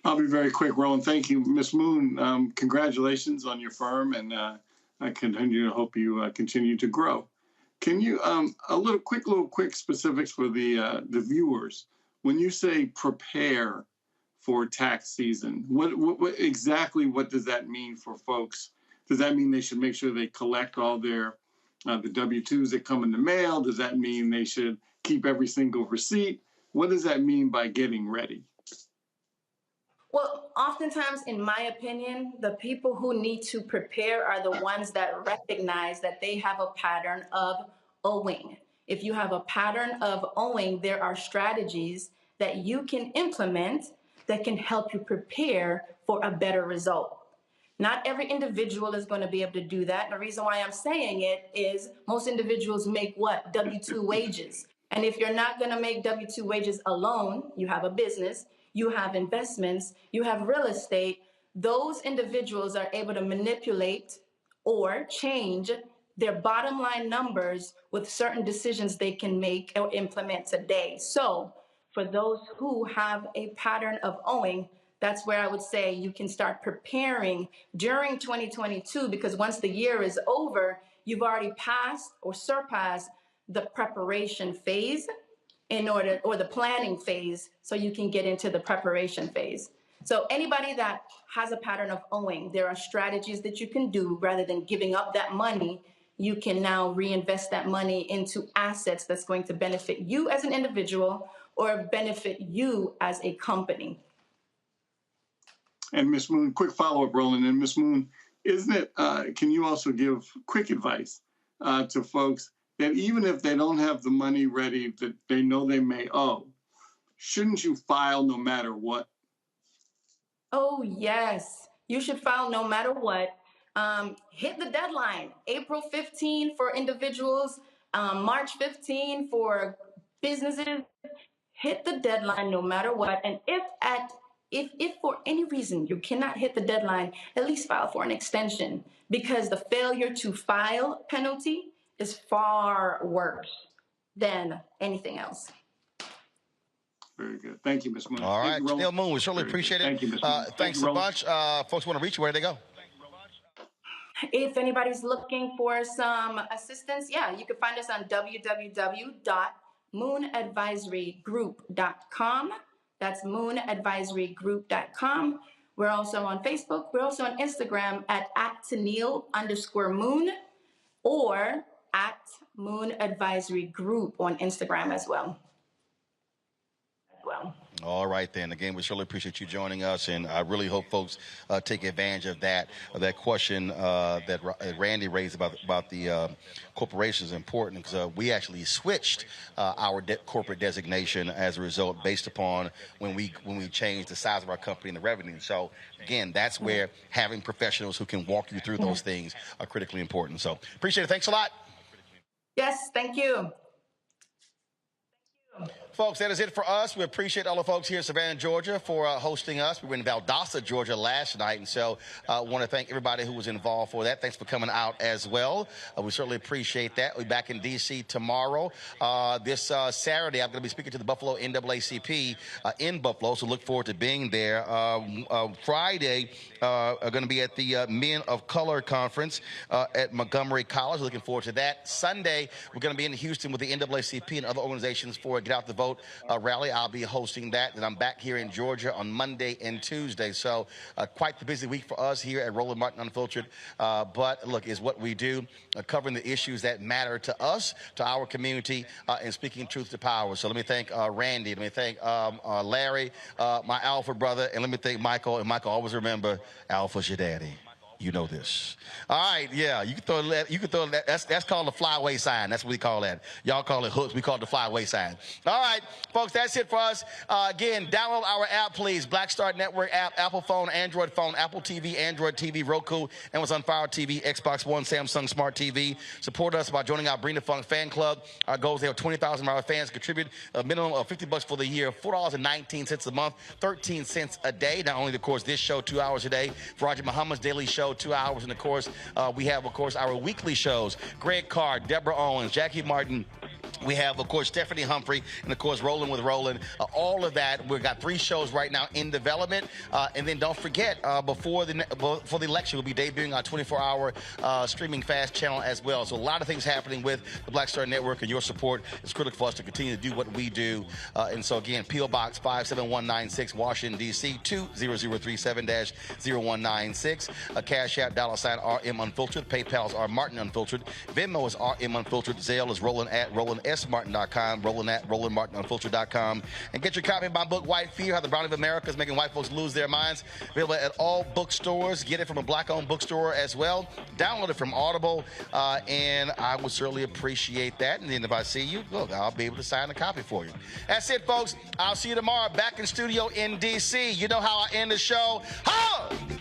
I'll be very quick, Roland. Thank you, Ms. Moon. Congratulations on your firm, and I continue to hope you continue to grow. Can you quick specifics for the viewers? When you say prepare for tax season, what exactly does that mean for folks? Does that mean they should make sure they collect all their the W-2s that come in the mail? Does that mean they should keep every single receipt? What does that mean by getting ready? Well, oftentimes, in my opinion, the people who need to prepare are the ones that recognize that they have a pattern of owing. If you have a pattern of owing, there are strategies that you can implement that can help you prepare for a better result. Not every individual is going to be able to do that. And the reason why I'm saying it is most individuals make what? W-2 wages. And if you're not going to make W-2 wages alone, you have a business, you have investments, you have real estate, those individuals are able to manipulate or change their bottom line numbers with certain decisions they can make or implement today. So for those who have a pattern of owing, that's where I would say you can start preparing during 2022, because once the year is over, you've already passed or surpassed the preparation phase or the planning phase, so you can get into the preparation phase. So anybody that has a pattern of owing, there are strategies that you can do. Rather than giving up that money, you can now reinvest that money into assets that's going to benefit you as an individual or benefit you as a company. And Ms. Moon, quick follow-up, Roland. And Ms. Moon, isn't it, can you also give quick advice to folks that even if they don't have the money ready that they know they may owe, shouldn't you file no matter what? Oh, yes. You should file no matter what. Hit the deadline. April 15 for individuals, March 15 for businesses. Hit the deadline no matter what. And if for any reason you cannot hit the deadline, at least file for an extension, because the failure to file penalty is far worse than anything else. Very good. Thank you, Ms. Moon. All right, Janelle Moon, we certainly appreciate it. Thank you, Ms. Moon. Thanks so much. Folks want to reach you, where do they go? If anybody's looking for some assistance, yeah, you can find us on www.moonadvisorygroup.com. That's moonadvisorygroup.com. We're also on Facebook. We're also on Instagram at @Tennille_Moon or @Moon Advisory Group on Instagram as well. All right, then. Again, we surely appreciate you joining us, and I really hope folks take advantage of that question that Randy raised about the corporations is important, because we actually switched our corporate designation as a result, based upon when we changed the size of our company and the revenue. So again, that's where having professionals who can walk you through those things are critically important. So appreciate it. Thanks a lot. Yes, thank you. Folks, that is it for us. We appreciate all the folks here in Savannah, Georgia, for hosting us. We were in Valdosta, Georgia last night, and so I want to thank everybody who was involved for that. Thanks for coming out as well. We certainly appreciate that. We'll be back in D.C. tomorrow. This Saturday, I'm going to be speaking to the Buffalo NAACP in Buffalo, so look forward to being there. Friday, I'm going to be at the Men of Color Conference at Montgomery College. Looking forward to that. Sunday, we're going to be in Houston with the NAACP and other organizations for a Get Out the Vote rally. I'll be hosting that. And I'm back here in Georgia on Monday and Tuesday. So quite the busy week for us here at Roland Martin Unfiltered. But look, is what we do, covering the issues that matter to us, to our community, and speaking truth to power. So let me thank Randy. Let me thank Larry, my Alpha brother. And let me thank Michael. And Michael, always remember, Alpha's your daddy. You know this. All right, yeah, you can throw that. You can throw that. That's called the flyway sign. That's what we call that. Y'all call it hooks. We call it the flyway sign. All right, folks, that's it for us. Again, download our app, please. Black Star Network app, Apple phone, Android phone, Apple TV, Android TV, Roku, Amazon Fire TV, Xbox One, Samsung Smart TV. Support us by joining our Bring the Funk fan club. Our goal is to have 20,000 of our fans contribute a minimum of $50 for the year, $4.19 a month, 13 cents a day. Not only, of course, this show 2 hours a day, Roger Muhammad's daily show 2 hours, and of course we have, of course, our weekly shows, Greg Carr, Deborah Owens, Jackie Martin. We have, of course, Stephanie Humphrey, and of course, Roland with Roland. All of that. We've got 3 shows right now in development. And then don't forget, before the election, we'll be debuting our 24-hour streaming fast channel as well. So a lot of things happening with the Black Star Network, and your support is critical for us to continue to do what we do. And so again, P.O. Box 57196, Washington, D.C. 20037-0196. Cash App, $RM Unfiltered. PayPal is R Martin Unfiltered. Venmo is RM Unfiltered. Zelle is Roland at Roland RolandSMartin.com, Roland at RolandMartinUnfiltered.com, and get your copy of my book, White Fear, How the Browning of America is Making White Folks Lose Their Minds. Available at all bookstores. Get it from a black-owned bookstore as well. Download it from Audible, and I would certainly appreciate that. And then if I see you, look, I'll be able to sign a copy for you. That's it, folks. I'll see you tomorrow back in studio in D.C. You know how I end the show. Ho!